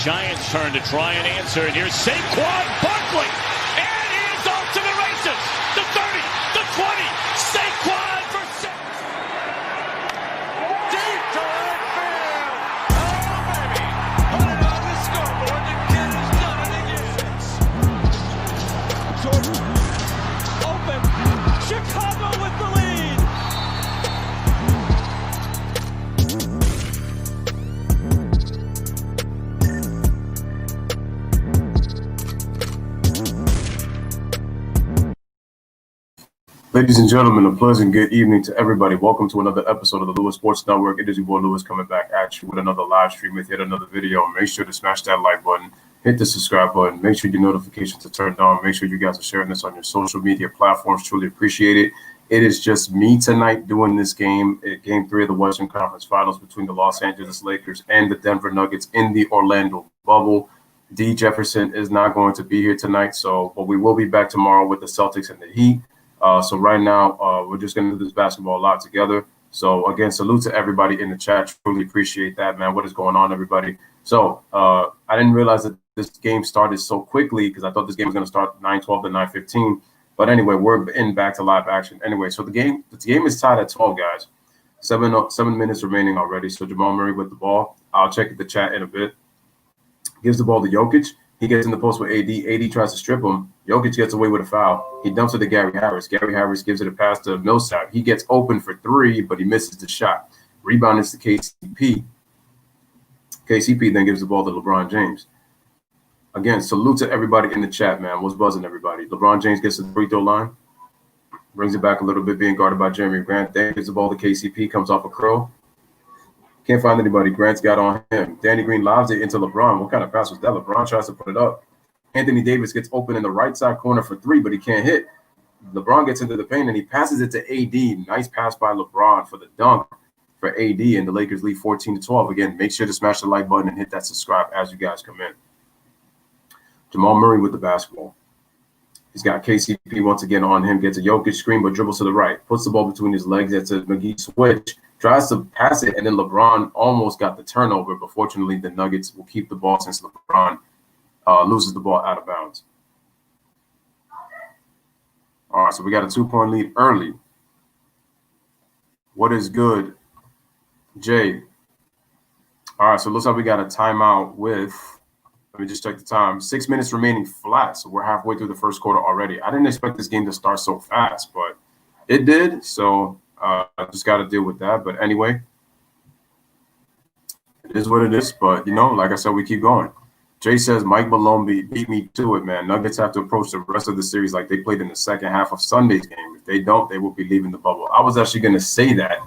Giants' turn to try and answer, and here's Saquon Barkley, and he's off to the races. The 30, the 20, Saquon for 6. Deep to right field. Oh, baby. Put it on the scoreboard. The kid has done it again. Jordan. Open. Chicago with the lead. Ladies and gentlemen, a pleasant good evening to everybody. Welcome to another episode of the Lewis Sports Network. It is your boy Lewis coming back at you with another live stream with yet another video. Make sure to smash that like button, hit the subscribe button, make sure your notifications are turned on, make sure you guys are sharing this on your social media platforms. Truly appreciate it. It is just me tonight doing this game, Game 3 of the Western Conference Finals between the Los Angeles Lakers and the Denver Nuggets in the Orlando bubble. D. Jefferson is not going to be here tonight, but we will be back tomorrow with the Celtics and the Heat. So right now, we're just going to do this basketball live together. So, again, salute to everybody in the chat. Truly appreciate that, man. What is going on, everybody? So I didn't realize that this game started so quickly because I thought this game was going to start 9:12 to 9:15. But anyway, we're back to live action. Anyway, so the game is tied at 12, guys. 7 minutes remaining already. So Jamal Murray with the ball. I'll check the chat in a bit. Gives the ball to Jokic. He gets in the post with AD. AD tries to strip him. Jokic gets away with a foul. He dumps it to Gary Harris. Gary Harris gives it a pass to Millsap. He gets open for 3, but he misses the shot. Rebound is to KCP. KCP then gives the ball to LeBron James. Again, salute to everybody in the chat, man. What's buzzing, everybody? LeBron James gets to the free throw line. Brings it back a little bit, being guarded by Jeremy Grant. Then gives the ball to KCP. Comes off a curl. Can't find anybody. Grant's got on him. Danny Green lobs it into LeBron. What kind of pass was that? LeBron tries to put it up. Anthony Davis gets open in the right side corner for 3, but he can't hit. LeBron gets into the paint, and he passes it to AD. Nice pass by LeBron for the dunk for AD, and the Lakers lead 14-12. Again, make sure to smash the like button and hit that subscribe as you guys come in. Jamal Murray with the basketball. He's got KCP once again on him. Gets a Jokic screen, but dribbles to the right. Puts the ball between his legs. That's a McGee switch. Tries to pass it, and then LeBron almost got the turnover, but fortunately the Nuggets will keep the ball since LeBron loses the ball out of bounds. All right, so we got a 2-point lead early. What is good, Jay? All right, so it looks like we got a timeout with, let me just check the time, 6 minutes remaining flat, so we're halfway through the first quarter already. I didn't expect this game to start so fast, but it did, so I just got to deal with that. But anyway, it is what it is. But, like I said, we keep going. Jay says, Mike Malone beat me to it, man. Nuggets have to approach the rest of the series like they played in the second half of Sunday's game. If they don't, they will be leaving the bubble. I was actually going to say that.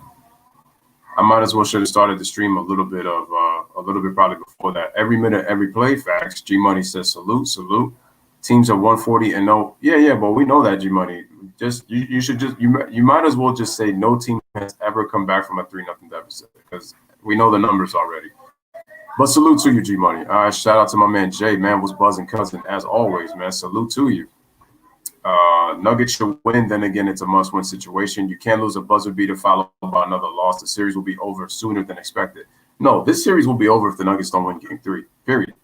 I might as well should have started the stream a little bit probably before that. Every minute, every play. Facts. G Money says, salute. Teams are 140 and no. Yeah, but we know that, G Money. You might as well just say no team has ever come back from a 3-0 deficit because we know the numbers already. But salute to you, G Money. All right, shout out to my man Jay. Man was buzzing, cousin, as always, man. Salute to you. Nuggets should win. Then again, it's a must-win situation. You can't lose a buzzer beater followed by another loss. The series will be over sooner than expected. No, this series will be over if the Nuggets don't win Game 3. Period.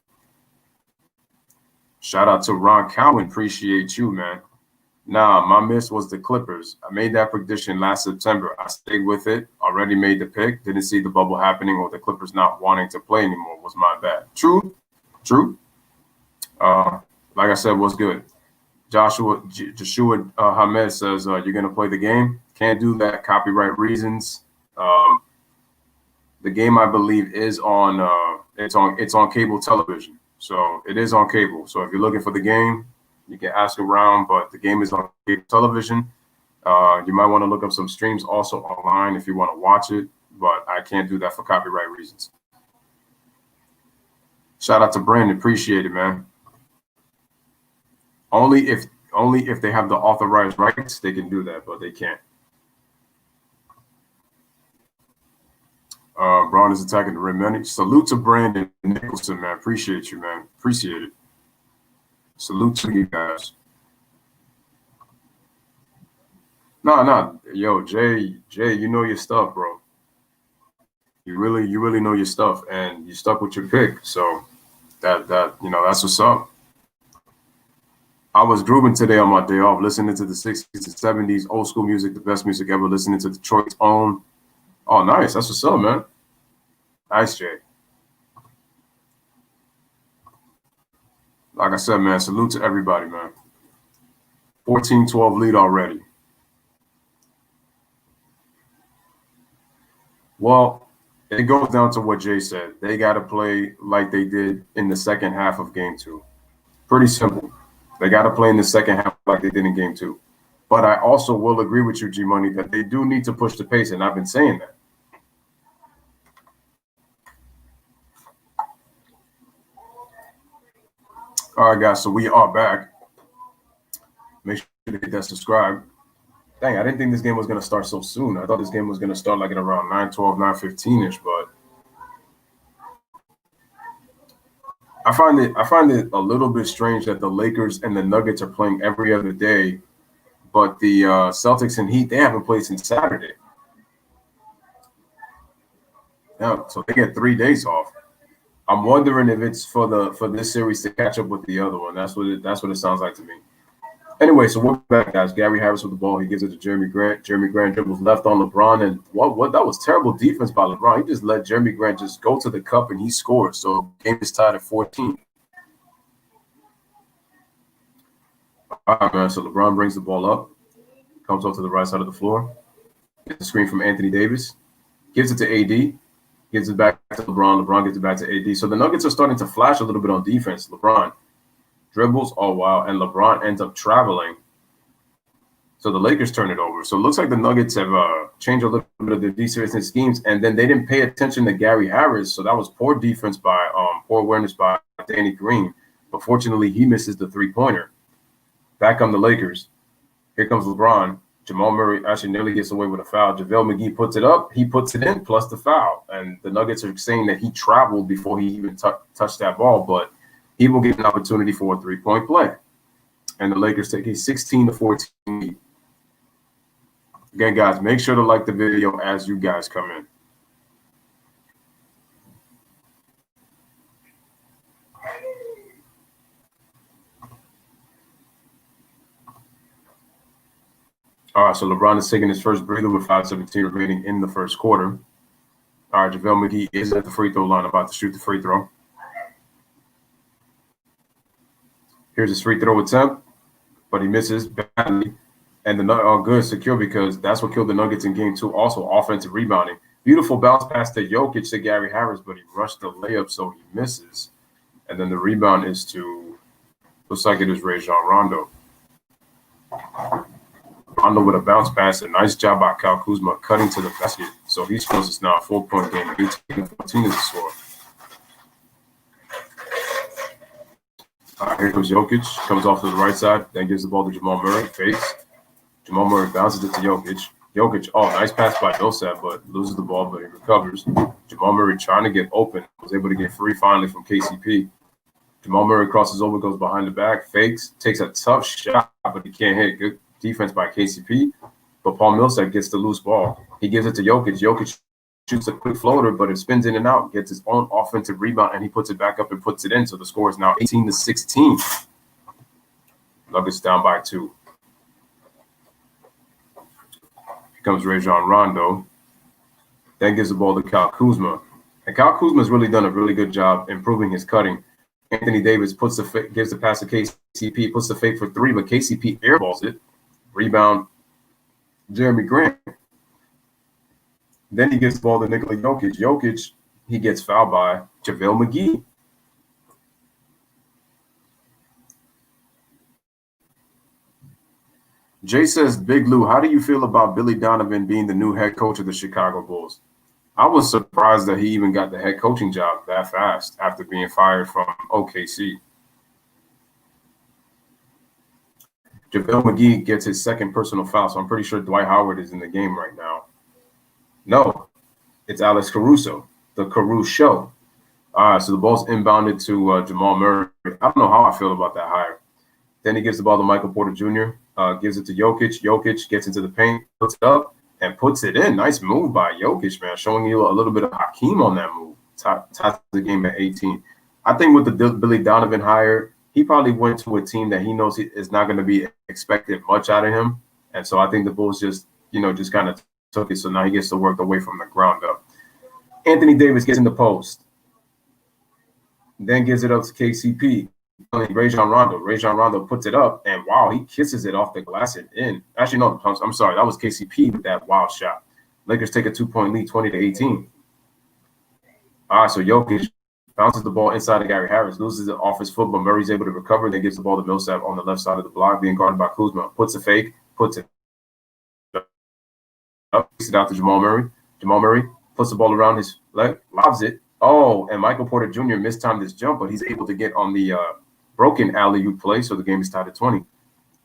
Shout out to Ron Cowan. Appreciate you, man. Nah, my miss was the Clippers. I made that prediction last September. I stayed with it. Already made the pick. Didn't see the bubble happening or the Clippers not wanting to play anymore. Was my bad. True. Like I said, was good. Joshua Hamed says, you're going to play the game? Can't do that. Copyright reasons. The game, I believe, is on it's on cable television. So it is on cable. So if you're looking for the game, you can ask around, but the game is on cable television. You might want to look up some streams also online if you want to watch it, but I can't do that for copyright reasons. Shout out to Brandon. Appreciate it, man. Only if they have the authorized rights, they can do that, but they can't. Braun is attacking the rim. Salute to Brandon Nicholson, man. Appreciate you, man. Appreciate it. Salute to you guys. No. Yo, Jay, you know your stuff, bro. You really know your stuff, and you stuck with your pick. So That's what's up. I was grooving today on my day off, listening to the 60s and 70s, old school music, the best music ever, listening to Detroit's own. Oh, nice. That's what's up, man. Nice, Jay. Like I said, man, salute to everybody, man. 14-12 lead already. Well, it goes down to what Jay said. They got to play like they did in the second half of game 2. Pretty simple. They got to play in the second half like they did in game 2. But I also will agree with you, G-Money, that they do need to push the pace, and I've been saying that. All right, guys, so we are back. Make sure to hit that subscribe. Dang, I didn't think this game was going to start so soon. I thought this game was going to start like at around 9:12, 9:15-ish, but I find it a little bit strange that the Lakers and the Nuggets are playing every other day, but the Celtics and Heat, they haven't played since Saturday. Yeah, so they get 3 days off. I'm wondering if it's for this series to catch up with the other one. That's what it sounds like to me. Anyway, so we're back, guys. Gary Harris with the ball. He gives it to Jeremy Grant. Jeremy Grant dribbles left on LeBron, and what that was terrible defense by LeBron. He just let Jeremy Grant just go to the cup and he scored. So game is tied at 14. All right, man. So LeBron brings the ball up, comes up to the right side of the floor, gets the screen from Anthony Davis, gives it to AD, gives it back to LeBron. LeBron gives it back to AD. So the Nuggets are starting to flash a little bit on defense. LeBron dribbles, oh wow, and LeBron ends up traveling. So the Lakers turn it over. So it looks like the Nuggets have changed a little bit of their defensive schemes, and then they didn't pay attention to Gary Harris. So that was poor defense by poor awareness by Danny Green. But fortunately, he misses the three-pointer. Back come the Lakers. Here comes LeBron. Jamal Murray actually nearly gets away with a foul. JaVale McGee puts it up. He puts it in plus the foul. And the Nuggets are saying that he traveled before he even touched that ball, but he will get an opportunity for a three-point play. And the Lakers take a 16-14 lead. Again, guys, make sure to like the video as you guys come in. All right, so LeBron is taking his first breather with 5:17 remaining in the first quarter. All right, JaVale McGee is at the free throw line about to shoot the free throw. Here's his free throw attempt, but he misses badly. And the Nuggets are good, secure, because that's what killed the Nuggets in game 2. Also, offensive rebounding. Beautiful bounce pass to Jokic to Gary Harris, but he rushed the layup, so he misses. And then the rebound is to, looks like it is Rajon Rondo. Rondo with a bounce pass. A nice job by Kyle Kuzma cutting to the basket. So he scores us now a 4-point game. 18-14 is the score. All right, here comes Jokic. Comes off to the right side. Then gives the ball to Jamal Murray. Fakes. Jamal Murray bounces it to Jokic. Jokic, oh, nice pass by Millsap, but loses the ball, but he recovers. Jamal Murray trying to get open. Was able to get free finally from KCP. Jamal Murray crosses over, goes behind the back, fakes, takes a tough shot, but he can't hit. Good defense by KCP. But Paul Millsap gets the loose ball. He gives it to Jokic. Jokic shoots a quick floater, but it spins in and out, gets his own offensive rebound, and he puts it back up and puts it in. So the score is now 18-16. Nuggets down by 2. Comes Rajon Rondo, then gives the ball to Kyle Kuzma. And Kyle Kuzma has really done a really good job improving his cutting. Anthony Davis gives the pass to KCP, puts the fake for 3, but KCP airballs it. Rebound, Jeremy Grant. Then he gives the ball to Nikola Jokic. Jokic, he gets fouled by JaVale McGee. Jay says, Big Lou, how do you feel about Billy Donovan being the new head coach of the Chicago Bulls? I was surprised that he even got the head coaching job that fast after being fired from OKC. JaVale McGee gets his second personal foul, so I'm pretty sure Dwight Howard is in the game right now. No, it's Alex Caruso, the Caruso Show. All right, so the ball's inbounded to Jamal Murray. I don't know how I feel about that hire. Then he gives the ball to Michael Porter Jr., gives it to Jokic. Jokic gets into the paint, puts it up, and puts it in. Nice move by Jokic, man, showing you a little bit of Hakeem on that move. Ties the game at 18. I think with the Billy Donovan hire, he probably went to a team that he knows is not going to be expected much out of him. And so I think the Bulls just kind of took it. So now he gets to work the way from the ground up. Anthony Davis gets in the post, then gives it up to KCP. Rajon Rondo puts it up, and wow, he kisses it off the glass and in. Actually, no, I'm sorry. That was KCP with that wild shot. Lakers take a 2-point lead, 20-18. All right, so Jokic bounces the ball inside of Gary Harris, loses it off his foot, but Murray's able to recover, then gives the ball to Millsap on the left side of the block, being guarded by Kuzma. Puts a fake, puts it up, kicks it out to Jamal Murray. Jamal Murray puts the ball around his leg, lobs it. Oh, and Michael Porter Jr. mistimed his jump, but he's able to get on the broken alley-oop play, so the game is tied at 20.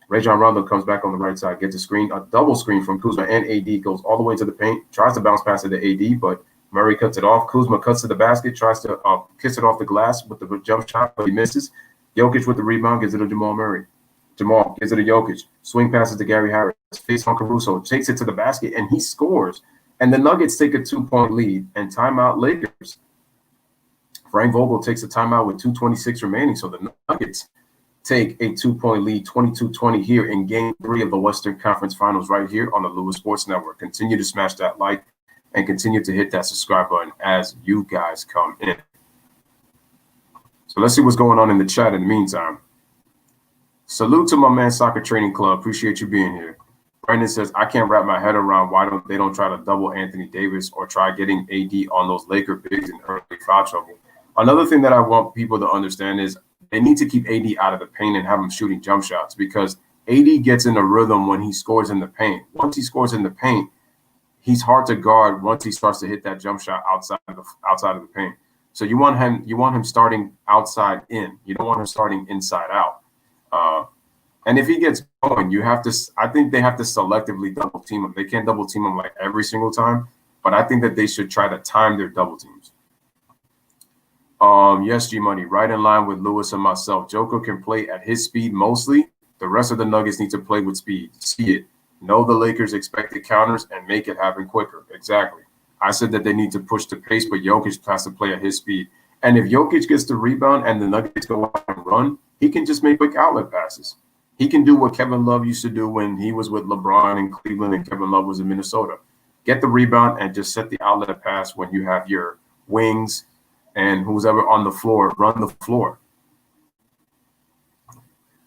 Rajon Rondo comes back on the right side, gets a double screen from Kuzma, and AD goes all the way to the paint, tries to bounce past it to AD, but Murray cuts it off. Kuzma cuts to the basket, tries to kiss it off the glass with the jump shot, but he misses. Jokic with the rebound, gives it to Jamal Murray. Jamal gives it to Jokic. Swing passes to Gary Harris. Face on Caruso, takes it to the basket, and he scores. And the Nuggets take a 2-point lead, and timeout Lakers. Frank Vogel takes a timeout with 2:26 remaining, so the Nuggets take a 2-point lead, 22-20 here in Game 3 of the Western Conference Finals right here on the Lewis Sports Network. Continue to smash that like and continue to hit that subscribe button as you guys come in. So let's see what's going on in the chat in the meantime. Salute to my man Soccer Training Club. Appreciate you being here. Brandon says, I can't wrap my head around why they don't try to double Anthony Davis or try getting AD on those Laker bigs in early foul trouble. Another thing that I want people to understand is they need to keep AD out of the paint and have him shooting jump shots, because AD gets in a rhythm when he scores in the paint. Once he scores in the paint, he's hard to guard once he starts to hit that jump shot outside of the paint. So you want him starting outside in. You don't want him starting inside out. And if he gets going, I think they have to selectively double team him. They can't double team him like every single time, but I think that they should try to time their double teams. Yes, G Money, right in line with Lewis and myself. Joker can play at his speed mostly. The rest of the Nuggets need to play with speed. See it. Know the Lakers expected counters and make it happen quicker. Exactly. I said that they need to push the pace, but Jokic has to play at his speed. And if Jokic gets the rebound and the Nuggets go out and run, he can just make quick outlet passes. He can do what Kevin Love used to do when he was with LeBron in Cleveland and Kevin Love was in Minnesota. Get the rebound and just set the outlet pass when you have your wings and who's ever on the floor, run the floor.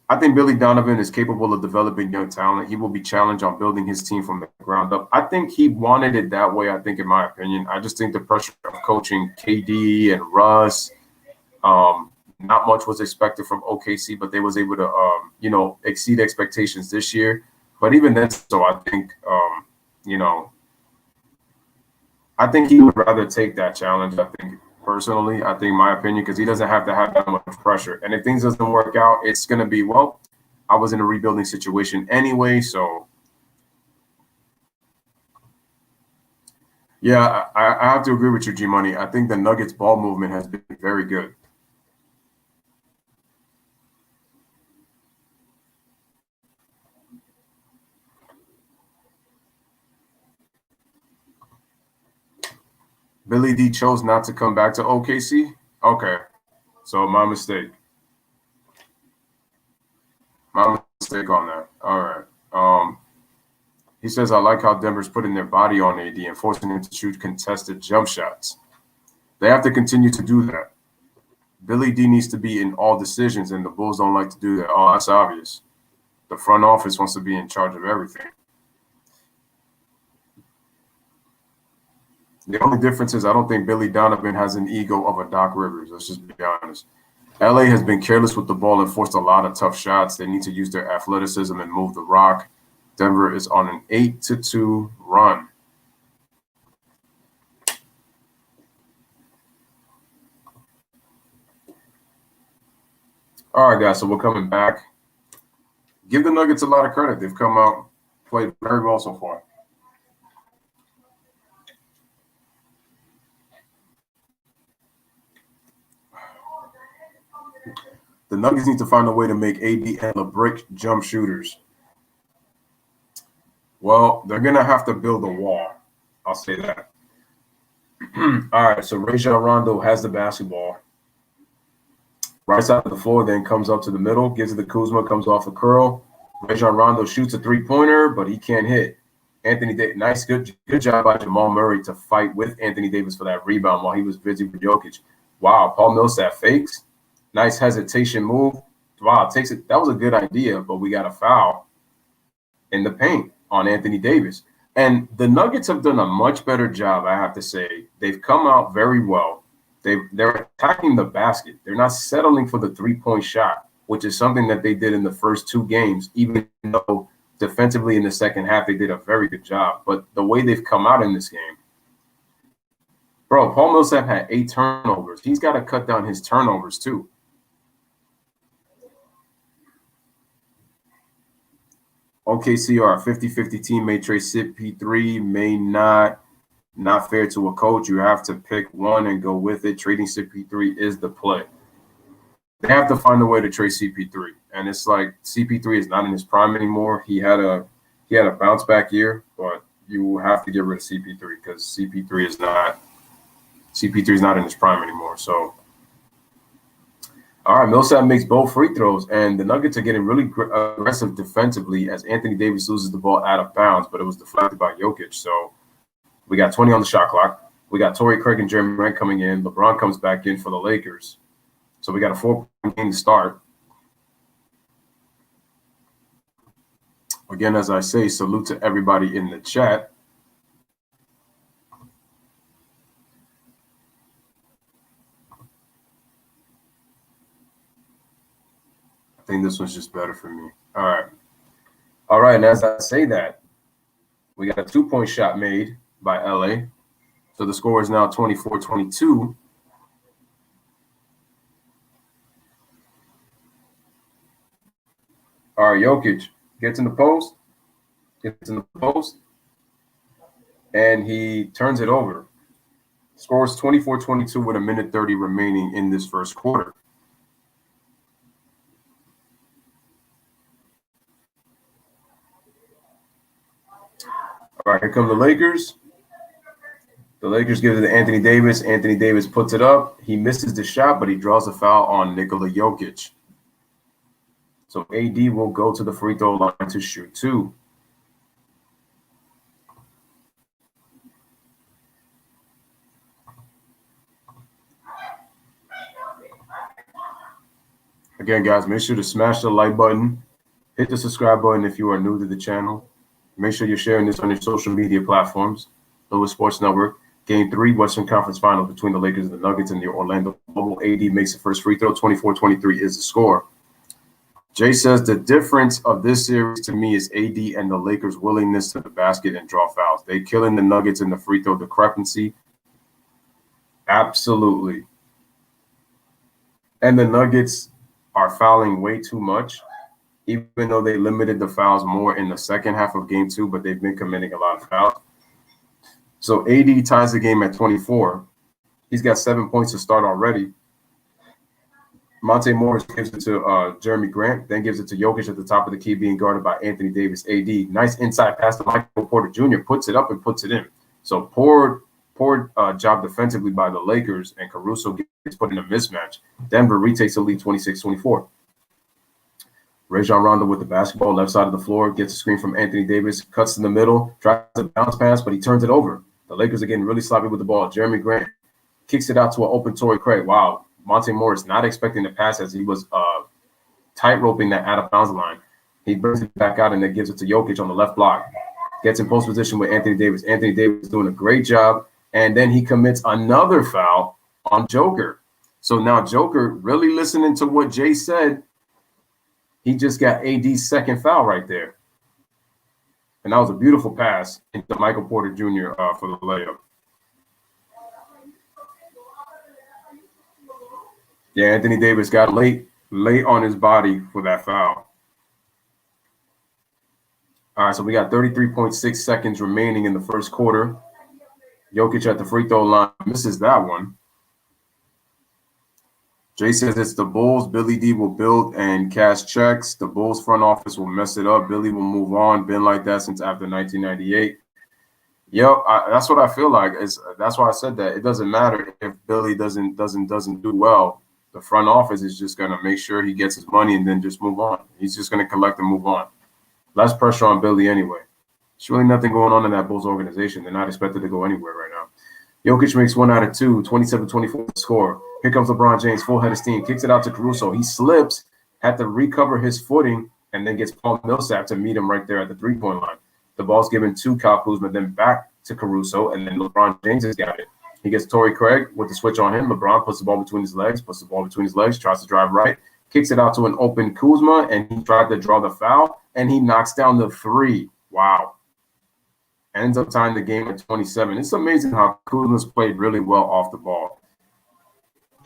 I think Billy Donovan is capable of developing young talent. He will be challenged on building his team from the ground up. I think he wanted it that way, I think, in my opinion. I just think the pressure of coaching KD and Russ, not much was expected from OKC, but they was able to, exceed expectations this year. But even then, so I think, I think he would rather take that challenge, I think. Personally, I think my opinion, because he doesn't have to have that much pressure. And if things doesn't work out, it's going to be, well, I was in a rebuilding situation anyway. So, yeah, I have to agree with you, G Money. I think the Nuggets ball movement has been very good. Billy D chose not to come back to OKC? Okay. So my mistake. My mistake on that. All right. He says, I like how Denver's putting their body on AD and forcing him to shoot contested jump shots. They have to continue to do that. Billy D needs to be in all decisions, and the Bulls don't like to do that. Oh, that's obvious. The front office wants to be in charge of everything. The only difference is I don't think Billy Donovan has an ego of a Doc Rivers. Let's just be honest. LA has been careless with the ball and forced a lot of tough shots. They need to use their athleticism and move the rock. Denver is on an 8-2 run. All right, guys, so we're coming back. Give the Nuggets a lot of credit. They've come out, played very well so far. The Nuggets need to find a way to make AD and LeBrick jump shooters. Well, they're going to have to build a wall. I'll say that. All right, so Rajon Rondo has the basketball. Right side of the floor, then comes up to the middle, gives it to Kuzma, comes off a curl. Rajon Rondo shoots a three-pointer, but he can't hit. Anthony Davis, nice, good job by Jamal Murray to fight with Anthony Davis for that rebound while he was busy with Jokic. Wow, Paul Millsap fakes. Nice hesitation move. Wow, takes it. That was a good idea, but we got a foul in the paint on Anthony Davis. And the Nuggets have done a much better job, I have to say. They've come out very well. They're attacking the basket. They're not settling for the three-point shot, which is something that they did in the first two games, even though defensively in the second half they did a very good job. But the way they've come out in this game, bro, Paul Millsap had 8 turnovers. He's got to cut down his turnovers too. OKC are a 50-50 team, may trade CP3, may not fair to a coach. You have to pick one and go with it. Trading CP3 is the play. They have to find a way to trade CP3. And it's like CP3 is not in his prime anymore. He had a bounce back year, but you have to get rid of CP3 because CP3 is not in his prime anymore. So all right, Millsap makes both free throws, and the Nuggets are getting really aggressive defensively as Anthony Davis loses the ball out of bounds, but it was deflected by Jokic. So we got 20 on the shot clock. We got Torrey Craig and Jeremy Grant coming in. LeBron comes back in for the Lakers. So we got a 4-point game to start. Again, as I say, salute to everybody in the chat. I think this one's just better for me. All right. And as I say that, we got a 2-point shot made by LA. So the score is now 24-22. All right, Jokic gets in the post, and he turns it over. Scores 24-22 with 1:30 remaining in this first quarter. All right, here come the Lakers. The Lakers give it to Anthony Davis. Anthony Davis puts it up. He misses the shot, but he draws a foul on Nikola Jokic. So AD will go to the free throw line to shoot 2. Again, guys, make sure to smash the like button. Hit the subscribe button if you are new to the channel. Make sure you're sharing this on your social media platforms. Lewis Sports Network. Game 3, Western Conference Finals between the Lakers and the Nuggets and the Orlando Bubble. AD makes the first free throw. 24-23 is the score. Jay says the difference of this series to me is AD and the Lakers' willingness to the basket and draw fouls. They killing the Nuggets in the free throw discrepancy. Absolutely. And the Nuggets are fouling way too much, even though they limited the fouls more in the second half of game 2, but they've been committing a lot of fouls. So AD ties the game at 24. He's got 7 points to start already. Monte Morris gives it to Jeremy Grant, then gives it to Jokic at the top of the key, being guarded by Anthony Davis. AD, nice inside pass to Michael Porter Jr., puts it up and puts it in. So poor job defensively by the Lakers, and Caruso gets put in a mismatch. Denver retakes the lead 26-24. Rajon Rondo with the basketball, left side of the floor, gets a screen from Anthony Davis, cuts in the middle, tries to bounce pass, but he turns it over. The Lakers are getting really sloppy with the ball. Jeremy Grant kicks it out to an open Torrey Craig. Wow. Monte Morris not expecting the pass as he was tight-roping that out-of-bounds line. He brings it back out and then gives it to Jokic on the left block. Gets in post position with Anthony Davis. Anthony Davis doing a great job. And then he commits another foul on Joker. So now Joker, really listening to what Jay said, he just got AD's second foul right there. And that was a beautiful pass into Michael Porter Jr. For the layup. Yeah, Anthony Davis got late on his body for that foul. All right, so we got 33.6 seconds remaining in the first quarter. Jokic at the free throw line misses that one. Jay says it's the Bulls. Billy D will build and cash checks. The Bulls front office will mess it up. Billy will move on. Been like that since after 1998. That's what I feel like. That's why I said that. It doesn't matter if Billy doesn't do well. The front office is just going to make sure he gets his money and then just move on. He's just going to collect and move on. Less pressure on Billy anyway. There's really nothing going on in that Bulls organization. They're not expected to go anywhere right now. Jokic makes 1 out of 2, 27-24 score. Here comes LeBron James, full head of steam, kicks it out to Caruso. He slips, had to recover his footing, and then gets Paul Millsap to meet him right there at the three-point line. The ball's given to Kyle Kuzma, then back to Caruso, and then LeBron James has got it. He gets Torrey Craig with the switch on him. LeBron puts the ball between his legs, tries to drive right, kicks it out to an open Kuzma, and he tried to draw the foul, and he knocks down the three. Wow. Ends up tying the game at 27. It's amazing how Kuzma's played really well off the ball.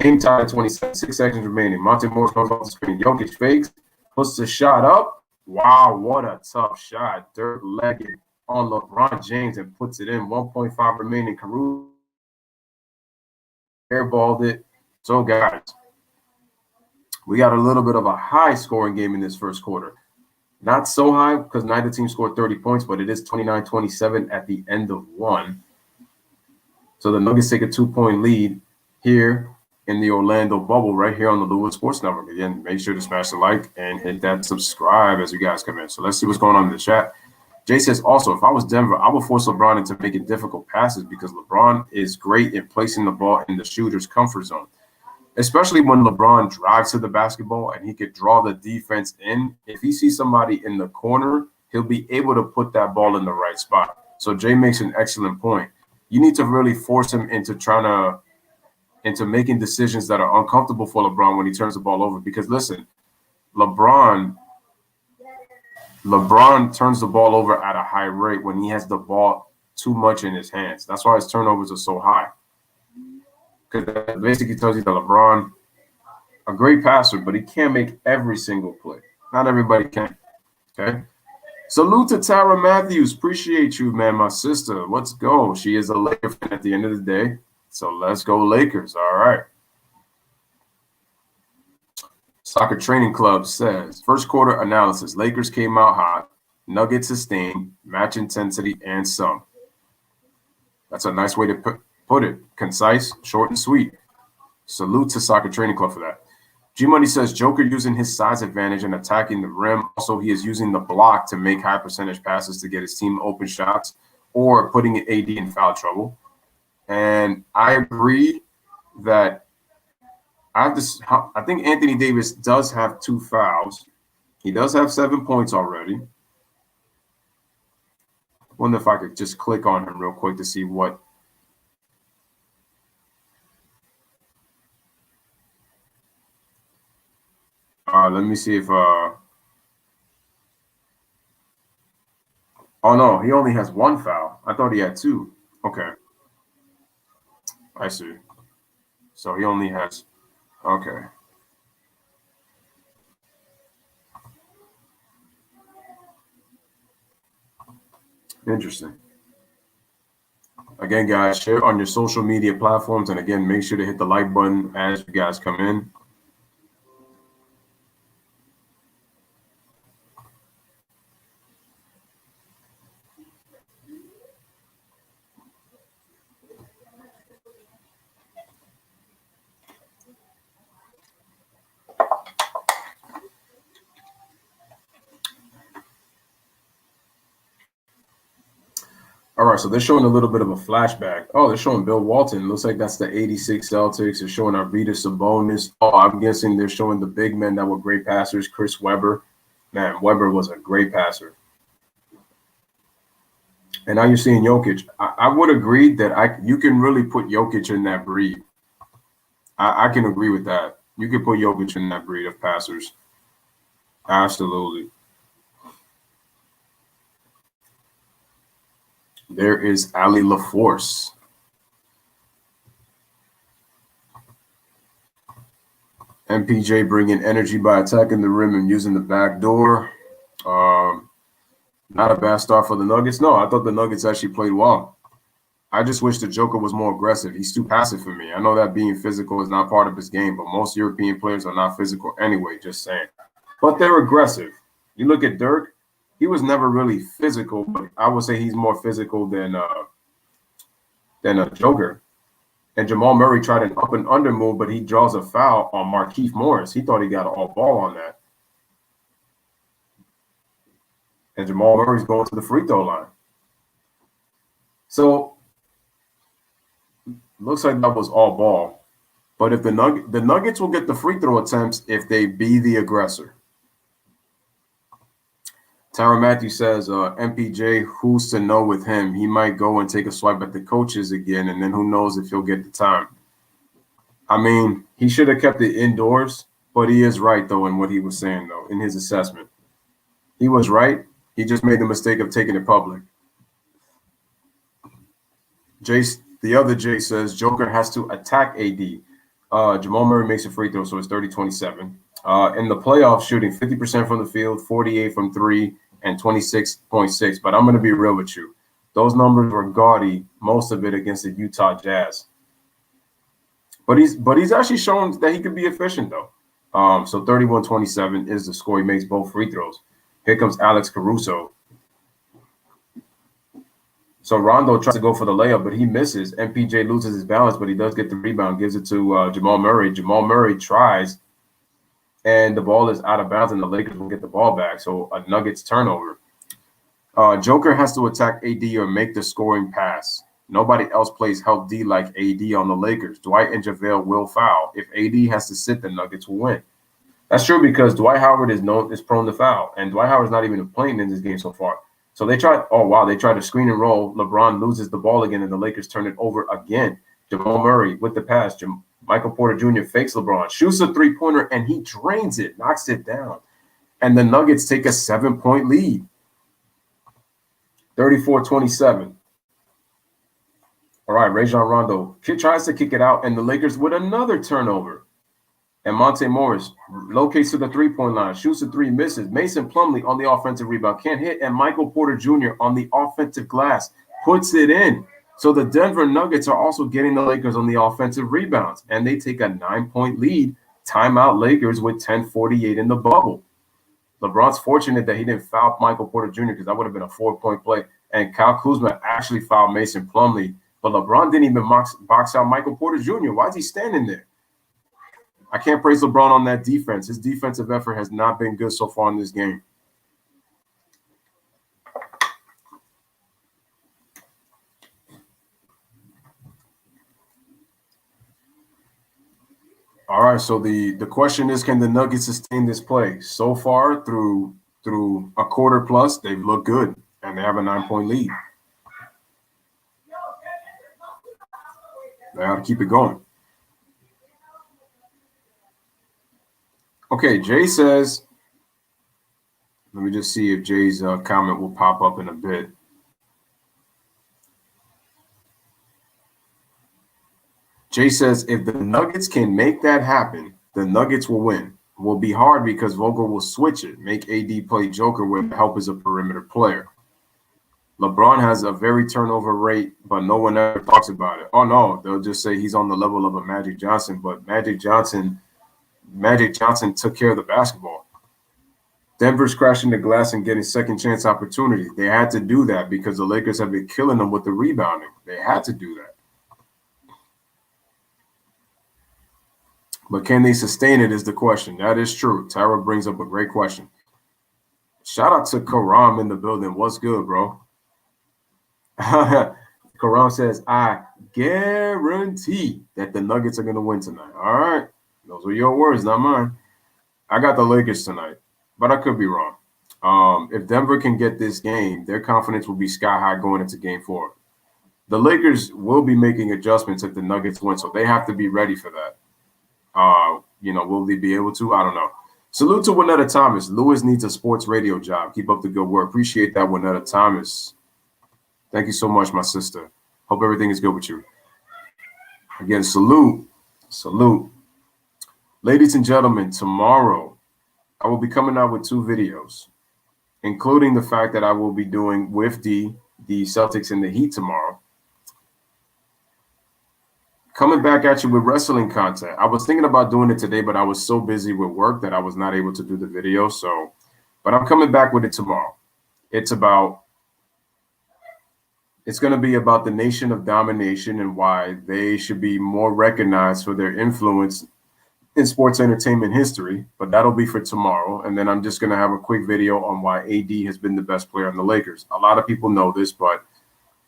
Game tied at 27, 6 seconds remaining. Monte Morris comes off the screen. Jokic fakes, puts the shot up. Wow, what a tough shot. Dirt-legged on LeBron James and puts it in. 1.5 remaining. Caruso airballed it. So, guys, we got a little bit of a high-scoring game in this first quarter. Not so high because neither team scored 30 points, but it is 29-27 at the end of one. So the Nuggets take a 2-point lead here in the Orlando bubble right here on the Lewis Sports Network. Again, make sure to smash the like and hit that subscribe as you guys come in. So let's see what's going on in the chat. Jay says, also, if I was Denver, I would force LeBron into making difficult passes because LeBron is great in placing the ball in the shooter's comfort zone, especially when LeBron drives to the basketball and he could draw the defense in. If he sees somebody in the corner, he'll be able to put that ball in the right spot. So Jay makes an excellent point. You need to really force him into making decisions that are uncomfortable for LeBron when he turns the ball over. Because listen, LeBron turns the ball over at a high rate when he has the ball too much in his hands. That's why his turnovers are so high. Because that basically tells you that LeBron, a great passer, but he can't make every single play. Not everybody can. Okay. Salute to Tara Matthews. Appreciate you, man, my sister. Let's go. She is a Laker fan at the end of the day. So let's go Lakers. All right. Soccer Training Club says, first quarter analysis. Lakers came out hot. Nuggets sustained. Match intensity and some. That's a nice way to put it. Concise, short, and sweet. Salute to Soccer Training Club for that. G-Money says, Joker using his size advantage and attacking the rim. Also, he is using the block to make high percentage passes to get his team open shots or putting AD in foul trouble. And I agree that I think Anthony Davis does have 2 fouls. He does have 7 points already. I wonder if I could just click on him real quick to see what. Let me see if oh no, he only has 1 foul. I thought he had 2. Okay. I see. So he only has okay. Interesting. Again, guys, share on your social media platforms, and again, make sure to hit the like button as you guys come in. All right, so they're showing a little bit of a flashback. Oh, they're showing Bill Walton. Looks like that's the 86 Celtics. They're showing Arvydas Sabonis. Oh, I'm guessing they're showing the big men that were great passers. Chris Webber. Man, Webber was a great passer. And now you're seeing Jokic. I would agree that you can really put Jokic in that breed. I can agree with that. You can put Jokic in that breed of passers. Absolutely. There is Ali LaForce. MPJ bringing energy by attacking the rim and using the back door. Not a bad start for the Nuggets. No, I thought the Nuggets actually played well. I just wish the Joker was more aggressive. He's too passive for me. I know that being physical is not part of his game, but most European players are not physical anyway, just saying. But they're aggressive. You look at Dirk. He was never really physical, but I would say he's more physical than a Joker. And Jamal Murray tried an up and under move, but he draws a foul on Markieff Morris. He thought he got an all ball on that. And Jamal Murray's going to the free throw line. So looks like that was all ball. But if the Nuggets will get the free throw attempts if they be the aggressor. Tyra Matthews says, MPJ, who's to know with him? He might go and take a swipe at the coaches again, and then who knows if he'll get the time. I mean, he should have kept it indoors, but he is right, though, in what he was saying, though, in his assessment. He was right. He just made the mistake of taking it public. The other Jay says, Joker has to attack AD. Jamal Murray makes a free throw, so it's 30-27. In the playoffs, shooting 50% from the field, 48 from three, and 26.6. But I'm going to be real with you. Those numbers were gaudy, most of it against the Utah Jazz. But he's actually shown that he can be efficient, though. So 31-27 is the score. He makes both free throws. Here comes Alex Caruso. So Rondo tries to go for the layup, but he misses. MPJ loses his balance, but he does get the rebound, gives it to Jamal Murray. Jamal Murray tries, and the ball is out of bounds, and the Lakers will get the ball back. So a Nuggets turnover. Joker has to attack AD or make the scoring pass. Nobody else plays help D like AD on the Lakers. Dwight and JaVale will foul. If AD has to sit, the Nuggets will win. That's true because Dwight Howard is prone to foul, and Dwight Howard's not even playing in this game so far. So they tried to screen and roll. LeBron loses the ball again, and the Lakers turn it over again. Jamal Murray with the pass. Michael Porter Jr. fakes LeBron, shoots a three-pointer, and he drains it, knocks it down. And the Nuggets take a 7-point lead. 34-27. All right, Rajon Rondo tries to kick it out, and the Lakers with another turnover. And Monte Morris locates to the three-point line, shoots a three, misses. Mason Plumlee on the offensive rebound, can't hit. And Michael Porter Jr. on the offensive glass puts it in. So the Denver Nuggets are also getting the Lakers on the offensive rebounds, and they take a 9-point lead. Timeout Lakers with 10:48 in the bubble. LeBron's fortunate that he didn't foul Michael Porter Jr. because that would have been a 4-point play. And Kyle Kuzma actually fouled Mason Plumlee, but LeBron didn't even box out Michael Porter Jr. Why is he standing there? I can't praise LeBron on that defense. His defensive effort has not been good so far in this game. All right, so the question is, can the Nuggets sustain this play? So far, through a quarter plus, they've looked good, and they have a 9-point lead. They ought to keep it going. Okay, Jay says, let me just see if Jay's comment will pop up in a bit. Jay says, if the Nuggets can make that happen, the Nuggets will win. It will be hard because Vogel will switch it, make AD play Joker with help as a perimeter player. LeBron has a very turnover rate, but no one ever talks about it. Oh, no, they'll just say he's on the level of a Magic Johnson, but Magic Johnson took care of the basketball. Denver's crashing the glass and getting second chance opportunities. They had to do that because the Lakers have been killing them with the rebounding. They had to do that. But can they sustain it is the question. That is true. Tyra brings up a great question. Shout out to Karam in the building. What's good, bro? Karam says, I guarantee that the Nuggets are going to win tonight. All right. Those were your words, not mine. I got the Lakers tonight, but I could be wrong. If Denver can get this game, their confidence will be sky high going into game 4. The Lakers will be making adjustments if the Nuggets win, so they have to be ready for that. Will they be able to? I don't know. Salute to Winetta Thomas. Lewis needs a sports radio job. Keep up the good work. Appreciate that, Winetta Thomas. Thank you so much, my sister. Hope everything is good with you. Again, salute. Ladies and gentlemen, tomorrow I will be coming out with 2 videos, including the fact that I will be doing with the Celtics and the Heat tomorrow. Coming back at you with wrestling content. I was thinking about doing it today, but I was so busy with work that I was not able to do the video. But I'm coming back with it tomorrow. It's about It's going to be about the nation of domination and why they should be more recognized for their influence in sports entertainment history. But that'll be for tomorrow. And then I'm just going to have a quick video on why AD has been the best player on the Lakers. A lot of people know this, but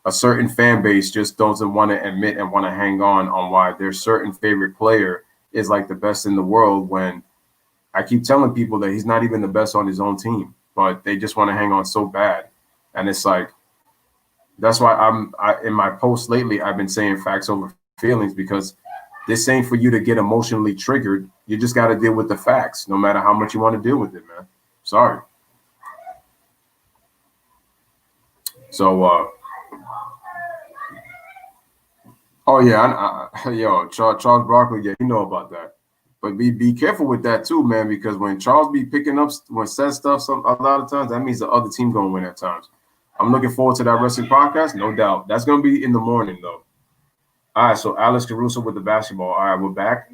a certain fan base just doesn't want to admit and want to hang on why their certain favorite player is like the best in the world, when I keep telling people that he's not even the best on his own team, but they just want to hang on so bad. And it's like, that's why in my posts lately, I've been saying facts over feelings, because this ain't for you to get emotionally triggered. You just got to deal with the facts, no matter how much you want to deal with it, man. Sorry. So, oh yeah, yo, Charles Barkley, yeah, you know about that. But be careful with that too, man, because when Charles be picking up, when says stuff, a lot of times that means the other team gonna win at times. I'm looking forward to that wrestling podcast, no doubt. That's gonna be in the morning though. All right, so Alex Caruso with the basketball. All right, we're back.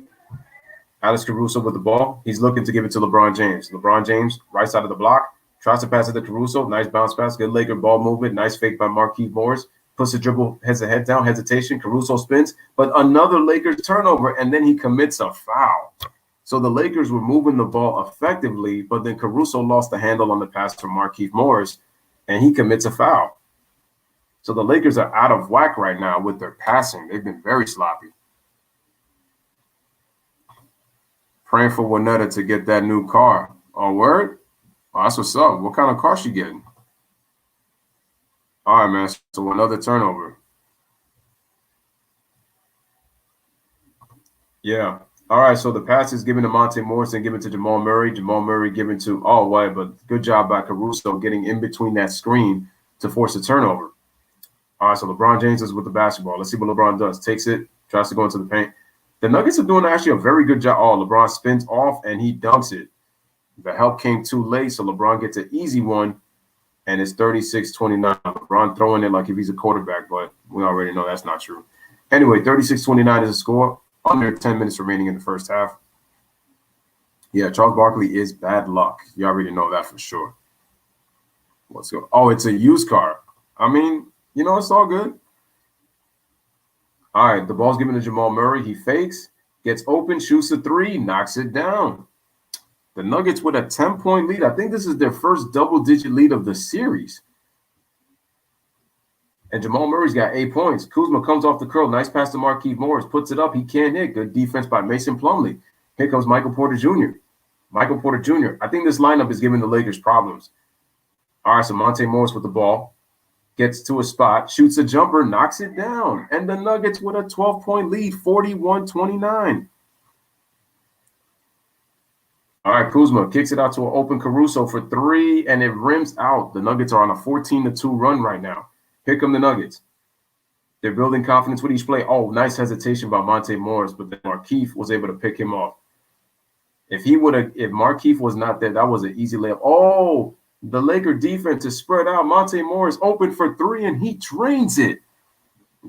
Alex Caruso with the ball. He's looking to give it to LeBron James. LeBron James, right side of the block, tries to pass it to Caruso. Nice bounce pass, good Laker ball movement. Nice fake by Markieff Morris. Puts the dribble, has a head down, hesitation. Caruso spins, but another Lakers turnover, and then he commits a foul. So the Lakers were moving the ball effectively, but then Caruso lost the handle on the pass from Markieff Morris, and he commits a foul. So the Lakers are out of whack right now with their passing. They've been very sloppy. Praying for Juanetta to get that new car. Oh, word? Oh, that's what's up. What kind of car she getting? All right, man. So another turnover. Yeah. All right. So the pass is given to Monte Morris and given to Jamal Murray. Jamal Murray given to White, but good job by Caruso getting in between that screen to force a turnover. All right. So LeBron James is with the basketball. Let's see what LeBron does. Takes it, tries to go into the paint. The Nuggets are doing actually a very good job. Oh, LeBron spins off and he dunks it. The help came too late, so LeBron gets an easy one. And it's 36-29. LeBron throwing it like if he's a quarterback, but we already know that's not true. Anyway, 36-29 is the score. Under 10 minutes remaining in the first half. Yeah, Charles Barkley is bad luck. You already know that for sure. Let's go. Oh, it's a used car. I mean, it's all good. All right, the ball's given to Jamal Murray. He fakes, gets open, shoots a three, knocks it down. The Nuggets with a 10-point lead. I think this is their first double-digit lead of the series. And Jamal Murray's got 8 points. Kuzma comes off the curl. Nice pass to Markieff Morris. Puts it up. He can't hit. Good defense by Mason Plumlee. Here comes Michael Porter Jr. Michael Porter Jr. I think this lineup is giving the Lakers problems. All right, so Monte Morris with the ball. Gets to a spot. Shoots a jumper. Knocks it down. And the Nuggets with a 12-point lead. 41-29. All right, Kuzma kicks it out to an open Caruso for three, and it rims out. The Nuggets are on a 14-2 run right now. Here come the Nuggets. They're building confidence with each play. Oh, nice hesitation by Monte Morris, but then Markieff was able to pick him off. If Markieff was not there, that was an easy layup. Oh, the Laker defense is spread out. Monte Morris open for three, and he drains it.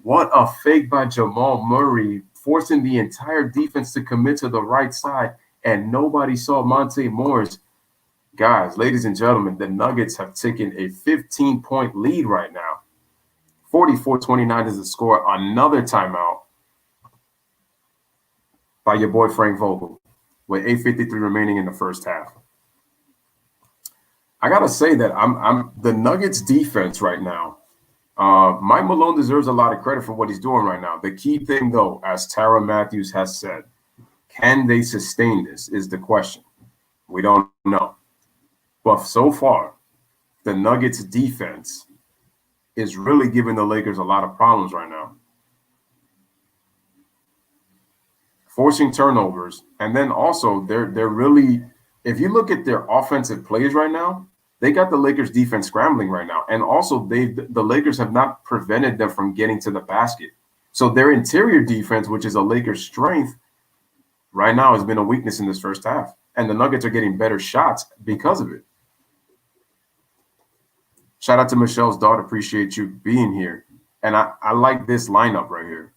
What a fake by Jamal Murray, forcing the entire defense to commit to the right side. And nobody saw Monte Morris. Guys, ladies and gentlemen, the Nuggets have taken a 15-point lead right now. 44-29 is the score. Another timeout by your boy Frank Vogel with 8:53 remaining in the first half. I gotta say that I'm the Nuggets defense right now. Mike Malone deserves a lot of credit for what he's doing right now. The key thing, though, as Tara Matthews has said, can they sustain this is the question. We don't know. But so far, the Nuggets defense is really giving the Lakers a lot of problems right now. Forcing turnovers. And then also they're really, if you look at their offensive plays right now, they got the Lakers defense scrambling right now. And also the Lakers have not prevented them from getting to the basket. So their interior defense, which is a Lakers strength, right now has been a weakness in this first half. And the Nuggets are getting better shots because of it. Shout out to Michelle's daughter. Appreciate you being here. And I like this lineup right here.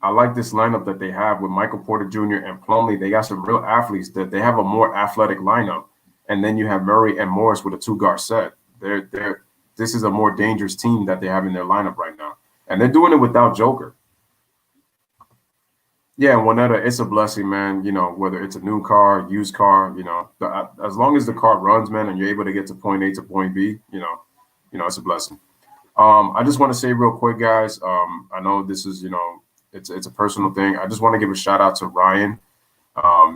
I like this lineup that they have with Michael Porter Jr. and Plumlee. They got some real athletes that they have a more athletic lineup. And then you have Murray and Morris with a two-guard set. this is a more dangerous team that they have in their lineup right now. And they're doing it without Joker. Yeah, and Juanetta, it's a blessing, man. You know, whether it's a new car, used car, you know, as long as the car runs, man, and you're able to get to point A to point B, it's a blessing. I just want to say real quick, guys. I know this is, it's a personal thing. I just want to give a shout out to Ryan.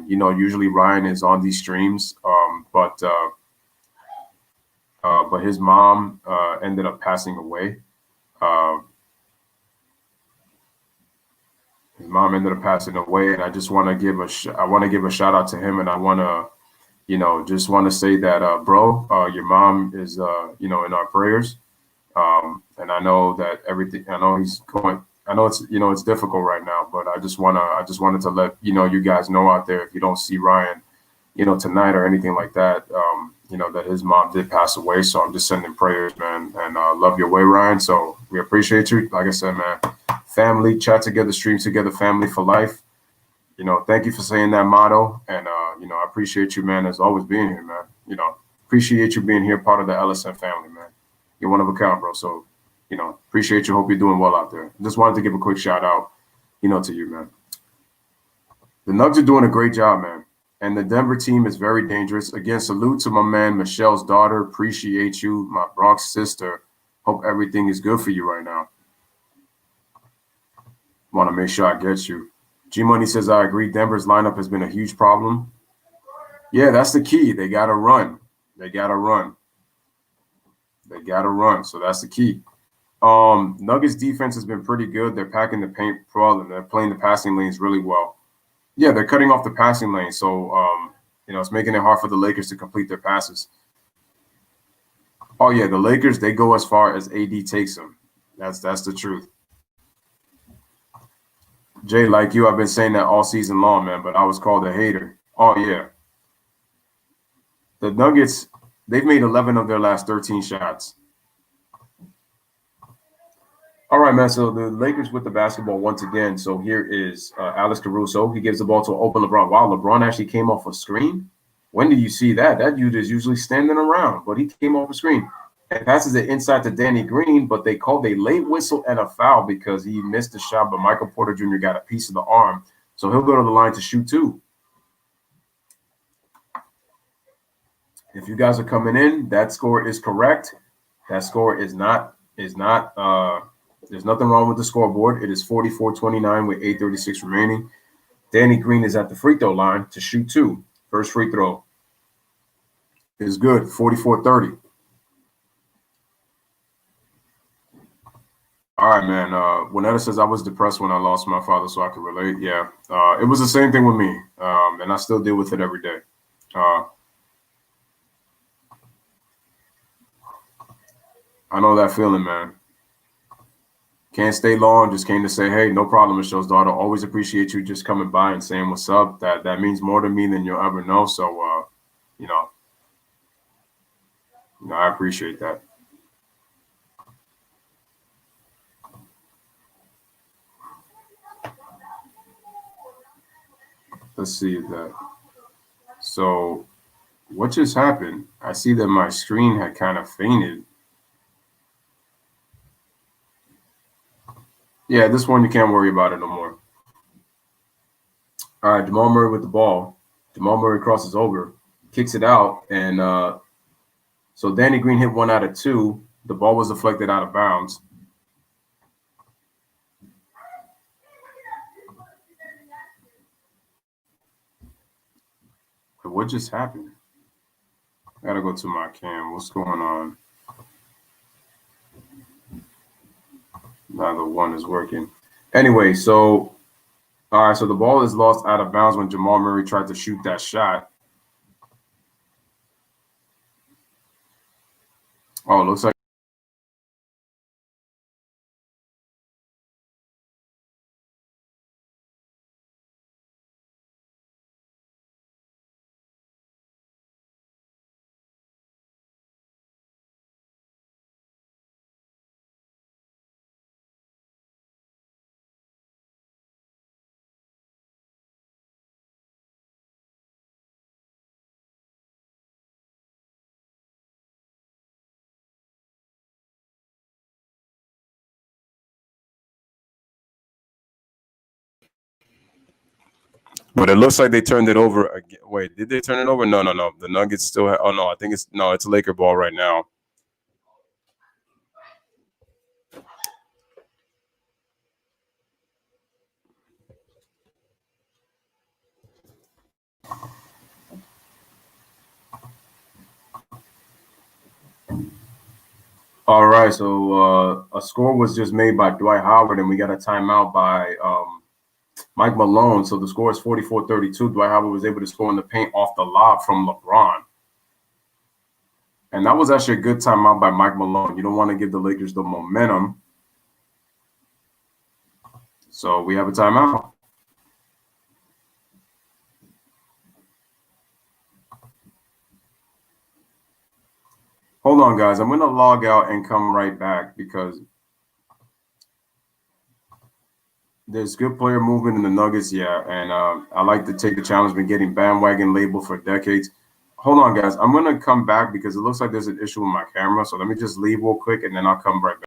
Usually Ryan is on these streams, but his mom ended up passing away. Uh, his mom ended up passing away, and I just want to give a shout out to him, and I want to, just want to say that, bro, your mom is, in our prayers. And I know that everything. I know he's going. I know it's difficult right now, but I just wanted to let you guys know out there, if you don't see Ryan, tonight or anything like that, that his mom did pass away. So I'm just sending prayers, man, and love your way, Ryan. So we appreciate you. Like I said, man, family, chat together, stream together, family for life. Thank you for saying that motto, and I appreciate you, man, as always being here, man. Appreciate you being here, part of the LSN family, man. You're one of a kind, bro. So, appreciate you. Hope you're doing well out there. Just wanted to give a quick shout out, to you, man. The Nugs are doing a great job, man. And the Denver team is very dangerous. Again, salute to my man, Michelle's daughter. Appreciate you, my Bronx sister. Hope everything is good for you right now. Want to make sure I get you. G Money says, I agree. Denver's lineup has been a huge problem. Yeah, that's the key. They got to run. They got to run. So that's the key. Nuggets defense has been pretty good. They're packing the paint well, and they're playing the passing lanes really well. Yeah, they're cutting off the passing lane. So, it's making it hard for the Lakers to complete their passes. Oh, yeah, the Lakers, they go as far as AD takes them. That's the truth. Jay, like you, I've been saying that all season long, man, but I was called a hater. Oh, yeah. The Nuggets, they've made 11 of their last 13 shots. All right, man. So the Lakers with the basketball once again. So here is Alex Caruso. He gives the ball to open LeBron. Wow, LeBron actually came off a screen. When do you see that? That dude is usually standing around, but he came off a screen and passes it inside to Danny Green. But they called a late whistle and a foul because he missed the shot. But Michael Porter Jr. got a piece of the arm, so he'll go to the line to shoot two. If you guys are coming in, that score is correct. That score is not. There's nothing wrong with the scoreboard. It is 44-29 with 8:36 remaining. Danny Green is at the free throw line to shoot two. First free throw is good, 44-30. All right, man. Juanetta says, I was depressed when I lost my father, so I could relate. Yeah, it was the same thing with me, and I still deal with it every day. I know that feeling, man. Can't stay long. Just came to say, hey, no problem, Michelle's daughter. Always appreciate you just coming by and saying what's up. That means more to me than you'll ever know. So, I appreciate that. Let's see that. So, what just happened? I see that my screen had kind of fainted. Yeah, this one you can't worry about it no more. All right, Jamal Murray with the ball. Jamal Murray crosses over, kicks it out, and so Danny Green hit 1 out of 2. The ball was deflected out of bounds. But what just happened? I gotta go to my cam. What's going on? Neither one is working. Anyway, so all right, so the ball is lost out of bounds when Jamal Murray tried to shoot that shot. Oh, looks like But it looks like they turned it over again. Wait, did they turn it over? No. The Nuggets still have, oh no, I think it's Laker ball right now. All right, so a score was just made by Dwight Howard, and we got a timeout by Mike Malone. So the score is 44-32. Dwight Howard was able to score in the paint off the lob from LeBron. And that was actually a good timeout by Mike Malone. You don't want to give the Lakers the momentum. So we have a timeout. Hold on, guys. I'm going to log out and come right back because there's good player movement in the Nuggets, yeah. And I like to take the challenge. Been getting bandwagon labeled for decades. Hold on, guys. I'm going to come back because it looks like there's an issue with my camera. So let me just leave real quick, and then I'll come right back.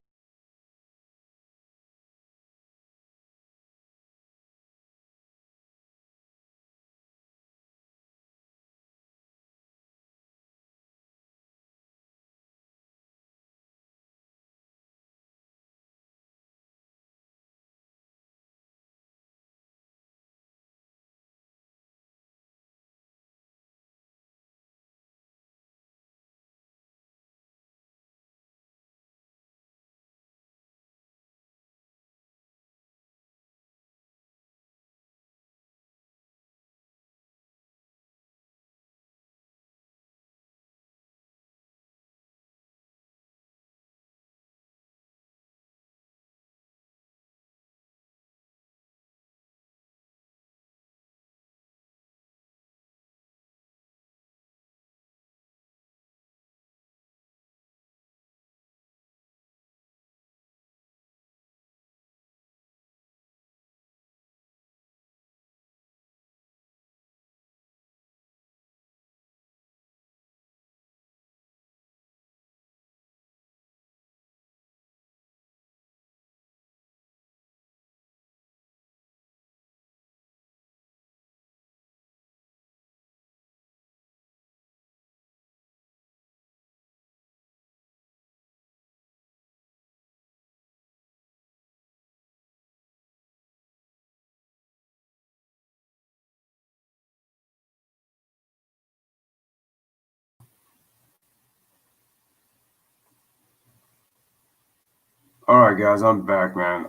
All right, guys, I'm back, man.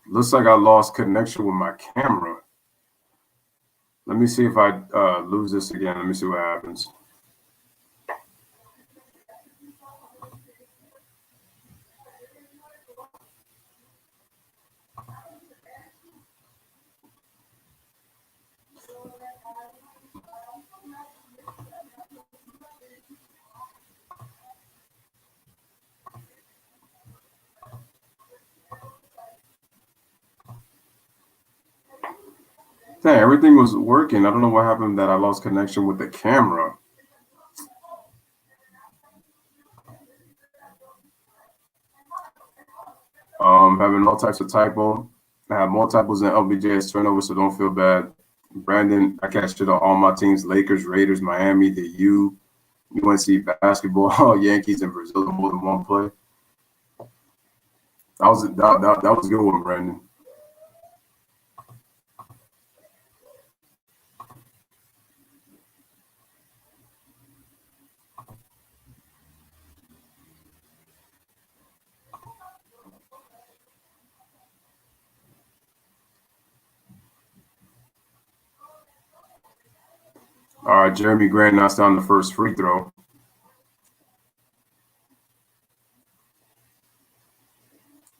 Looks like I lost connection with my camera. Let me see if I lose this again. Let me see what happens. Dang, everything was working. I don't know what happened that I lost connection with the camera. Having all types of typo. I have more typos than LBJ's turnovers, so don't feel bad. Brandon, I catched it on all my teams: Lakers, Raiders, Miami, the U, UNC basketball, Yankees, and Brazil in more than one play. That was a good one, Brandon. All right, Jeremy Grant knocks down the first free throw.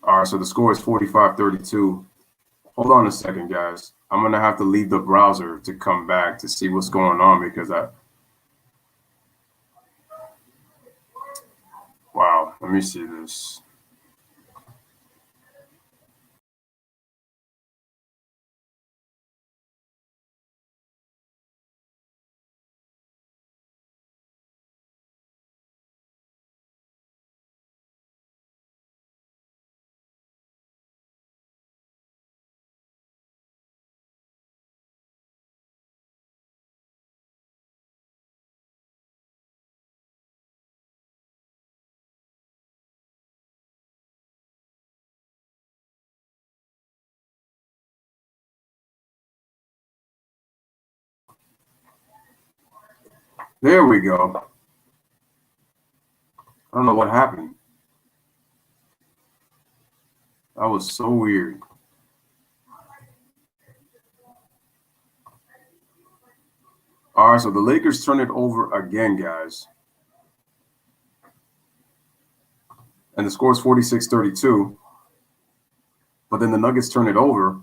All right, so the score is 45-32. Hold on a second, guys. I'm going to have to leave the browser to come back to see what's going on because wow, let me see this. There we go. I don't know what happened. That was so weird. All right, so the Lakers turn it over again, guys. And the score is 46-32. But then the Nuggets turn it over.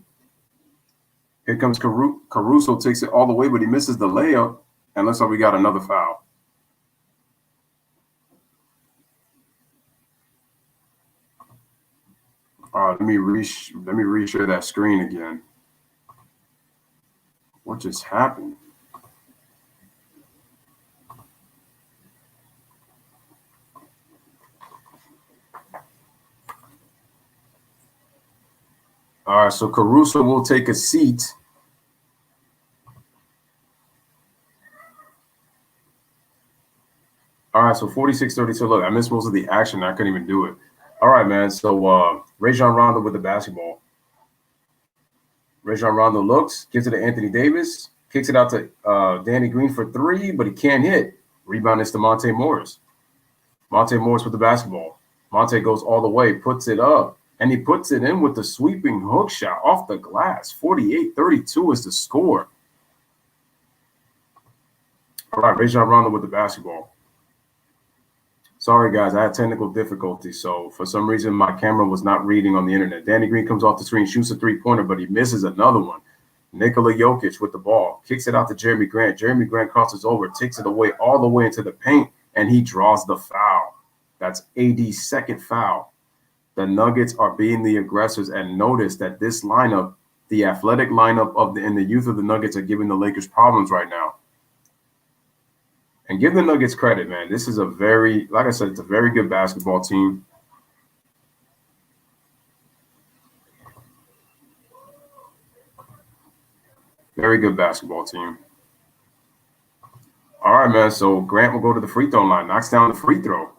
Here comes Caruso, takes it all the way, but he misses the layup. And looks like we got another foul. All right, let me reshare that screen again. What just happened? All right, so Caruso will take a seat. All right, so 46-32. Look, I missed most of the action. I couldn't even do it. All right, man. So Rajon Rondo with the basketball. Rajon Rondo looks, gives it to Anthony Davis, kicks it out to Danny Green for three, but he can't hit. Rebound is to Monte Morris. Monte Morris with the basketball. Monte goes all the way, puts it up, and he puts it in with the sweeping hook shot off the glass. 48-32 is the score. All right, Rajon Rondo with the basketball. Sorry, guys, I had technical difficulties, so for some reason my camera was not reading on the internet. Danny Green comes off the screen, shoots a three-pointer, but he misses another one. Nikola Jokic with the ball, kicks it out to Jeremy Grant. Jeremy Grant crosses over, takes it away all the way into the paint, and he draws the foul. That's AD's second foul. The Nuggets are being the aggressors, and notice that this lineup, the athletic lineup and the youth of the Nuggets are giving the Lakers problems right now. And give the Nuggets credit, man. This is like I said, it's a very good basketball team. Very good basketball team. All right, man. So Grant will go to the free throw line, knocks down the free throw.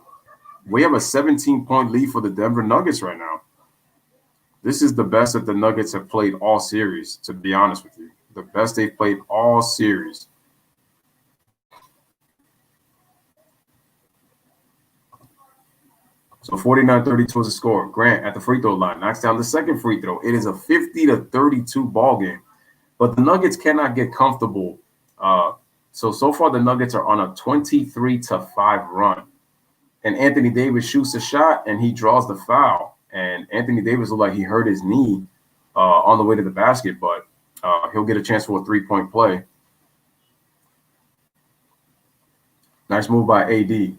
We have a 17-point lead for the Denver Nuggets right now. This is the best that the Nuggets have played all series, to be honest with you. The best they've played all series. So 49-32 is the score. Grant at the free throw line knocks down the second free throw. It is a 50-32 ball game. But the Nuggets cannot get comfortable. So far the Nuggets are on a 23-5 run. And Anthony Davis shoots a shot and he draws the foul. And Anthony Davis looked like he hurt his knee on the way to the basket, but he'll get a chance for a three-point play. Nice move by AD.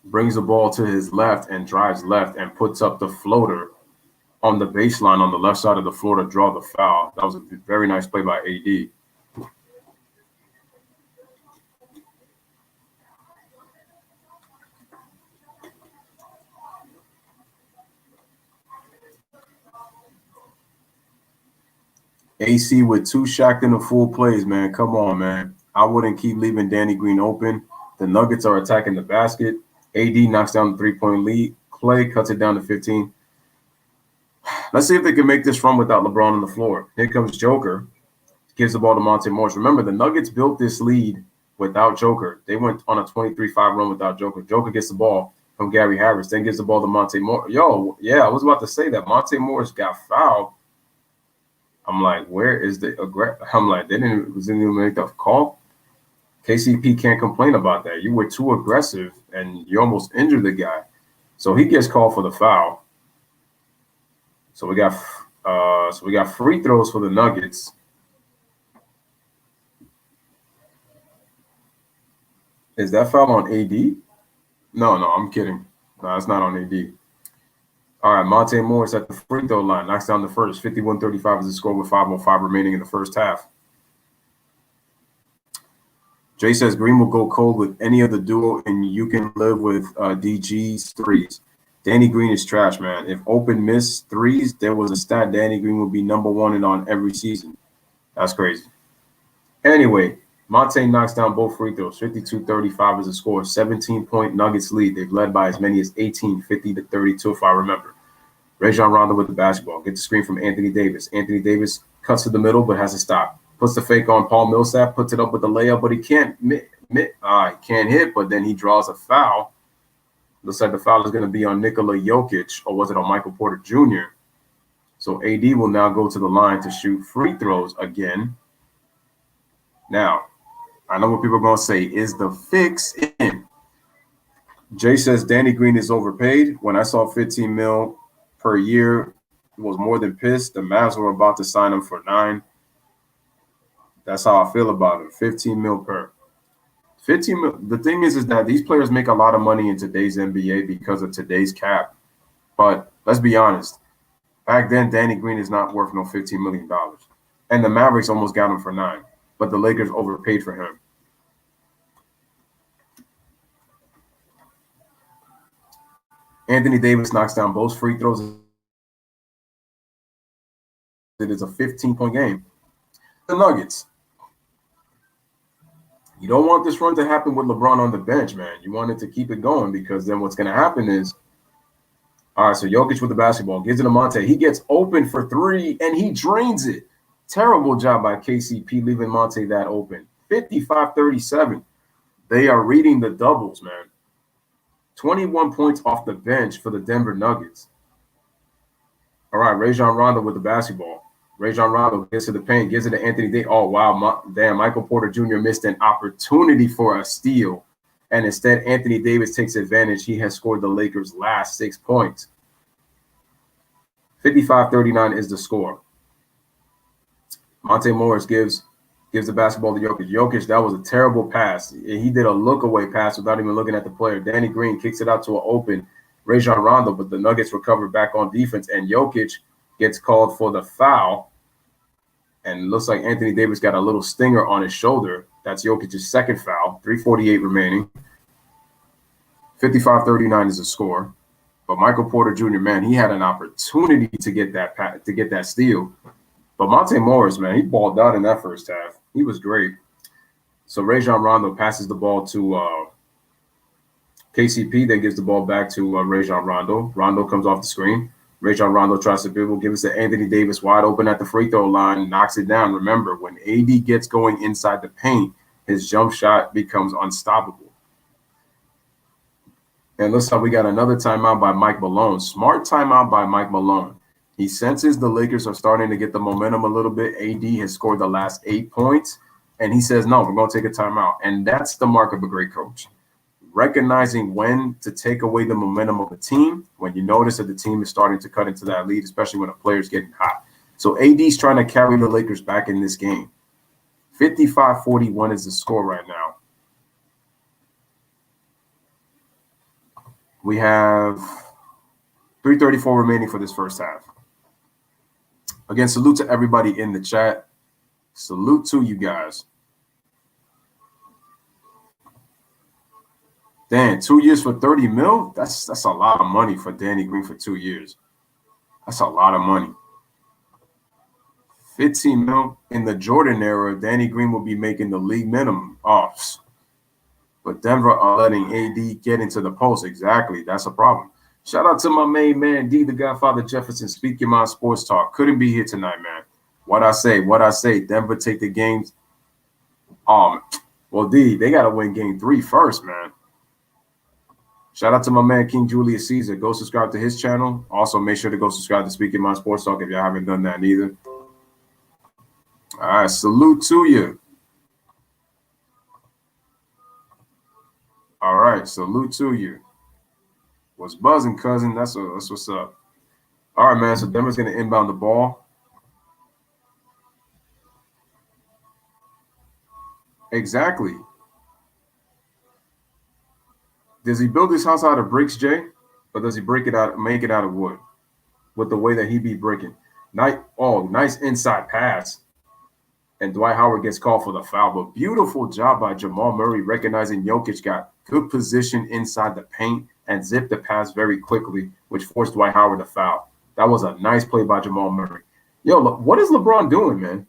Brings the ball to his left and drives left and puts up the floater on the baseline on the left side of the floor to draw the foul. That was a very nice play by AD. AC with two Shaq in the full plays, man. Come on, man. I wouldn't keep leaving Danny Green open. The Nuggets are attacking the basket. AD knocks down the three-point lead. Clay cuts it down to 15. Let's see if they can make this run without LeBron on the floor. Here comes Joker. Gives the ball to Monte Morris. Remember, the Nuggets built this lead without Joker. They went on a 23-5 run without Joker. Joker gets the ball from Gary Harris, then gives the ball to Monte Morris. I was about to say that. Monte Morris got fouled. I'm like, where is the aggressive? I'm like, they didn't even make the call. KCP can't complain about that. You were too aggressive and you almost injured the guy. So he gets called for the foul. So we got free throws for the Nuggets. Is that foul on AD? No, I'm kidding. No, it's not on AD. All right, Monte Morris at the free throw line knocks down the first. 51-35 is the score with 5:05 remaining in the first half. Jay says Green will go cold with any other duo, and you can live with DG's threes. Danny Green is trash, man. If open miss threes, there was a stat Danny Green would be number one and on every season. That's crazy. Anyway, Monte knocks down both free throws. 52-35 is the score. 17-point Nuggets lead. They've led by as many as 18, 50-32 if I remember. Rajon Rondo with the basketball. Gets the screen from Anthony Davis. Anthony Davis cuts to the middle but has to stop. puts the fake on Paul Millsap, puts it up with the layup, but he can't hit, but then he draws a foul. Looks like the foul is going to be on Nikola Jokic, or was it on Michael Porter Jr.? So AD will now go to the line to shoot free throws again. Now, I know what people are going to say. Is the fix in? Jay says Danny Green is overpaid. When I saw 15 mil per year, was more than pissed. The Mavs were about to sign him for 9. That's how I feel about him. 15 mil per. 15 mil. The thing is that these players make a lot of money in today's NBA because of today's cap. But let's be honest. Back then, Danny Green is not worth no $15 million. And the Mavericks almost got him for 9. But the Lakers overpaid for him. Anthony Davis knocks down both free throws. It is a 15-point game. The Nuggets. You don't want this run to happen with LeBron on the bench, man. You want it to keep it going because then what's going to happen is, all right, so Jokic with the basketball, gives it to Monte. He gets open for 3, and he drains it. Terrible job by KCP leaving Monte that open. 55-37. They are reading the doubles, man. 21 points off the bench for the Denver Nuggets. All right, Rajon Rondo with the basketball. Rajon Rondo gets to the paint, gives it to Anthony Davis. Oh, wow. Damn, Michael Porter Jr. missed an opportunity for a steal. And instead, Anthony Davis takes advantage. He has scored the Lakers' last 6 points. 55-39 is the score. Monte Morris gives the basketball to Jokic. Jokic, that was a terrible pass. He did a look-away pass without even looking at the player. Danny Green kicks it out to an open Rajon Rondo, but the Nuggets recover back on defense, and Jokic gets called for the foul. And it looks like Anthony Davis got a little stinger on his shoulder. That's Jokic's second foul. 3:48 remaining. 55-39 is the score. But Michael Porter Jr., man, he had an opportunity to get that steal. But Monte Morris, man, he balled out in that first half. He was great. So Rajon Rondo passes the ball to KCP, then gives the ball back to Rajon Rondo. Rondo comes off the screen. Rajon Rondo tries to dribble, gives it to Anthony Davis wide open at the free throw line, knocks it down. Remember, when AD gets going inside the paint, his jump shot becomes unstoppable. And looks like we got another timeout by Mike Malone. Smart timeout by Mike Malone. He senses the Lakers are starting to get the momentum a little bit. AD has scored the last 8 points, and he says, no, we're going to take a timeout. And that's the mark of a great coach. Recognizing when to take away the momentum of a team when you notice that the team is starting to cut into that lead, especially when a player's getting hot. So AD's trying to carry the Lakers back in this game. 55-41 is the score right now. We have 3:34 remaining for this first half. Again, salute to everybody in the chat. Salute to you guys. Dan, 2 years for 30 mil? That's a lot of money for Danny Green for 2 years. That's a lot of money. 15 mil in the Jordan era, Danny Green will be making the league minimum offs. But Denver are letting AD get into the post. Exactly. That's a problem. Shout out to my main man, D, the Godfather Jefferson, Speak Your Mind Sports Talk. Couldn't be here tonight, man. What I say. Denver take the games. Well, D, they got to win game 3 first, man. Shout out to my man, King Julius Caesar. Go subscribe to his channel. Also, make sure to go subscribe to Speak Your Mind Sports Talk if y'all haven't done that neither. All right, salute to you. All right, salute to you. What's buzzing, cousin? That's what's up. All right, man, so Denver's going to inbound the ball. Exactly. Does he build his house out of bricks, Jay? Or does he make it out of wood? With the way that he be breaking. Nice inside pass. And Dwight Howard gets called for the foul. But beautiful job by Jamal Murray recognizing Jokic got good position inside the paint and zipped the pass very quickly, which forced Dwight Howard to foul. That was a nice play by Jamal Murray. Yo, what is LeBron doing, man?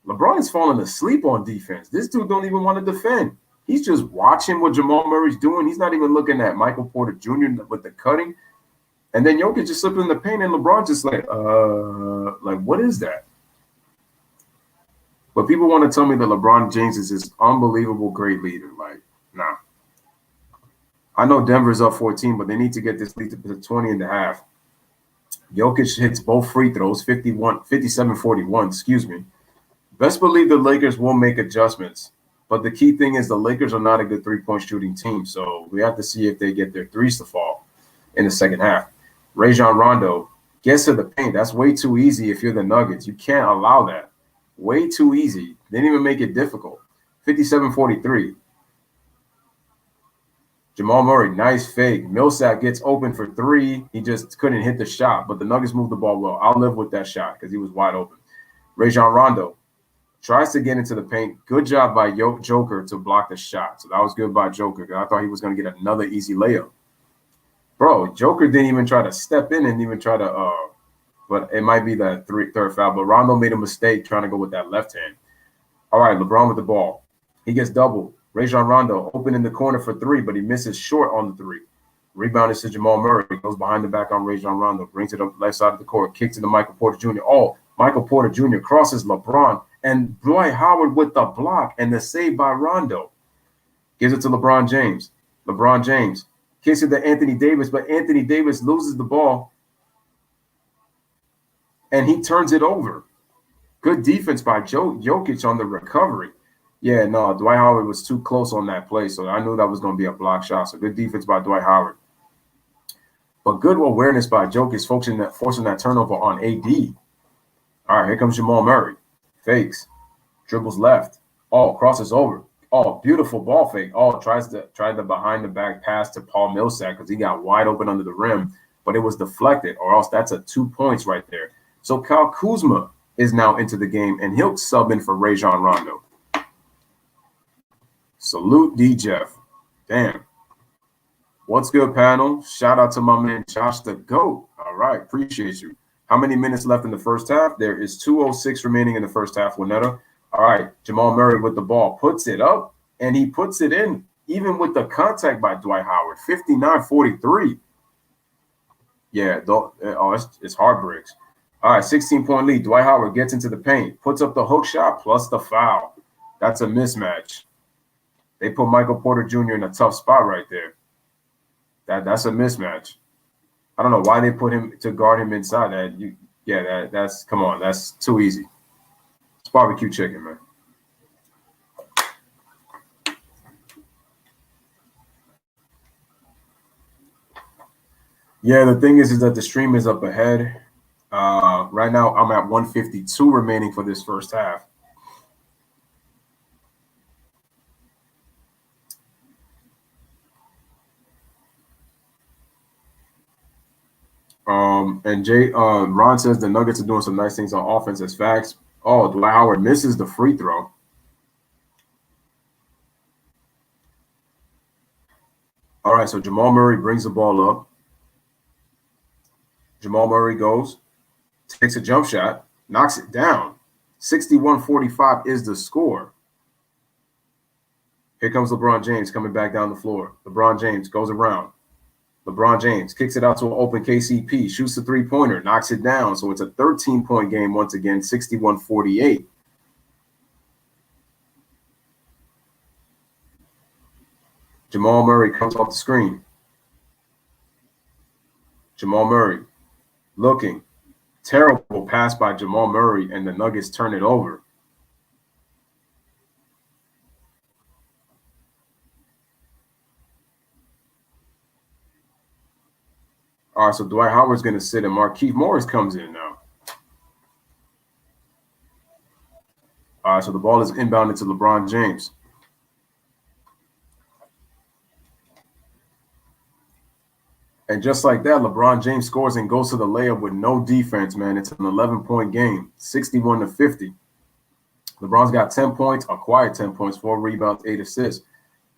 LeBron is falling asleep on defense. This dude don't even want to defend. He's just watching what Jamal Murray's doing. He's not even looking at Michael Porter Jr. with the cutting. And then Jokic just slipping in the paint, and LeBron just like, what is that? But people want to tell me that LeBron James is this unbelievable great leader. Like, nah. I know Denver's up 14, but they need to get this lead to 20 and a half. Jokic hits both free throws, 57-41, excuse me. Best believe the Lakers will make adjustments. But the key thing is the Lakers are not a good three-point shooting team, so we have to see if they get their threes to fall in the second half. Rajon Rondo gets to the paint. That's way too easy if you're the Nuggets. You can't allow that. Way too easy. They didn't even make it difficult. 57-43. Jamal Murray, nice fake. Millsap gets open for three. He just couldn't hit the shot, but the Nuggets moved the ball well. I'll live with that shot because he was wide open. Rajon Rondo tries to get into the paint. Good job by Joker to block the shot. So that was good by Joker. I thought he was going to get another easy layup. Bro, Joker didn't even try to step in and even try to but it might be the third foul. But Rondo made a mistake trying to go with that left hand. All right, LeBron with the ball. He gets doubled. Rajon Rondo open in the corner for three, but he misses short on the three. Rebound is to Jamal Murray. Goes behind the back on Rajon Rondo. Brings it up left side of the court. Kicks it to Michael Porter Jr. Oh, Michael Porter Jr. crosses LeBron. And Dwight Howard with the block and the save by Rondo. Gives it to LeBron James. LeBron James kicks it to Anthony Davis, but Anthony Davis loses the ball. And he turns it over. Good defense by Jokic on the recovery. Yeah, no, Dwight Howard was too close on that play, so I knew that was going to be a block shot. So good defense by Dwight Howard. But good awareness by Jokic forcing that turnover on AD. All right, here comes Jamal Murray. Fakes. Dribbles left. Oh, crosses over. Oh, beautiful ball fake. Oh, tried the behind the back pass to Paul Millsap because he got wide open under the rim, but it was deflected, or else that's a 2 points right there. So Kyle Kuzma is now into the game, and he'll sub in for Rajon Rondo. Salute D. Jeff. Damn. What's good, panel? Shout out to my man Josh the GOAT. All right, appreciate you. How many minutes left in the first half? There is 2:06 remaining in the first half, Winetta. All right, Jamal Murray with the ball. Puts it up, and he puts it in, even with the contact by Dwight Howard. 59-43. Yeah, it's heartbreaks. All right, 16-point lead. Dwight Howard gets into the paint, puts up the hook shot plus the foul. That's a mismatch. They put Michael Porter Jr. in a tough spot right there. That's a mismatch. I don't know why they put him to guard him inside that. That's come on, that's too easy. It's barbecue chicken, man. Yeah, the thing is that the stream is up ahead. Right now, I'm at 152 remaining for this first half. And Ron says the Nuggets are doing some nice things on offense as facts. Oh, Dwight Howard misses the free throw. All right, so Jamal Murray brings the ball up. Jamal Murray goes, takes a jump shot, knocks it down. 61-45 is the score. Here comes LeBron James coming back down the floor. LeBron James goes around. LeBron James kicks it out to an open KCP, shoots the three-pointer, knocks it down. So it's a 13-point game once again, 61-48. Jamal Murray comes off the screen. Jamal Murray looking. Terrible pass by Jamal Murray, and the Nuggets turn it over. All right, so Dwight Howard's going to sit, and Markieff Morris comes in now. All right, so the ball is inbounded to LeBron James. And just like that, LeBron James scores and goes to the layup with no defense, man. It's an 11-point game, 61-50. LeBron's got 10 points, acquired 10 points, 4 rebounds, 8 assists.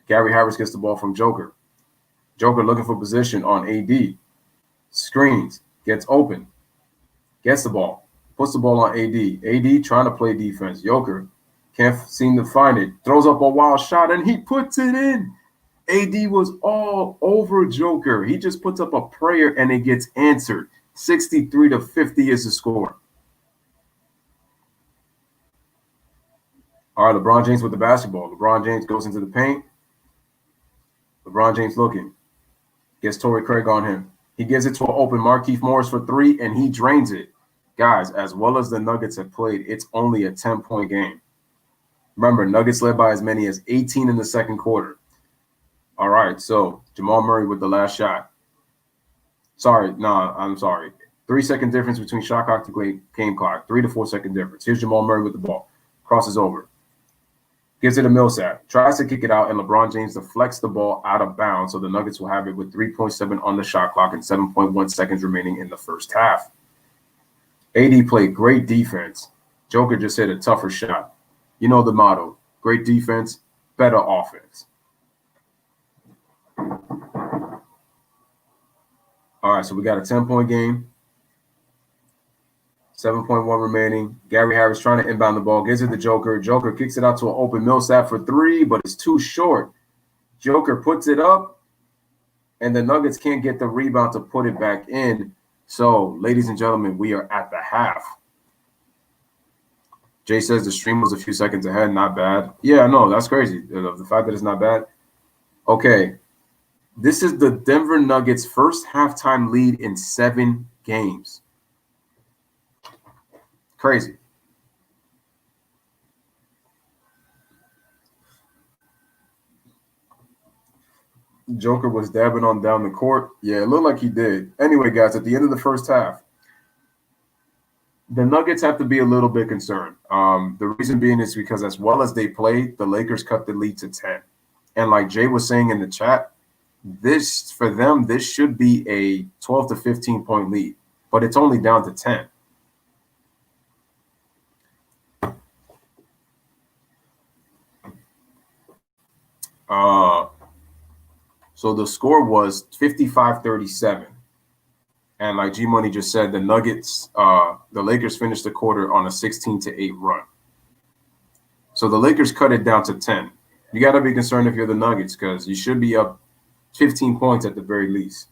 Gary Harris gets the ball from Joker. Joker looking for position on AD. Screens, gets open, gets the ball, puts the ball on AD. AD trying to play defense. Joker can't seem to find it. Throws up a wild shot, and he puts it in. AD was all over Joker. He just puts up a prayer, and it gets answered. 63-50 is the score. All right, LeBron James with the basketball. LeBron James goes into the paint. LeBron James looking. Gets Torrey Craig on him. He gives it to an open Markieff Morris for three, and he drains it. Guys, as well as the Nuggets have played, it's only a 10-point game. Remember, Nuggets led by as many as 18 in the second quarter. All right, so Jamal Murray with the last shot. I'm sorry. 3-second difference between shot clock to game clock. 3 to 4 second difference. Here's Jamal Murray with the ball. Crosses over. Gives it to Millsap. Tries to kick it out, and LeBron James deflects the ball out of bounds, so the Nuggets will have it with 3.7 on the shot clock and 7.1 seconds remaining in the first half. AD played great defense. Joker just hit a tougher shot. You know the motto. Great defense, better offense. All right, so we got a 10-point game. 7.1 remaining. Gary Harris trying to inbound the ball. Gives it to Joker. Joker kicks it out to an open Millsap for three, but it's too short. Joker puts it up, and the Nuggets can't get the rebound to put it back in. So, ladies and gentlemen, we are at the half. Jay says the stream was a few seconds ahead. Not bad. Yeah, no, that's crazy. The fact that it's not bad. Okay. This is the Denver Nuggets' first halftime lead in 7 games. Crazy. Joker was dabbing on down the court. Yeah, it looked like he did. Anyway, guys, at the end of the first half, the Nuggets have to be a little bit concerned. The reason being is because as well as they played, the Lakers cut the lead to 10. And like Jay was saying in the chat, for them, this should be a 12 to 15-point lead, but it's only down to 10. So the score was 55-37. And like G Money just said, the Lakers finished the quarter on a 16-8 run. So the Lakers cut it down to 10. You got to be concerned if you're the Nuggets because you should be up 15 points at the very least.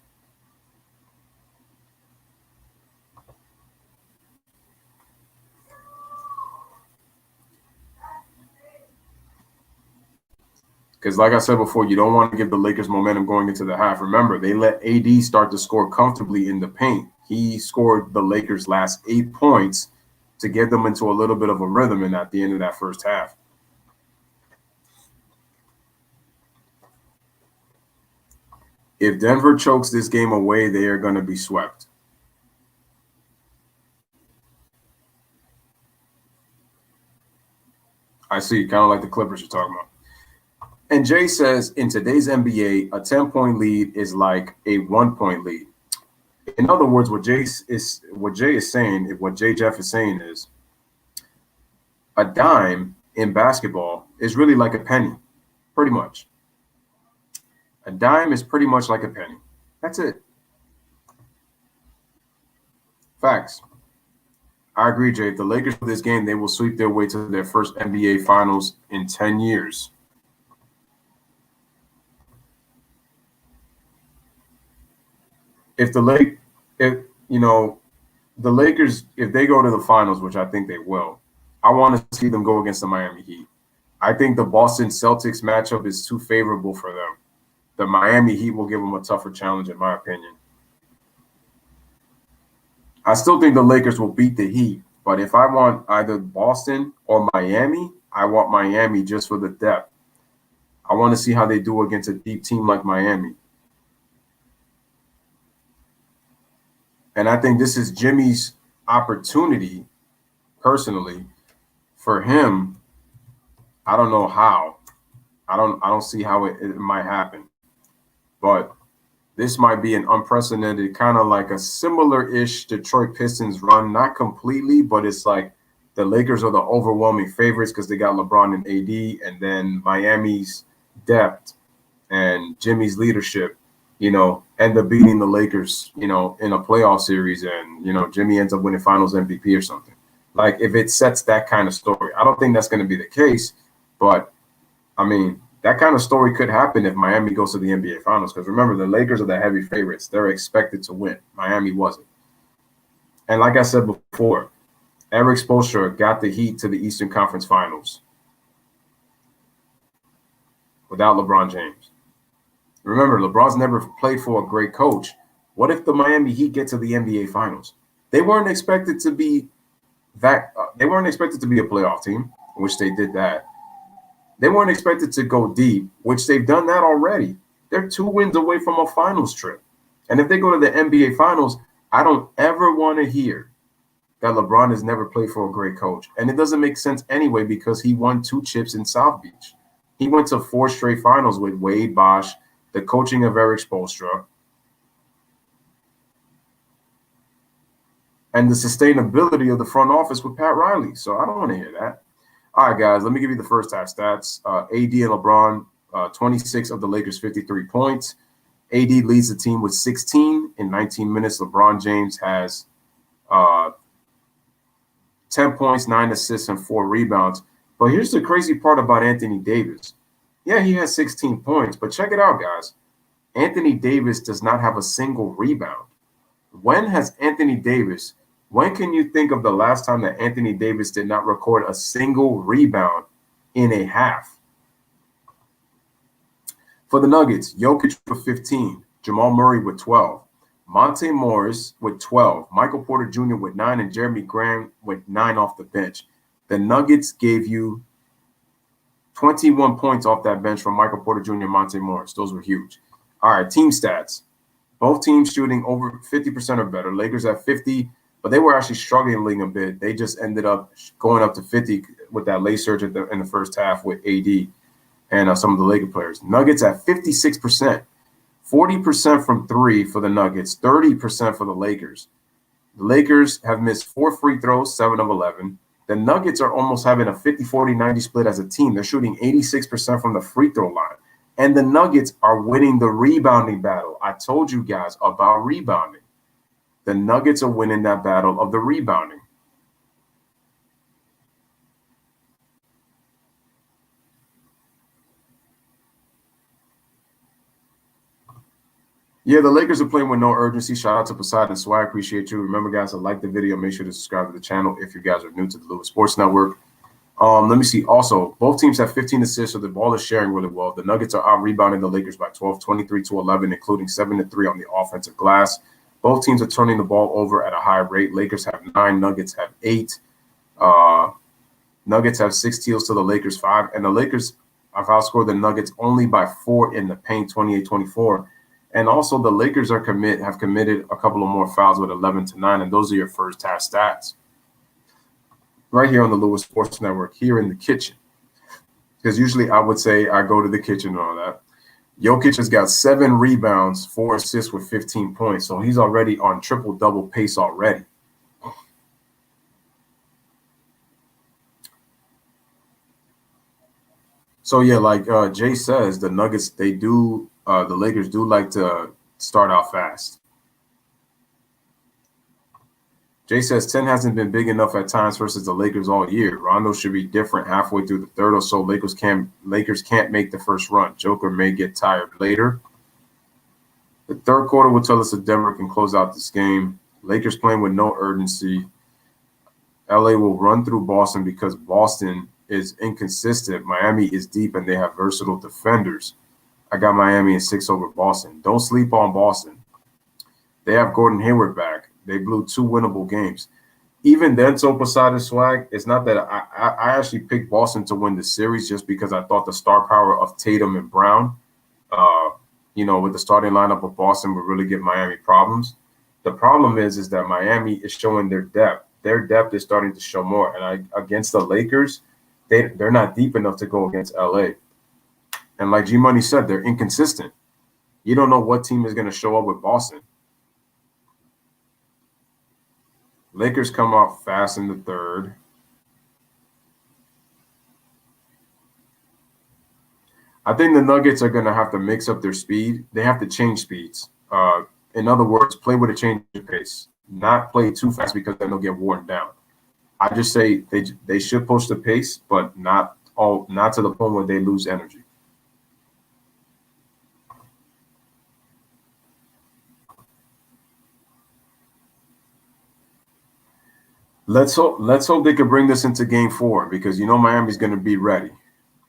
Because like I said before, you don't want to give the Lakers momentum going into the half. Remember, they let AD start to score comfortably in the paint. He scored the Lakers' last 8 points to get them into a little bit of a rhythm at the end of that first half. If Denver chokes this game away, they are going to be swept. I see, kind of like the Clippers you're talking about. And Jay says, in today's NBA, a 10-point lead is like a 1-point lead. In other words, what Jay Jeff is saying is, a dime in basketball is really like a penny, pretty much. A dime is pretty much like a penny. That's it. Facts. I agree, Jay. If the Lakers win this game, they will sweep their way to their first NBA Finals in 10 years. If the Lakers, if they go to the finals, which I think they will, I want to see them go against the Miami Heat. I think the Boston Celtics matchup is too favorable for them. The Miami Heat will give them a tougher challenge, in my opinion. I still think the Lakers will beat the Heat, but if I want either Boston or Miami, I want Miami just for the depth. I want to see how they do against a deep team like Miami. And I think this is Jimmy's opportunity, personally, for him. I don't know how. I don't see how it might happen. But this might be an unprecedented, kind of like a similar-ish Detroit Pistons run. Not completely, but it's like the Lakers are the overwhelming favorites because they got LeBron and AD, and then Miami's depth and Jimmy's leadership, end up beating the Lakers, in a playoff series, and, Jimmy ends up winning Finals MVP or something. Like, if it sets that kind of story. I don't think that's going to be the case, but, I mean, that kind of story could happen if Miami goes to the NBA Finals, because remember, the Lakers are the heavy favorites. They're expected to win. Miami wasn't. And like I said before, Eric Spoelstra got the Heat to the Eastern Conference Finals. without LeBron James. Remember, LeBron's never played for a great coach. What if the Miami Heat get to the NBA Finals? They weren't expected to be they weren't expected to be a playoff team, which they did that. They weren't expected to go deep, which they've done that already. They're 2 wins away from a finals trip. And if they go to the NBA Finals, I don't ever want to hear that LeBron has never played for a great coach. And it doesn't make sense anyway because he won 2 chips in South Beach. He went to 4 straight finals with Wade Bosch, the coaching of Eric Spoelstra, and the sustainability of the front office with Pat Riley. So I don't want to hear that. All right, guys, let me give you the first half stats. AD and LeBron, 26 of the Lakers' 53 points. AD leads the team with 16 in 19 minutes. LeBron James has 10 points, 9 assists, and 4 rebounds. But here's the crazy part about Anthony Davis. Yeah, he has 16 points, but check it out, guys. Anthony Davis does not have a single rebound. When can you think of the last time that Anthony Davis did not record a single rebound in a half? For the Nuggets, Jokic with 15, Jamal Murray with 12, Monte Morris with 12, Michael Porter Jr. with 9, and Jeremy Graham with 9 off the bench. The Nuggets gave you 21 points off that bench from Michael Porter Jr. and Monte Morris. Those were huge. All right, team stats. Both teams shooting over 50% or better. Lakers at 50, but they were actually struggling a bit. They just ended up going up to 50 with that late surge in the first half with AD and some of the Laker players. Nuggets at 56%, 40% from 3 for the Nuggets, 30% for the Lakers. The Lakers have missed 4 free throws, 7 of 11. The Nuggets are almost having a 50-40-90 split as a team. They're shooting 86% from the free throw line. And the Nuggets are winning the rebounding battle. I told you guys about rebounding. The Nuggets are winning that battle of the rebounding. Yeah, the Lakers are playing with no urgency. Shout out to Poseidon Swag. Appreciate you. Remember, guys, to like the video. Make sure to subscribe to the channel if you guys are new to the Lewis Sports Network. Let me see. Also, both teams have 15 assists, so the ball is sharing really well. The Nuggets are out-rebounding the Lakers by 12, 23-11, including 7-3 on the offensive glass. Both teams are turning the ball over at a high rate. Lakers have 9, Nuggets have 8. Nuggets have 6 steals to the Lakers 5, and the Lakers have outscored the Nuggets only by 4 in the paint, 28-24. And also, the Lakers have committed a couple of more fouls with 11-9, and those are your first half stats. Right here on the Lewis Sports Network, here in the kitchen. Because usually I would say I go to the kitchen and all that. Jokic has got 7 rebounds, 4 assists with 15 points. So he's already on triple-double pace already. So, yeah, like Jay says, the Nuggets, the Lakers do like to start out fast. Jay says 10 hasn't been big enough at times versus the Lakers all year. Rondo should be different halfway through the third or so. Lakers can't make the first run. Joker may get tired later. The third quarter will tell us if Denver can close out this game. Lakers playing with no urgency. LA will run through Boston because Boston is inconsistent. Miami is deep and they have versatile defenders. I got Miami in 6 over Boston. Don't sleep on Boston. They have Gordon Hayward back. They blew 2 winnable games. Even then, so Poseidon Swag, it's not that I actually picked Boston to win the series just because I thought the star power of Tatum and Brown, with the starting lineup of Boston would really give Miami problems. The problem is that Miami is showing their depth. Their depth is starting to show more. And against the Lakers, they're not deep enough to go against LA. And like G Money said, they're inconsistent. You don't know what team is going to show up with Boston. Lakers come out fast in the third. I think the Nuggets are going to have to mix up their speed. They have to change speeds. In other words, play with a change of pace. Not play too fast because then they'll get worn down. I just say they should push the pace, but not to the point where they lose energy. Let's hope they can bring this into game 4 because Miami's going to be ready.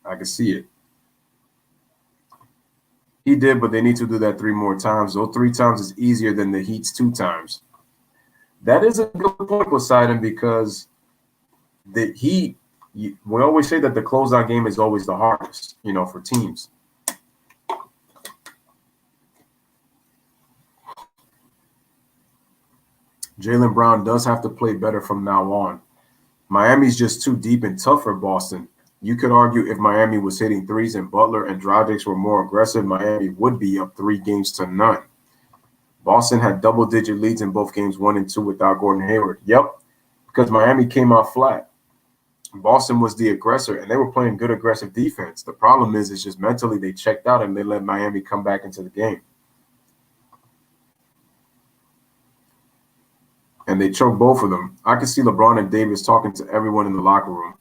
I can see it. He did, but they need to do that 3 more times. Those 3 times is easier than the Heat's 2 times. That is a good point, Poseidon, because the Heat, we always say that the closeout game is always the hardest, for teams. Jaylen Brown does have to play better from now on. Miami's just too deep and tough for Boston. You could argue if Miami was hitting threes and Butler and Dragic were more aggressive, Miami would be up 3-0. Boston had double-digit leads in both games 1 and 2 without Gordon Hayward. Yep, because Miami came out flat. Boston was the aggressor, and they were playing good aggressive defense. The problem is it's just mentally they checked out and they let Miami come back into the game. And they choked both of them. I can see LeBron and Davis talking to everyone in the locker room.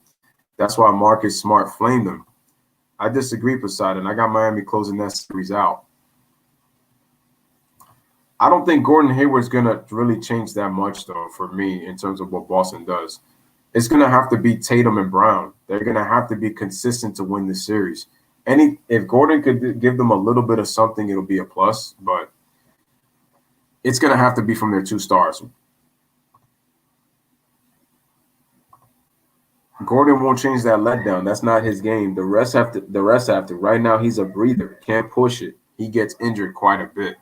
That's why Marcus Smart flamed them. I disagree, Poseidon. I got Miami closing that series out. I don't think Gordon Hayward's going to really change that much, though, for me, in terms of what Boston does. It's going to have to be Tatum and Brown. They're going to have to be consistent to win the series. If Gordon could give them a little bit of something, it'll be a plus, but it's going to have to be from their 2 stars. Gordon won't change that letdown. That's not his game. The rest have to. Right now, he's a breather. Can't push it. He gets injured quite a bit.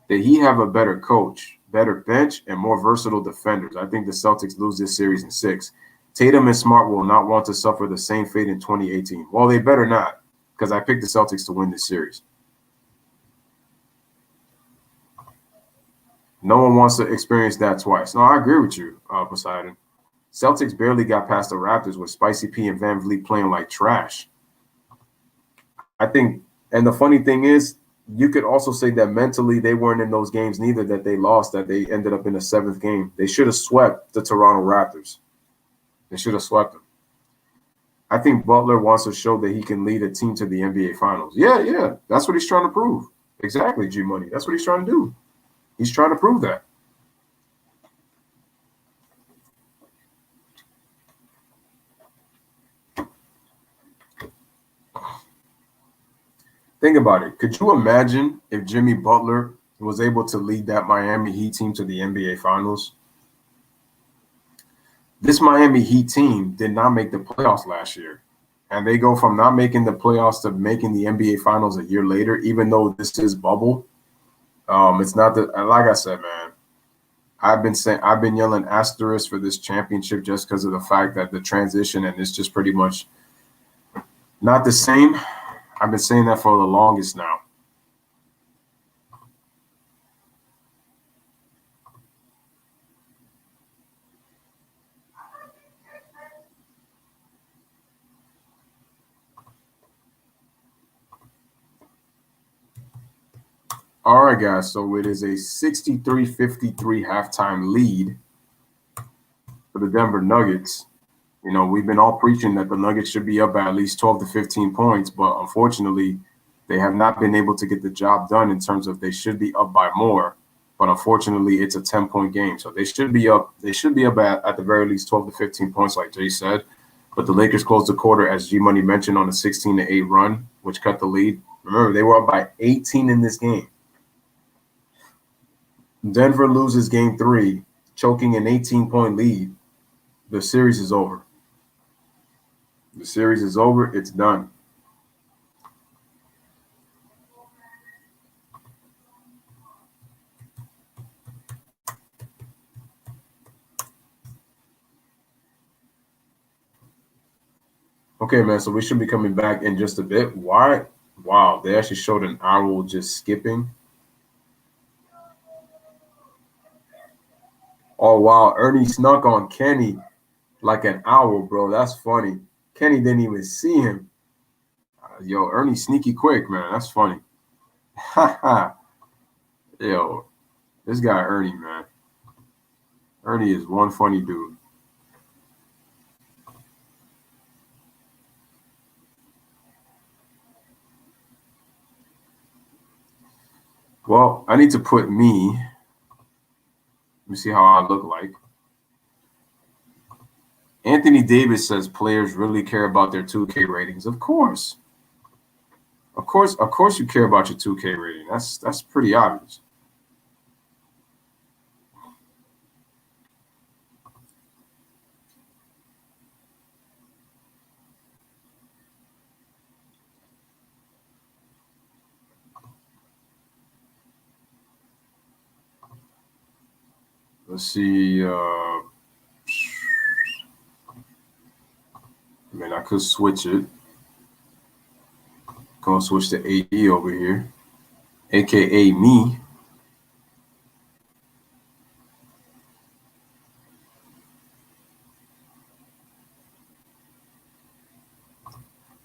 That he have a better coach, better bench, and more versatile defenders. I think the Celtics lose this series in 6. Tatum and Smart will not want to suffer the same fate in 2018. Well, they better not, because I picked the Celtics to win this series. No one wants to experience that twice. No, I agree with you, Poseidon. Celtics barely got past the Raptors with Spicy P and Van Vliet playing like trash. I think, and the funny thing is, you could also say that mentally they weren't in those games neither, that they lost, that they ended up in a 7th game. They should have swept the Toronto Raptors. They should have swept them. I think Butler wants to show that he can lead a team to the NBA Finals. Yeah. That's what he's trying to prove. Exactly, G-Money. That's what he's trying to do. He's trying to prove that. Think about it. Could you imagine if Jimmy Butler was able to lead that Miami Heat team to the NBA Finals? This Miami Heat team did not make the playoffs last year. And they go from not making the playoffs to making the NBA Finals a year later, even though this is bubble. It's not that, like I said, man, I've been yelling asterisk for this championship just because of the fact that the transition and it's just pretty much not the same. I've been saying that for the longest now. All right, guys. So it is a 63-53 halftime lead for the Denver Nuggets. We've been all preaching that the Nuggets should be up by at least 12 to 15 points, but unfortunately, they have not been able to get the job done in terms of they should be up by more. But unfortunately, it's a 10-point game. So they should be up. They should be up at the very least 12 to 15 points, like Jay said. But the Lakers closed the quarter, as G-Money mentioned, on a 16-8 run, which cut the lead. Remember, they were up by 18 in this game. Denver loses game 3, choking an 18-point lead. The series is over. The series is over. It's done. Okay, man, so we should be coming back in just a bit. Why? Wow, they actually showed an owl just skipping. Oh, wow, Ernie snuck on Kenny like an owl, bro. That's funny. Kenny didn't even see him. Yo, Ernie sneaky quick, man. That's funny. Yo, this guy Ernie, man. Ernie is one funny dude. Well, I need to put me. Let me see how I look like. Anthony Davis says players really care about their 2K ratings. Of course. Of course, you care about your 2K rating. That's pretty obvious. Let's see. I mean, I could switch it. Gonna switch to AD over here, aka me.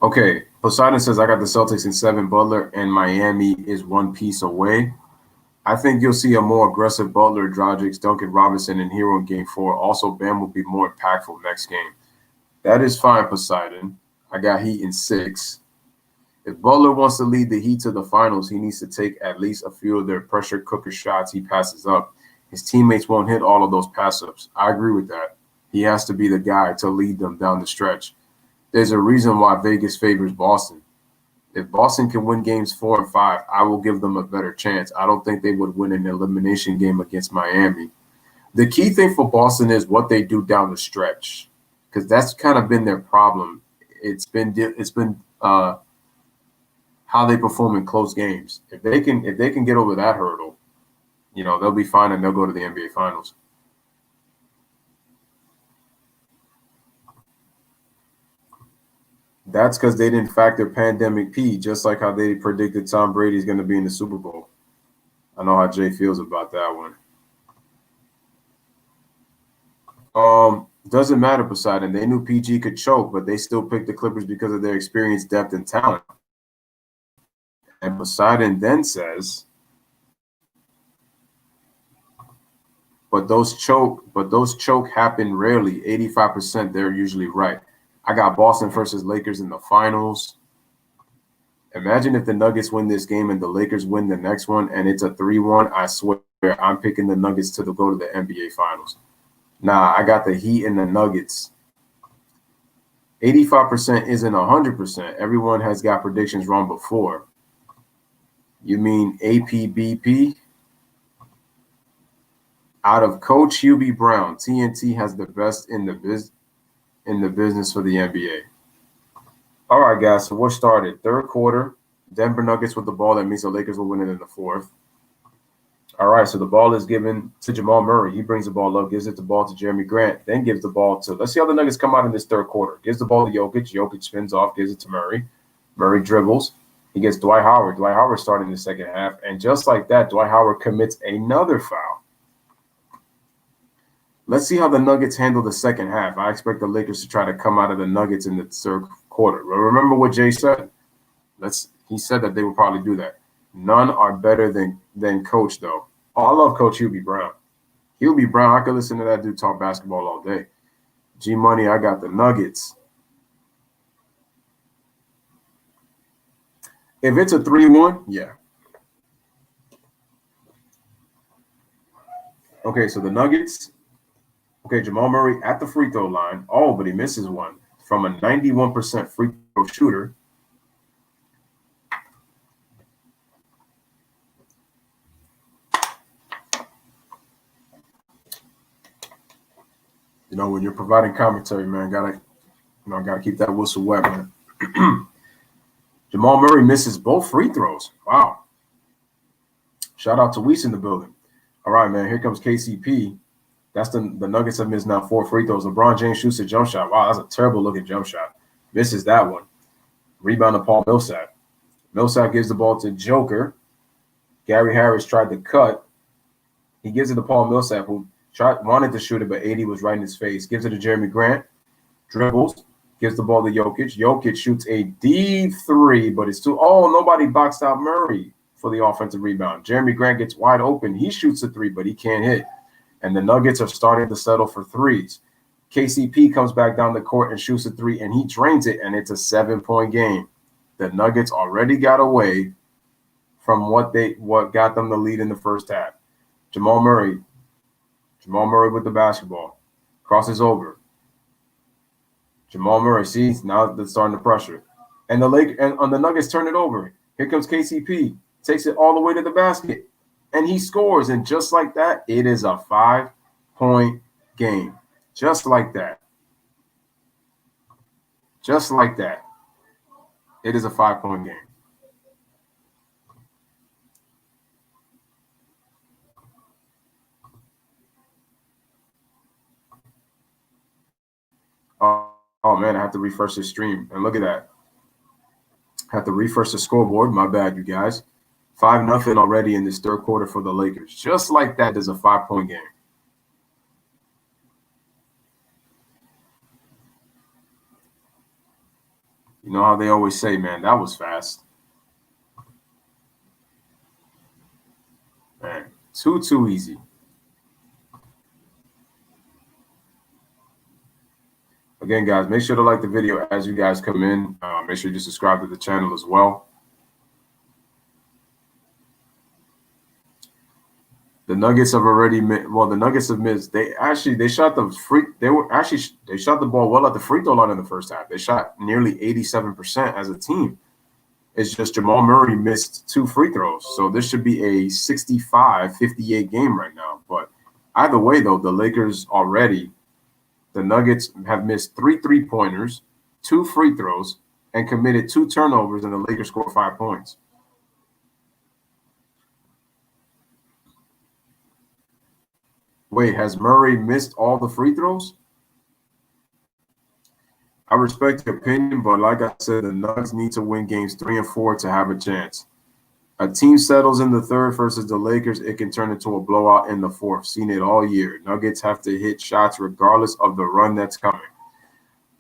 Okay, Poseidon says I got the Celtics in 7, Butler, and Miami is 1 piece away. I think you'll see a more aggressive Butler, Dragic, Duncan Robinson, and Hero in Game 4. Also, Bam will be more impactful next game. That is fine, Poseidon. I got Heat in 6. If Butler wants to lead the Heat to the finals, he needs to take at least a few of their pressure cooker shots he passes up. His teammates won't hit all of those pass-ups. I agree with that. He has to be the guy to lead them down the stretch. There's a reason why Vegas favors Boston. If Boston can win games 4 and 5, I will give them a better chance. I don't think they would win an elimination game against Miami. The key thing for Boston is what they do down the stretch, because that's kind of been their problem. It's been how they perform in close games. If they can get over that hurdle, they'll be fine and they'll go to the NBA Finals. That's because they didn't factor pandemic P, just like how they predicted Tom Brady's going to be in the Super Bowl. I know how Jay feels about that one. Doesn't matter, Poseidon. They knew PG could choke, but they still picked the Clippers because of their experience, depth, and talent. And Poseidon then says, but those choke happen rarely. 85%, they're usually right. I got Boston versus Lakers in the finals. Imagine if the Nuggets win this game and the Lakers win the next one and it's a 3-1. I swear I'm picking the Nuggets to go to the NBA Finals. Nah, I got the Heat and the Nuggets. 85% isn't 100%. Everyone has got predictions wrong before. You mean APBP? Out of Coach Hubie Brown, TNT has the best in the business for the NBA. All right, guys, so we're started. Third quarter, Denver Nuggets with the ball. That means the Lakers will win it in the fourth. All right, so the ball is given to Jamal Murray. He brings the ball up, gives it the ball to Jeremy Grant, then gives the ball to – let's see how the Nuggets come out in this third quarter. Gives the ball to Jokic. Jokic spins off, gives it to Murray. Murray dribbles. He gets Dwight Howard. Dwight Howard starting the second half. And just like that, Dwight Howard commits another foul. Let's see how the Nuggets handle the second half. I expect the Lakers to try to come out of the Nuggets in the third quarter. Remember what Jay said? He said that they would probably do that. None are better than Coach, though. Oh, I love Coach Hubie Brown. Hubie Brown, I could listen to that dude talk basketball all day. G-Money, I got the Nuggets. If it's a 3-1, yeah. Okay, so the Nuggets. Okay, Jamal Murray at the free throw line. Oh, but he misses one from a 91% free throw shooter. When you're providing commentary, man, gotta keep that whistle wet, man. Jamal Murray misses both free throws. Wow. Shout out to Weiss in the building. All right, man, here comes KCP. That's the Nuggets have missed now 4 free throws. LeBron James shoots a jump shot. Wow, that's a terrible-looking jump shot. Misses that one. Rebound to Paul Millsap. Millsap gives the ball to Joker. Gary Harris tried to cut. He gives it to Paul Millsap, who wanted to shoot it, but AD was right in his face. Gives it to Jeremy Grant. Dribbles. Gives the ball to Jokic. Jokic shoots a deep 3, but it's too – oh, nobody boxed out Murray for the offensive rebound. Jeremy Grant gets wide open. He shoots a 3, but he can't hit. And the Nuggets are starting to settle for threes. KCP comes back down the court and shoots a 3, and he drains it, and it's a 7-point game. The Nuggets already got away from what got them the lead in the first half. Jamal Murray with the basketball. Crosses over. Jamal Murray, see, now they're starting to pressure. And the Nuggets turn it over. Here comes KCP. Takes it all the way to the basket. And he scores. And just like that, it is a 5-point game. Just like that. Just like that. It is a 5-point game. Oh man, I have to refresh the stream. And look at that. I have to refresh the scoreboard. My bad, you guys. 5-0 already in this third quarter for the Lakers. Just like that is a 5-point game. You know how they always say, man, that was fast. Man, too easy. Again, guys, make sure to like the video as you guys come in. Make sure you subscribe to the channel as well. The Nuggets have already the Nuggets have missed. They shot they shot the ball well at the free throw line in the first half. They shot nearly 87% as a team. It's just Jamal Murray missed 2 free throws. So this should be a 65-58 game right now. But either way, though, the Nuggets have missed 3 3-pointers, 2 free throws, and committed 2 turnovers, and the Lakers scored 5 points. Wait, has Murray missed all the free throws? I respect your opinion, but like I said, the Nuggets need to win games 3 and 4 to have a chance. A team settles in the third versus the Lakers, it can turn into a blowout in the fourth. Seen it all year. Nuggets have to hit shots regardless of the run that's coming.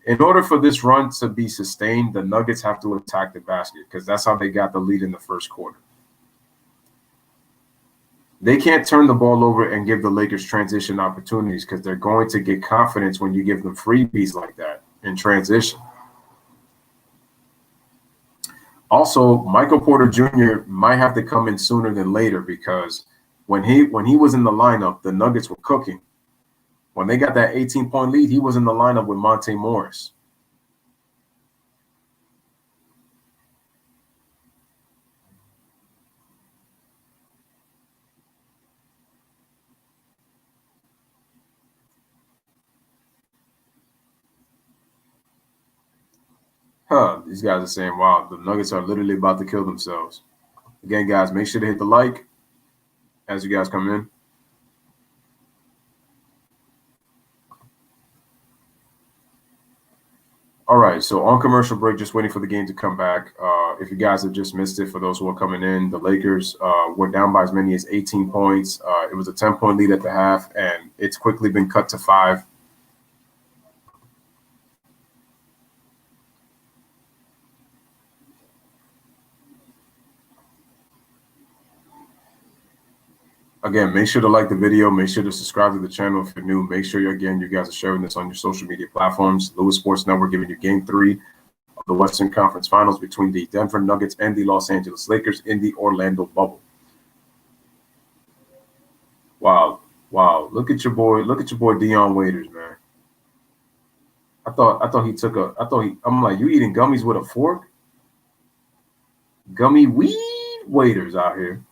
In order for this run to be sustained, the Nuggets have to attack the basket because that's how they got the lead in the first quarter. They can't turn the ball over and give the Lakers transition opportunities because they're going to get confidence when you give them freebies like that in transition. Also, Michael Porter Jr. might have to come in sooner than later because when he was in the lineup, the Nuggets were cooking. When they got that 18-point lead, he was in the lineup with Monte Morris. These guys are saying, wow, the Nuggets are literally about to kill themselves. Again, guys, make sure to hit the like as you guys come in. All right, so on commercial break, just waiting for the game to come back. If you guys have just missed it, for those who are coming in, the Lakers were down by as many as 18 points. It was a 10-point lead at the half, and it's quickly been cut to 5. Again, make sure to like the video. Make sure to subscribe to the channel if you're new. Make sure, you guys are sharing this on your social media platforms. Lewis Sports Network giving you Game 3 of the Western Conference Finals between the Denver Nuggets and the Los Angeles Lakers in the Orlando bubble. Wow. Look at your boy Dion Waiters, man. I'm like, you eating gummies with a fork? Gummy weed Waiters out here.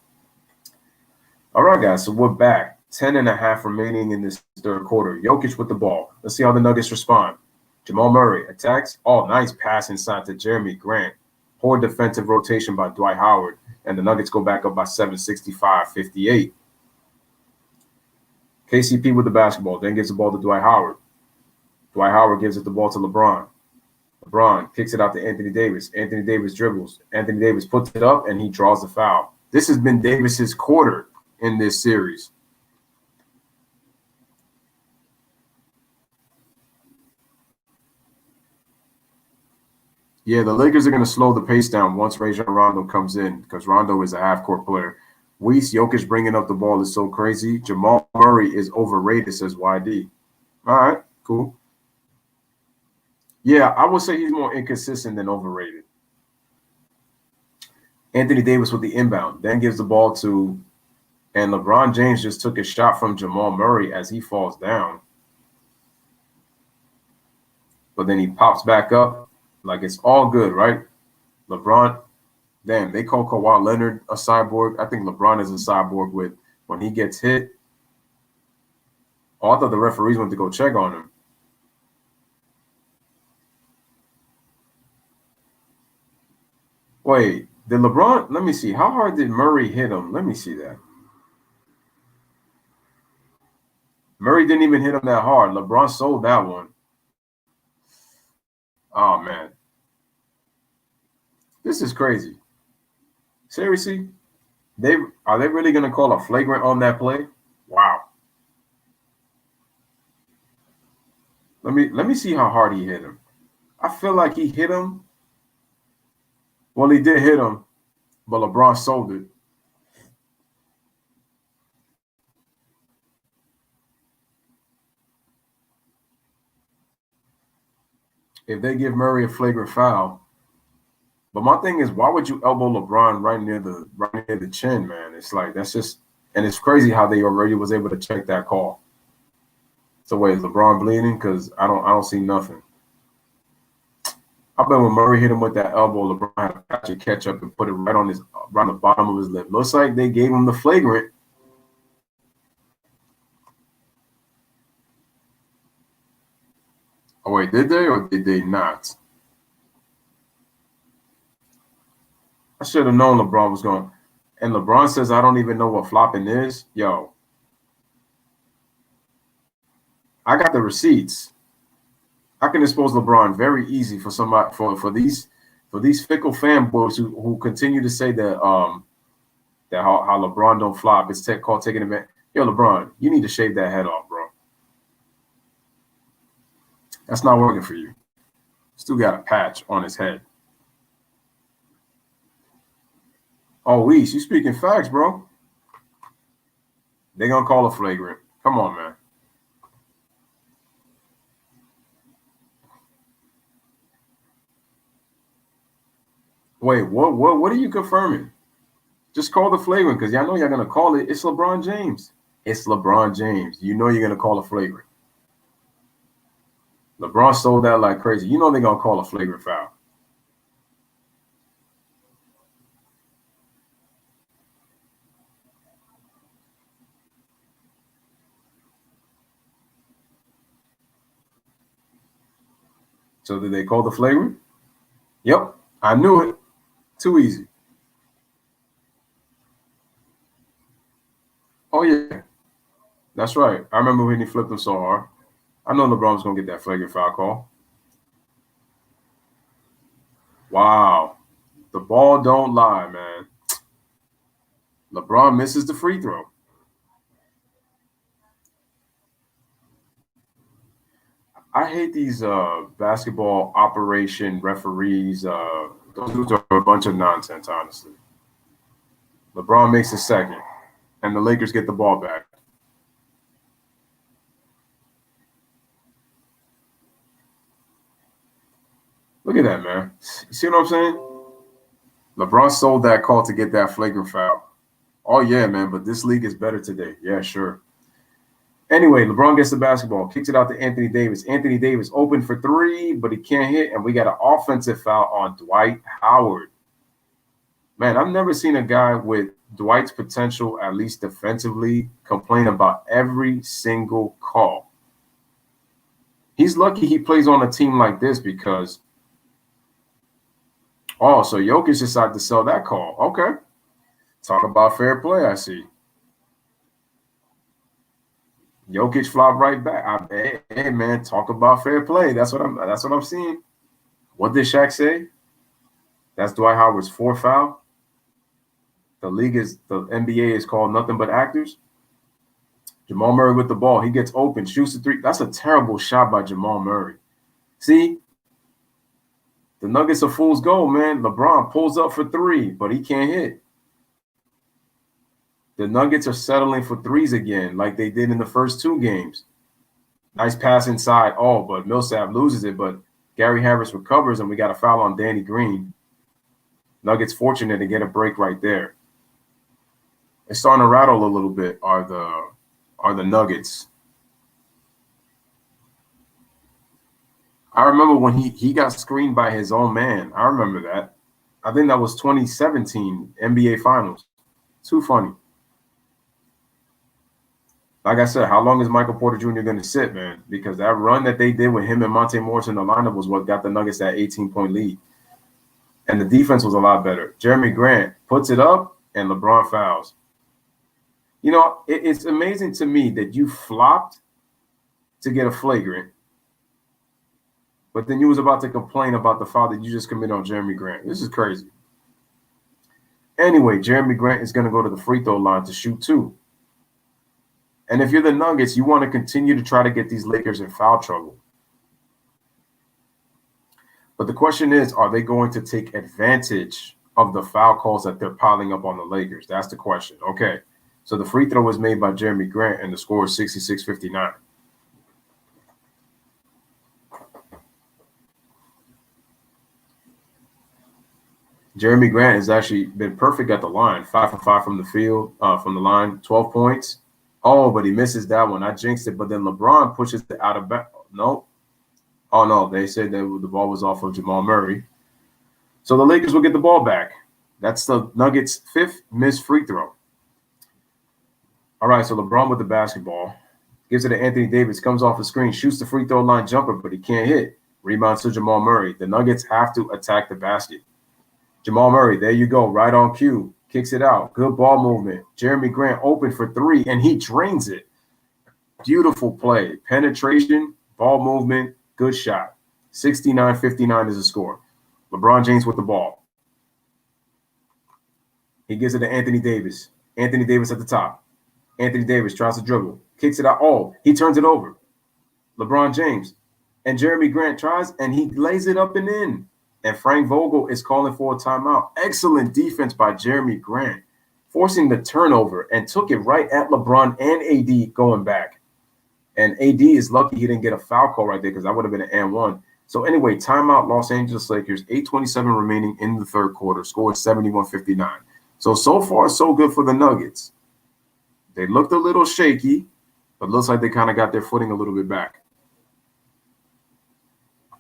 All right, guys, so we're back. 10.5 remaining in this third quarter. Jokic with the ball. Let's see how the Nuggets respond. Jamal Murray attacks. Oh, nice pass inside to Jeremy Grant. Poor defensive rotation by Dwight Howard. And the Nuggets go back up by 7, 65-58. KCP with the basketball. Then gives the ball to Dwight Howard. Dwight Howard gives it the ball to LeBron. LeBron kicks it out to Anthony Davis. Anthony Davis dribbles. Anthony Davis puts it up, and he draws the foul. This has been Davis's quarter in this series. Yeah, the Lakers are going to slow the pace down once Rajon Rondo comes in because Rondo is a half-court player. Weiss, Jokic bringing up the ball is so crazy. Jamal Murray is overrated, says YD. All right, cool. Yeah, I would say he's more inconsistent than overrated. Anthony Davis with the inbound, then gives the ball to, and LeBron James just took a shot from Jamal Murray as he falls down. But then he pops back up like it's all good, right? LeBron Damn, they call Kawhi Leonard a cyborg. I think LeBron is a cyborg with when he gets hit. Oh, I thought the referees went to go check on him. Wait, did LeBron? Let me see. How hard did Murray hit him? Let me see that. Murray didn't even hit him that hard. LeBron sold that one. Oh, man. This is crazy. Seriously? Are they really going to call a flagrant on that play? Wow. Let me see how hard he hit him. I feel like he hit him. Well, he did hit him, but LeBron sold it. If they give Murray a flagrant foul, but my thing is, why would you elbow LeBron right near the chin, man? It's like that's just, and it's crazy how they already was able to check that call. So wait, is LeBron bleeding? Because I don't see nothing. I bet when Murray hit him with that elbow, LeBron had to patch a catch up and put it right on the bottom of his lip. Looks like they gave him the flagrant. Oh wait, did they or did they not? I should have known LeBron was going. And LeBron says, I don't even know what flopping is. Yo, I got the receipts. I can expose LeBron very easy for somebody for these fickle fanboys who continue to say that that how LeBron don't flop. It's called taking advantage. Yo, LeBron, you need to shave that head off, bro. That's not working for you. Still got a patch on his head. Oh, Weiss, you speaking facts, bro. They gonna call a flagrant. Come on, man. Wait, what are you confirming? Just call the flagrant because y'all know y'all gonna call it. It's LeBron James. It's LeBron James. You know you're gonna call a flagrant. LeBron sold that like crazy. You know they're gonna call a flagrant foul. So did they call the flagrant? Yep, I knew it. Too easy. Oh yeah, that's right. I remember when he flipped him so hard. I know LeBron was gonna get that flagrant foul call. Wow, the ball don't lie, man. LeBron misses the free throw. I hate these basketball operation referees. Those dudes are a bunch of nonsense, honestly. LeBron makes a second, and the Lakers get the ball back. Look at that, man. You see what I'm saying? LeBron sold that call to get that flagrant foul. Oh, yeah, man, but this league is better today. Yeah, sure. Anyway, LeBron gets the basketball, kicks it out to Anthony Davis. Anthony Davis open for three, but he can't hit, and we got an offensive foul on Dwight Howard. Man, I've never seen a guy with Dwight's potential, at least defensively, complain about every single call. He's lucky he plays on a team like this because so Jokic decided to sell that call. Okay. Talk about fair play, I see. Jokic flopped right back. Hey man, talk about fair play. That's what I'm seeing. What did Shaq say? That's Dwight Howard's fourth foul. The NBA is called nothing but actors. Jamal Murray with the ball. He gets open, shoots the three. That's a terrible shot by Jamal Murray. See? The Nuggets are fool's gold, man. LeBron pulls up for three, but he can't hit. The Nuggets are settling for threes again, like they did in the first two games. Nice pass inside. Oh, but Millsap loses it, but Gary Harris recovers, and we got a foul on Danny Green. Nuggets fortunate to get a break right there. It's starting to rattle a little bit. Are the Nuggets? I remember when he got screened by his own man. I remember that. I think that was 2017 NBA Finals. Too funny. Like I said, how long is Michael Porter Jr. going to sit, man? Because that run that they did with him and Monte Morris in the lineup was what got the Nuggets that 18-point lead. And the defense was a lot better. Jeremy Grant puts it up, and LeBron fouls. You know, it's amazing to me that you flopped to get a flagrant, but then you was about to complain about the foul that you just committed on Jeremy Grant. This is crazy. Anyway, Jeremy Grant is going to go to the free throw line to shoot 2. And if you're the Nuggets, you want to continue to try to get these Lakers in foul trouble. But the question is, are they going to take advantage of the foul calls that they're piling up on the Lakers? That's the question. Okay, so the free throw was made by Jeremy Grant, and the score is 66-59. Jeremy Grant has actually been perfect at the line, 5 for 5 from the field, from the line, 12 points. Oh, but he misses that one. I jinxed it. But then LeBron pushes it out of back. No. Oh, no. They said that the ball was off of Jamal Murray. So the Lakers will get the ball back. That's the Nuggets' 5th missed free throw. All right, so LeBron with the basketball. Gives it to Anthony Davis. Comes off the screen. Shoots the free throw line jumper, but he can't hit. Rebounds to Jamal Murray. The Nuggets have to attack the basket. Jamal Murray, there you go. Right on cue. Kicks it out. Good ball movement. Jeremy Grant open for 3, and he drains it. Beautiful play. Penetration, ball movement, good shot. 69-59 is the score. LeBron James with the ball. He gives it to Anthony Davis. Anthony Davis at the top. Anthony Davis tries to dribble. Kicks it out. Oh, he turns it over. LeBron James. And Jeremy Grant tries, and he lays it up and in. And Frank Vogel is calling for a timeout. Excellent defense by Jeremy Grant, forcing the turnover and took it right at LeBron and AD going back. And AD is lucky he didn't get a foul call right there because that would have been an and one. So anyway, timeout, Los Angeles Lakers, 8:27 remaining in the third quarter. Score 71-59. So far, so good for the Nuggets. They looked a little shaky, but looks like they kind of got their footing a little bit back.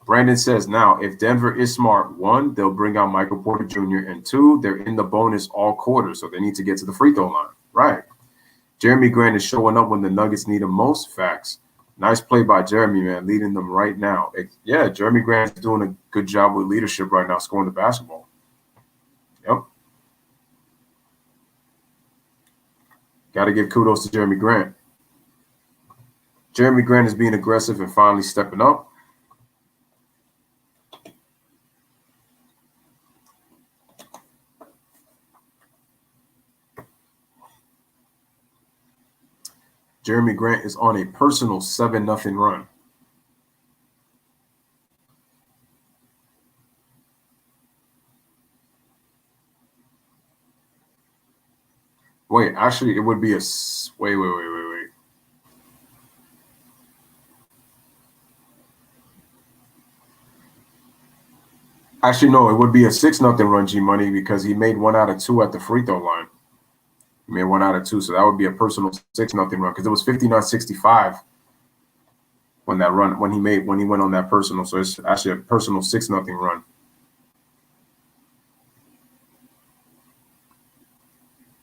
Brandon says, now, if Denver is smart, 1, they'll bring out Michael Porter Jr., and 2, they're in the bonus all quarter, so they need to get to the free throw line. Right. Jeremy Grant is showing up when the Nuggets need him most. Facts. Nice play by Jeremy, man, leading them right now. Yeah, Jeremy Grant is doing a good job with leadership right now, scoring the basketball. Yep. Got to give kudos to Jeremy Grant. Jeremy Grant is being aggressive and finally stepping up. Jeremy Grant is on a personal 7-0 run. Wait, actually, it would be a wait. Actually, no, it would be a 6-0 run, G Money, because he made 1 out of 2 at the free throw line. He made 1 out of 2, so that would be a personal 6-0 run because it was 59-65 when he went on that personal. So it's actually a personal 6-0 run.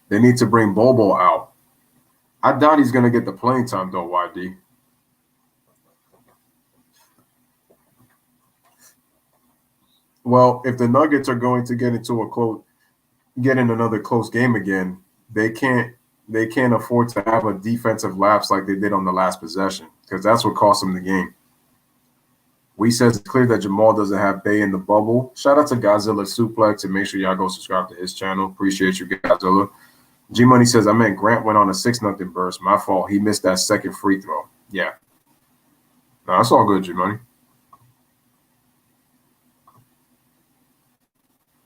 They need to bring Bobo out. I doubt he's gonna get the playing time though, YD. Well, if the Nuggets are going to get in another close game again, they can't afford to have a defensive lapse like they did on the last possession because that's what cost them the game. We says it's clear that Jamal doesn't have Bay in the bubble. Shout out to Godzilla Suplex and make sure y'all go subscribe to his channel. Appreciate you, Godzilla. G Money says, I meant Grant went on a 6-0 burst. My fault. He missed that second free throw. Yeah. No, that's all good, G Money.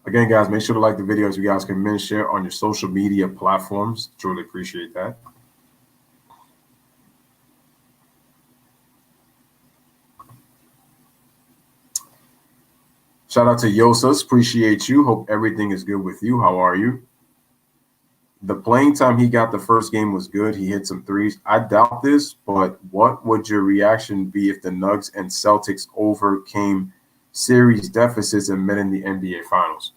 Again, guys, make sure to like the videos. You guys can share on your social media platforms. Truly appreciate that. Shout out to Yosas. Appreciate you. Hope everything is good with you. How are you? The playing time he got the first game was good. He hit some threes. I doubt this, but what would your reaction be if the Nuggets and Celtics overcame series deficits and met in the NBA Finals?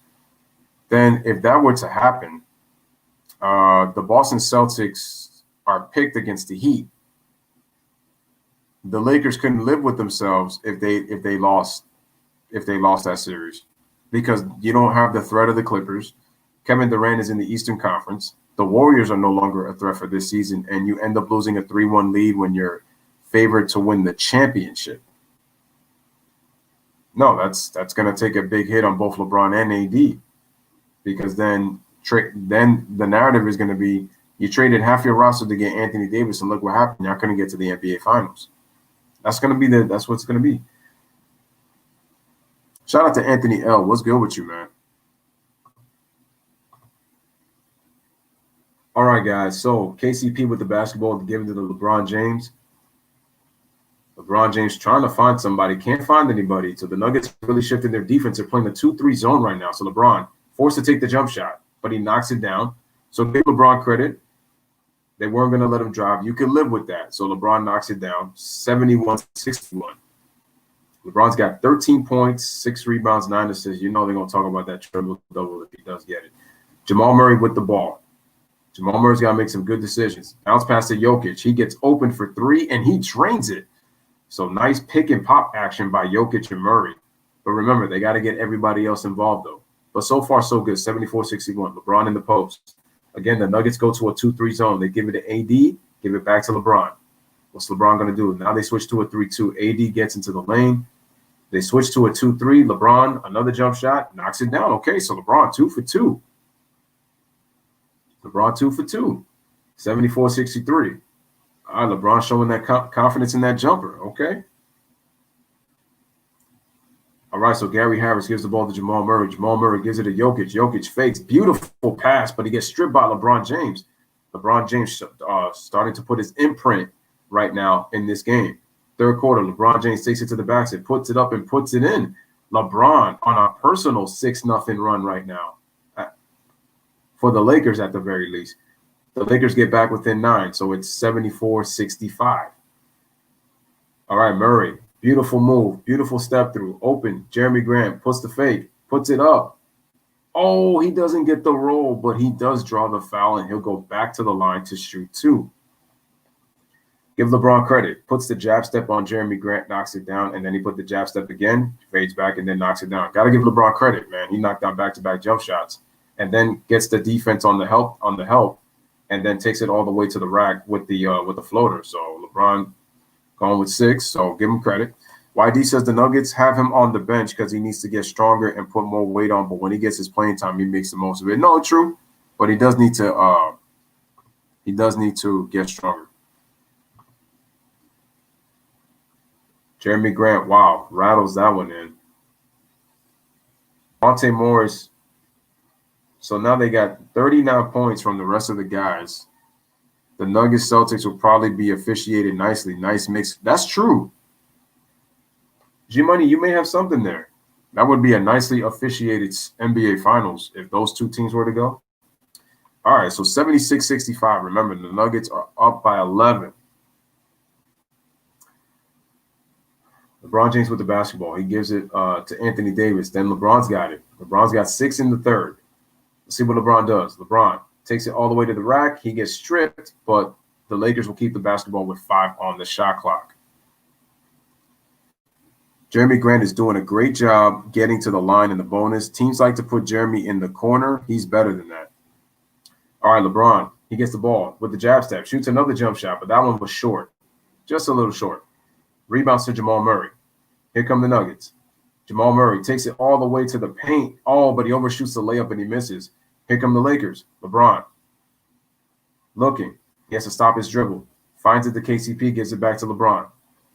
then if that were to happen, the Boston Celtics are picked against the Heat. The Lakers couldn't live with themselves if they lost that series, because you don't have the threat of the Clippers. Kevin Durant is in the Eastern Conference. The Warriors are no longer a threat for this season, and you end up losing a 3-1 lead when you're favored to win the championship. No, that's going to take a big hit on both LeBron and AD, because then the narrative is going to be you traded half your roster to get Anthony Davis, and look what happened. You're not going to get to the NBA Finals. That's what it's going to be. Shout out to Anthony L. What's good with you, man? All right, guys. So KCP with the basketball given to the LeBron James. LeBron James trying to find somebody, can't find anybody. So the Nuggets really shifted their defense. They're playing the 2-3 zone right now. So LeBron forced to take the jump shot, but he knocks it down. So give LeBron credit. They weren't going to let him drive. You can live with that. So LeBron knocks it down, 71-61. LeBron's got 13 points, 6 rebounds, 9 assists. You know they're going to talk about that triple-double if he does get it. Jamal Murray with the ball. Jamal Murray's got to make some good decisions. Bounce pass to Jokic. He gets open for 3, and he drains it. So nice pick and pop action by Jokic and Murray. But remember, they got to get everybody else involved, though. But so far, so good, 74-61. LeBron in the post. Again, the Nuggets go to a 2-3 zone. They give it to AD, give it back to LeBron. What's LeBron going to do? Now they switch to a 3-2. AD gets into the lane. They switch to a 2-3. LeBron, another jump shot, knocks it down. Okay, so LeBron 2 for 2. LeBron 2 for 2. 74-63. All right, LeBron showing that confidence in that jumper. Okay. All right, so Gary Harris gives the ball to Jamal Murray. Jamal Murray gives it to Jokic. Jokic fakes. Beautiful pass, but he gets stripped by LeBron James. LeBron James starting to put his imprint right now in this game. Third quarter, LeBron James takes it to the basket, puts it up, and puts it in. LeBron on a personal 6-0 run right now for the Lakers at the very least. The Lakers get back within 9, so it's 74-65. All right, Murray. Beautiful move, beautiful step through, open. Jeremy Grant puts the fake, puts it up. Oh, he doesn't get the roll, but he does draw the foul, and he'll go back to the line to shoot 2. Give LeBron credit. Puts the jab step on Jeremy Grant, knocks it down, and then he put the jab step again, fades back, and then knocks it down. Got to give LeBron credit, man. He knocked down back-to-back jump shots, and then gets the defense on the help, and then takes it all the way to the rack with the floater. So LeBron going with 6, so give him credit. YD says the Nuggets have him on the bench because he needs to get stronger and put more weight on, but when he gets his playing time, he makes the most of it. No, true, but he does need to get stronger. Jeremy Grant, wow, rattles that one in. Monte Morris. So now they got 39 points from the rest of the guys. The Nuggets Celtics will probably be officiated nicely. Nice mix. That's true. G-Money, you may have something there. That would be a nicely officiated NBA Finals if those two teams were to go. All right, so 76-65. Remember, the Nuggets are up by 11. LeBron James with the basketball. He gives it to Anthony Davis. Then LeBron's got it. LeBron's got 6 in the third. Let's see what LeBron does. LeBron takes it all the way to the rack. He gets stripped, but the Lakers will keep the basketball with 5 on the shot clock. Jeremy Grant is doing a great job getting to the line in the bonus. Teams like to put Jeremy in the corner. He's better than that. All right, LeBron. He gets the ball with the jab step. Shoots another jump shot, but that one was short. Just a little short. Rebounds to Jamal Murray. Here come the Nuggets. Jamal Murray takes it all the way to the paint. Oh, but he overshoots the layup and he misses. Here come the Lakers. LeBron. Looking. He has to stop his dribble. Finds it to KCP, gives it back to LeBron.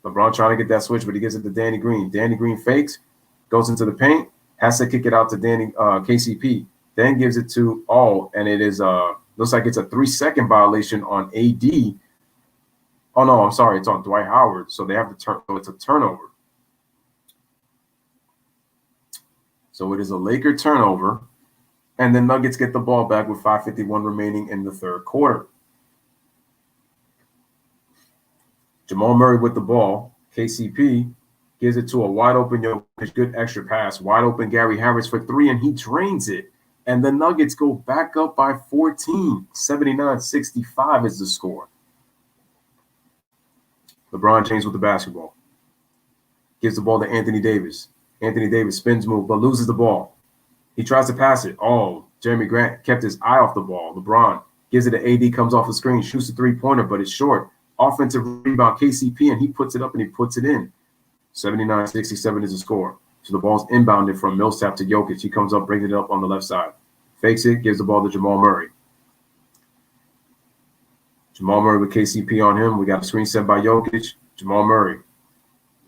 LeBron trying to get that switch, but he gives it to Danny Green. Danny Green fakes, goes into the paint, has to kick it out to KCP. Then gives it to and it is looks like it's a 3-second violation on AD. Oh no, I'm sorry, it's on Dwight Howard. So they have to turn. So it's a turnover. So it is a Laker turnover, and the Nuggets get the ball back with 5:51 remaining in the third quarter. Jamal Murray with the ball. KCP gives it to a wide open Jokic, good extra pass. Wide open Gary Harris for 3, and he drains it. and the Nuggets go back up by 14. 79-65 is the score. LeBron James with the basketball. Gives the ball to Anthony Davis. Anthony Davis spins move, but loses the ball. He tries to pass it. Oh, Jeremy Grant kept his eye off the ball. LeBron gives it to AD, comes off the screen, shoots a three-pointer, but it's short. Offensive rebound, KCP, and he puts it up and he puts it in. 79-67 is the score. So the ball's inbounded from Millsap to Jokic. He comes up, brings it up on the left side. Fakes it, gives the ball to Jamal Murray. Jamal Murray with KCP on him. We got a screen set by Jokic. Jamal Murray.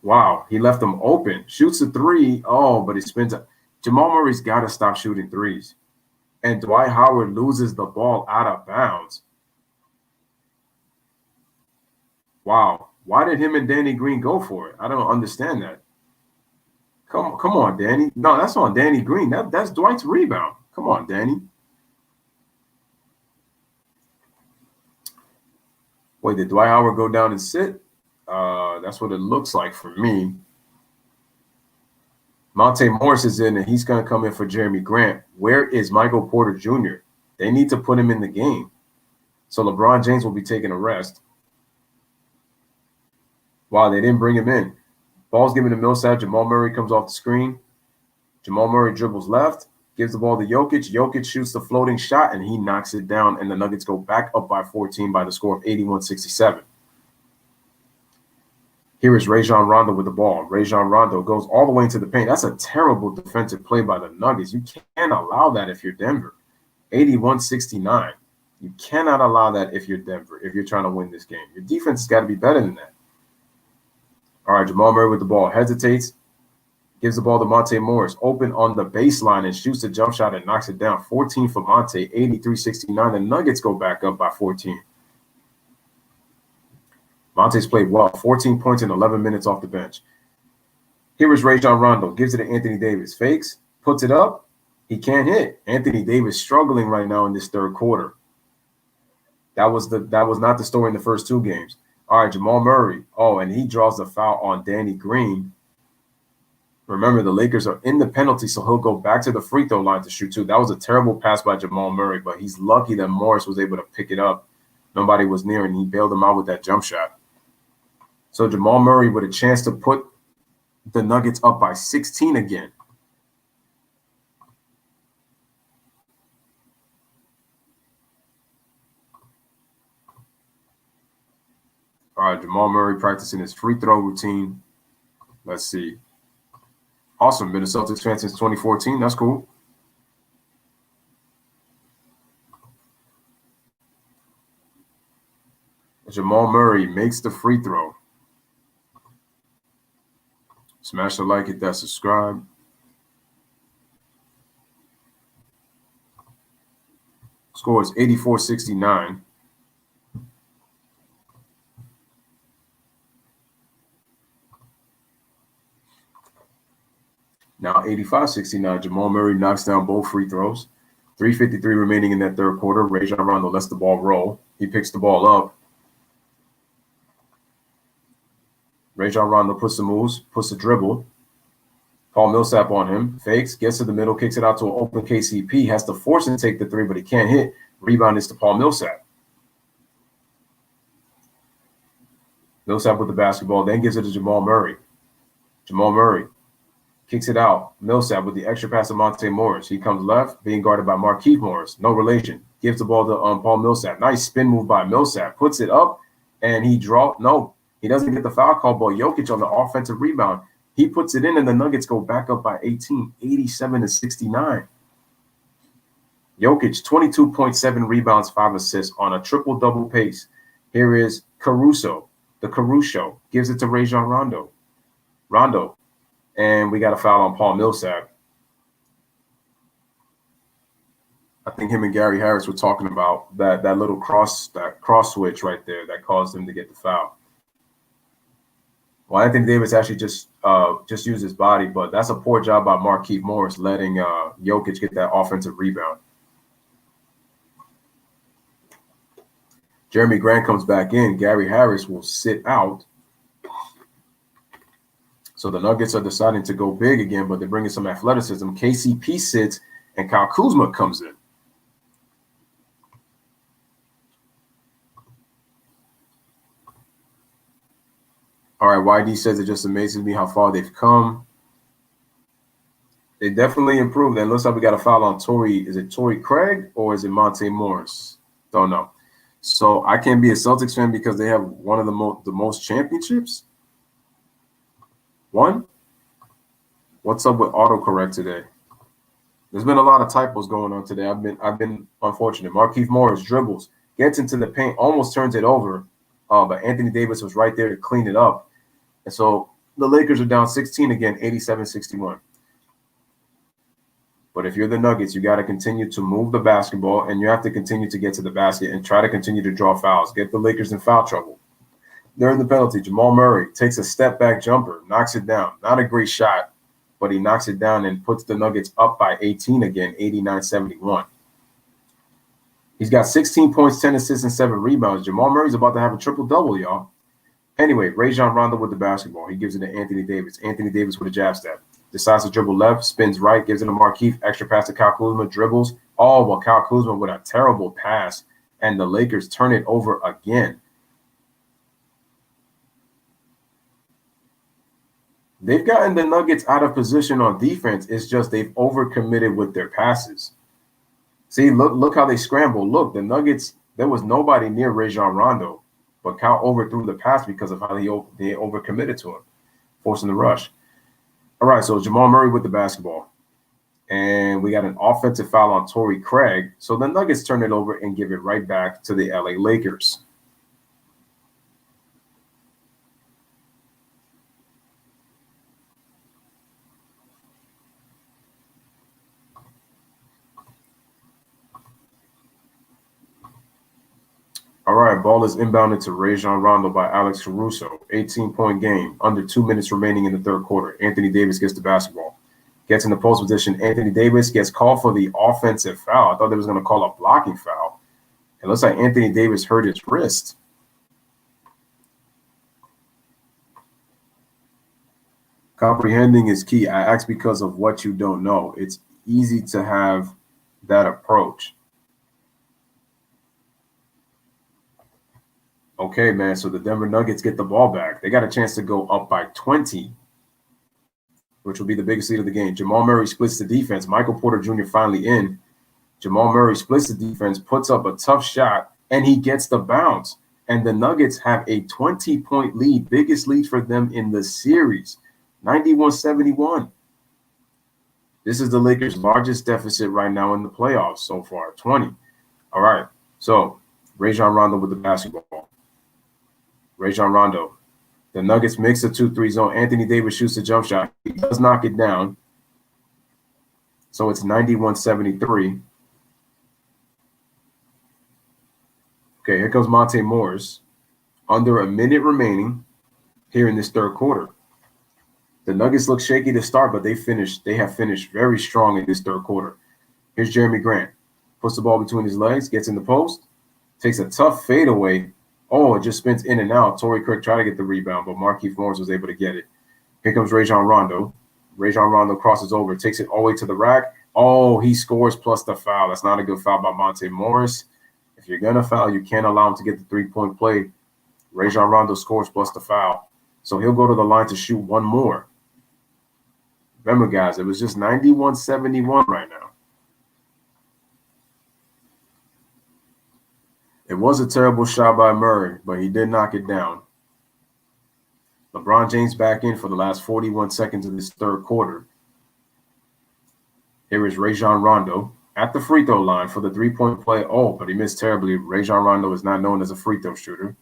Wow, he left him open. Shoots a three. Oh, but he spins up. Jamal Murray's got to stop shooting threes. And Dwight Howard loses the ball out of bounds. Wow. Why did him and Danny Green go for it? I don't understand that. Come on, Danny. No, that's on Danny Green. That's Dwight's rebound. Come on, Danny. Wait, did Dwight Howard go down and sit? That's what it looks like for me. Monte Morris is in, and he's going to come in for Jeremy Grant. Where is Michael Porter Jr.? They need to put him in the game. So LeBron James will be taking a rest. Wow, they didn't bring him in. Ball's given to Millsap. Jamal Murray comes off the screen. Jamal Murray dribbles left, gives the ball to Jokic. Jokic shoots the floating shot, and he knocks it down, and the Nuggets go back up by 14 by the score of 81-67. Here is Rajon Rondo with the ball. Rajon Rondo goes all the way into the paint. That's a terrible defensive play by the Nuggets. You can't allow that if you're Denver. 81-69. You cannot allow that if you're Denver, if you're trying to win this game. Your defense has got to be better than that. All right, Jamal Murray with the ball. Hesitates. Gives the ball to Monte Morris. Open on the baseline and shoots a jump shot and knocks it down. 14 for Monte. 83-69. The Nuggets go back up by 14. Monte's played well. 14 points in 11 minutes off the bench. Here is Rajon Rondo. Gives it to Anthony Davis. Fakes. Puts it up. He can't hit. Anthony Davis struggling right now in this third quarter. That was not the story in the first two games. All right, Jamal Murray. Oh, and he draws the foul on Danny Green. Remember, the Lakers are in the penalty, so he'll go back to the free throw line to shoot two. That was a terrible pass by Jamal Murray, but he's lucky that Morris was able to pick it up. Nobody was near, and he bailed him out with that jump shot. So Jamal Murray with a chance to put the Nuggets up by 16 again. All right, Jamal Murray practicing his free throw routine. Let's see. Awesome. Been a Celtics fan since 2014. That's cool. Jamal Murray makes the free throw. Smash the like, hit that subscribe. Score is 84-69. Now 85-69. Jamal Murray knocks down both free throws. 3:53 remaining in that third quarter. Rajon Rondo lets the ball roll. He picks the ball up. Rajon Rondo puts the moves, puts the dribble. Paul Millsap on him. Fakes, gets to the middle, kicks it out to an open KCP. Has to force him to take the three, but he can't hit. Rebound is to Paul Millsap. Millsap with the basketball, then gives it to Jamal Murray. Jamal Murray kicks it out. Millsap with the extra pass to Monte Morris. He comes left, being guarded by Markieff Morris. No relation. Gives the ball to Paul Millsap. Nice spin move by Millsap. Puts it up, and he he doesn't get the foul call, but Jokic on the offensive rebound. He puts it in, and the Nuggets go back up by 18, 87-69. Jokic, 22.7 rebounds, 5 assists on a triple-double pace. Here is Caruso, the Caruso. Gives it to Rajon Rondo. Rondo. And we got a foul on Paul Millsap. I think him and Gary Harris were talking about that little cross switch right there that caused him to get the foul. Well, Anthony Davis actually just used his body, but that's a poor job by Markieff Morris letting Jokic get that offensive rebound. Jeremy Grant comes back in. Gary Harris will sit out. So the Nuggets are deciding to go big again, but they're bringing some athleticism. KCP sits, and Kyle Kuzma comes in. All right, YD says it just amazes me how far they've come. They definitely improved. And looks like we got a foul on Torrey. Is it Torrey Craig or is it Monte Morris? Don't know. So I can't be a Celtics fan because they have one of the most championships. One? What's up with autocorrect today? There's been a lot of typos going on today. I've been unfortunate. Markieff Morris dribbles, gets into the paint, almost turns it over, but Anthony Davis was right there to clean it up. And so the Lakers are down 16 again, 87-61. But if you're the Nuggets, you got to continue to move the basketball, and you have to continue to get to the basket and try to continue to draw fouls. Get the Lakers in foul trouble. During the penalty, Jamal Murray takes a step-back jumper, knocks it down. Not a great shot, but he knocks it down and puts the Nuggets up by 18 again, 89-71. He's got 16 points, 10 assists, and 7 rebounds. Jamal Murray's about to have a triple-double, y'all. Anyway, Rajon Rondo with the basketball. He gives it to Anthony Davis. Anthony Davis with a jab step. Decides to dribble left, spins right, gives it to Markieff. Extra pass to Kyle Kuzma, dribbles. Oh, well, Kyle Kuzma with a terrible pass, and the Lakers turn it over again. They've gotten the Nuggets out of position on defense. It's just they've overcommitted with their passes. See, look how they scramble. Look, the Nuggets, there was nobody near Rajon Rondo, but Kyle overthrew the pass because of how they overcommitted to him, forcing the rush. All right, so Jamal Murray with the basketball. And we got an offensive foul on Torrey Craig. So the Nuggets turn it over and give it right back to the LA Lakers. All right, ball is inbounded to Rajon Rondo by Alex Caruso. 18-point game, under 2 minutes remaining in the third quarter. Anthony Davis gets the basketball. Gets in the post position. Anthony Davis gets called for the offensive foul. I thought they was going to call a blocking foul. It looks like Anthony Davis hurt his wrist. Comprehending is key. I ask because of what you don't know. It's easy to have that approach. Okay, man, so the Denver Nuggets get the ball back. They got a chance to go up by 20, which will be the biggest lead of the game. Jamal Murray splits the defense. Michael Porter Jr. finally in. Jamal Murray splits the defense, puts up a tough shot, and he gets the bounce. And the Nuggets have a 20-point lead, biggest lead for them in the series, 91-71. This is the Lakers' largest deficit right now in the playoffs so far, 20. All right, so Rajon Rondo with the basketball. Rajon Rondo. The Nuggets mix a 2-3 zone. Anthony Davis shoots a jump shot. He does knock it down. So it's 91-73. Okay, here comes Monte Morris. Under a minute remaining here in this third quarter. The Nuggets look shaky to start, but they have finished very strong in this third quarter. Here's Jeremy Grant. Puts the ball between his legs, gets in the post, takes a tough fadeaway. Oh, it just spins in and out. Torrey Craig tried to get the rebound, but Markieff Morris was able to get it. Here comes Rajon Rondo. Rajon Rondo crosses over, takes it all the way to the rack. Oh, he scores plus the foul. That's not a good foul by Monte Morris. If you're going to foul, you can't allow him to get the three-point play. Rajon Rondo scores plus the foul. So he'll go to the line to shoot one more. Remember, guys, it was just 91-71 right now. It was a terrible shot by Murray, but he did knock it down. LeBron James back in for the last 41 seconds of this third quarter. Here is Rajon Rondo at the free throw line for the three-point play. Oh, but he missed terribly. Rajon Rondo is not known as a free throw shooter.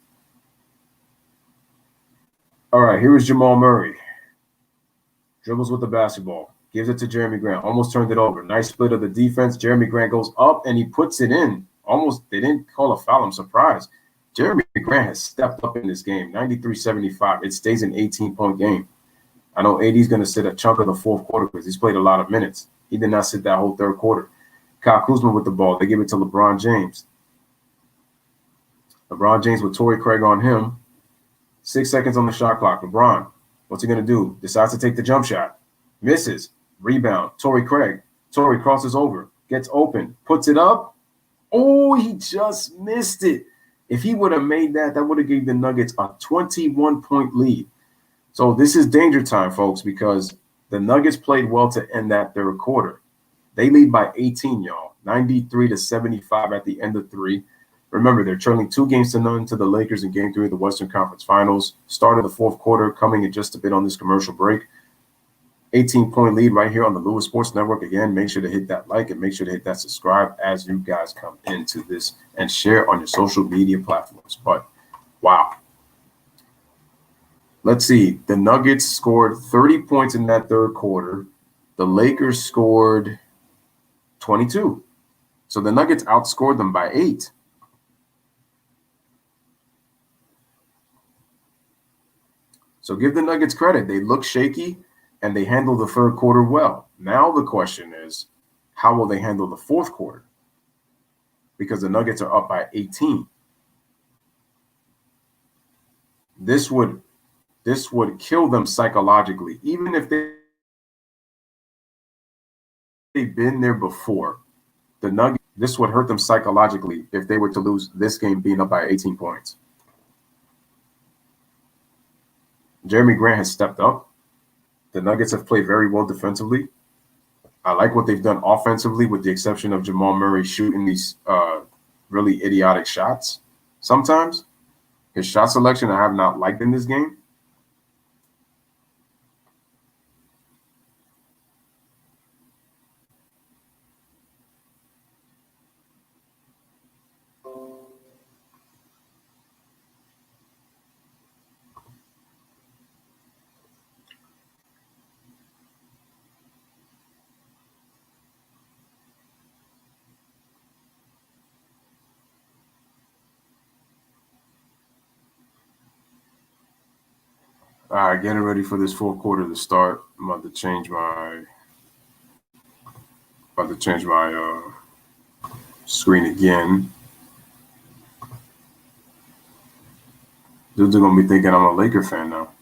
All right, here is Jamal Murray. Dribbles with the basketball. Gives it to Jeremy Grant. Almost turned it over. Nice split of the defense. Jeremy Grant goes up, and he puts it in. Almost, they didn't call a foul. I'm surprised. Jeremy Grant has stepped up in this game. 93-75. It stays an 18-point game. I know AD's going to sit a chunk of the fourth quarter because he's played a lot of minutes. He did not sit that whole third quarter. Kyle Kuzma with the ball. They give it to LeBron James. LeBron James with Torrey Craig on him. 6 seconds on the shot clock. LeBron, what's he going to do? Decides to take the jump shot. Misses. Rebound. Torrey Craig. Torrey crosses over, gets open, puts it up. Oh, he just missed it. If he would have made that, that would have gave the Nuggets a 21-point lead. So this is danger time, folks, because the Nuggets played well to end that third quarter. They lead by 18, y'all, 93-75 at the end of three. Remember, they're trailing 2-0 to the Lakers in Game 3 of the Western Conference Finals. Started the fourth quarter, coming in just a bit on this commercial break. 18-point lead right here on the Lewis Sports Network. Again, make sure to hit that like and make sure to hit that subscribe as you guys come into this and share on your social media platforms. But, wow. Let's see. The Nuggets scored 30 points in that third quarter. The Lakers scored 22. So the Nuggets outscored them by 8. So give the Nuggets credit. They look shaky, and they handled the third quarter well. Now the question is, how will they handle the fourth quarter? Because the Nuggets are up by 18. This would kill them psychologically, even if they've been there before. The Nuggets, this would hurt them psychologically if they were to lose this game being up by 18 points. Jeremy Grant has stepped up. The Nuggets have played very well defensively. I like what they've done offensively, with the exception of Jamal Murray shooting these really idiotic shots. Sometimes his shot selection I have not liked in this game. All right, getting ready for this fourth quarter to start. I'm about to change my screen again. Dudes are gonna be thinking I'm a Laker fan now.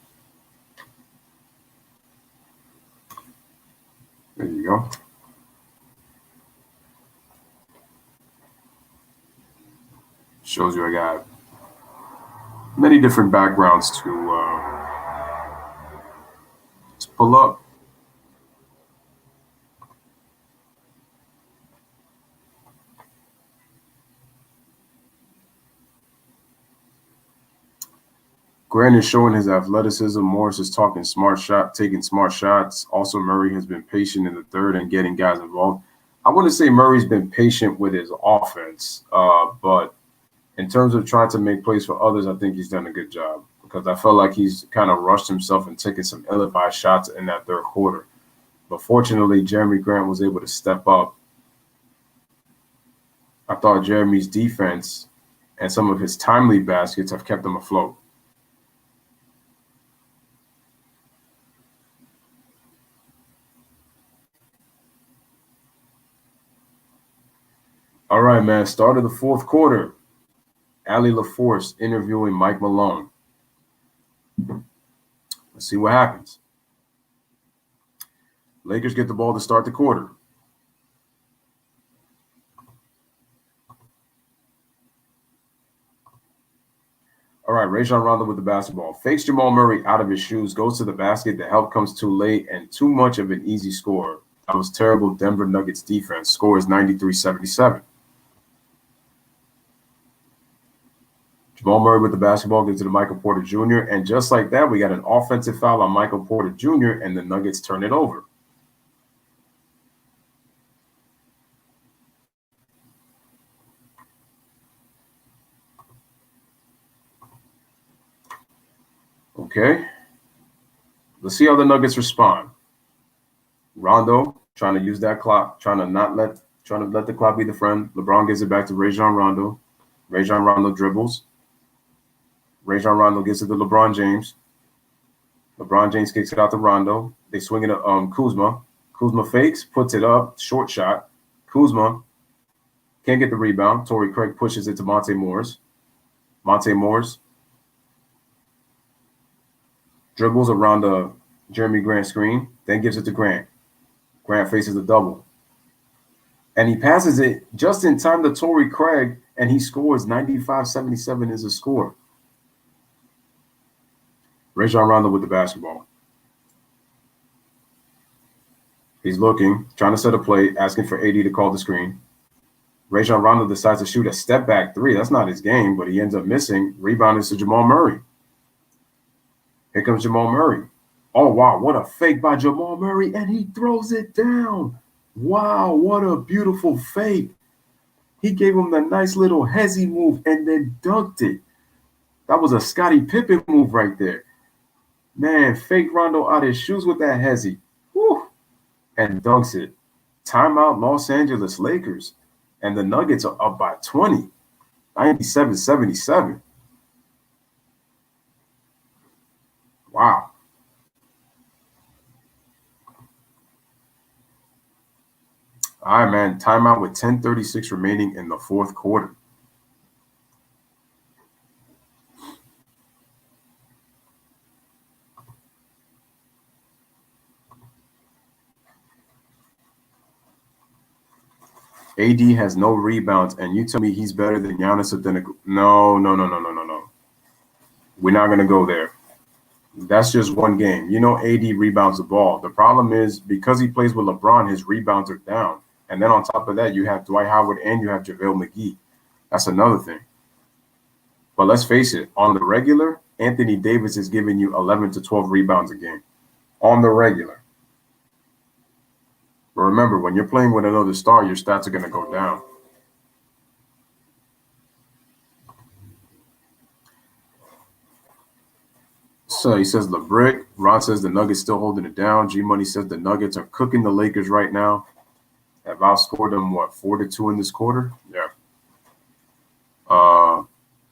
There you go. Shows you I got many different backgrounds to pull up. Grant is showing his athleticism. Morris is taking smart shots. Also, Murray has been patient in the third and getting guys involved. I wouldn't say Murray's been patient with his offense, but in terms of trying to make plays for others, I think he's done a good job, because I felt like he's kind of rushed himself and taken some ill-advised shots in that third quarter. But fortunately, Jeremy Grant was able to step up. I thought Jeremy's defense and some of his timely baskets have kept him afloat. All right, man. Start of the fourth quarter. Allie LaForce interviewing Mike Malone. Let's see what happens. Lakers get the ball to start the quarter. All right, Rajon Rondo with the basketball. Fakes Jamal Murray out of his shoes, goes to the basket. The help comes too late, and too much of an easy score. That was terrible Denver Nuggets defense. Score is 93-77. Jamal Murray with the basketball gives it to Michael Porter Jr. And just like that, we got an offensive foul on Michael Porter Jr., and the Nuggets turn it over. Okay. Let's see how the Nuggets respond. Rondo trying to use that clock, trying to let the clock be the friend. LeBron gives it back to Rajon Rondo. Rajon Rondo dribbles. Rajon Rondo gives it to LeBron James. LeBron James kicks it out to Rondo. They swing it to Kuzma. Kuzma fakes, puts it up, short shot. Kuzma can't get the rebound. Torrey Craig pushes it to Monte Morris. Monte Morris dribbles around the Jeremy Grant screen, then gives it to Grant. Grant faces a double. And he passes it just in time to Torrey Craig, and he scores 95-77 is a score. Rajon Rondo with the basketball. He's looking, trying to set a play, asking for AD to call the screen. Rajon Rondo decides to shoot a step-back three. That's not his game, but he ends up missing. Rebound is to Jamal Murray. Here comes Jamal Murray. Oh, wow, what a fake by Jamal Murray, and he throws it down. Wow, what a beautiful fake. He gave him the nice little hezzy move and then dunked it. That was a Scottie Pippen move right there. Man, fake Rondo out his shoes with that hezzy. Woo, and dunks it. Timeout, Los Angeles Lakers. And the Nuggets are up by 20, 97-77. Wow. All right, man. Timeout with 10:36 remaining in the fourth quarter. AD has no rebounds, and you tell me he's better than Giannis Antetokounmpo? No. We're not going to go there. That's just one game. You know, AD rebounds the ball. The problem is because he plays with LeBron, his rebounds are down. And then on top of that, you have Dwight Howard and you have JaVale McGee. That's another thing. But let's face it, on the regular, Anthony Davis is giving you 11 to 12 rebounds a game. On the regular. But remember, when you're playing with another star, your stats are going to go down. So he says LeBrick. Ron says the Nuggets still holding it down. G-Money says the Nuggets are cooking the Lakers right now. Have outscored them, 4-2 in this quarter? Yeah.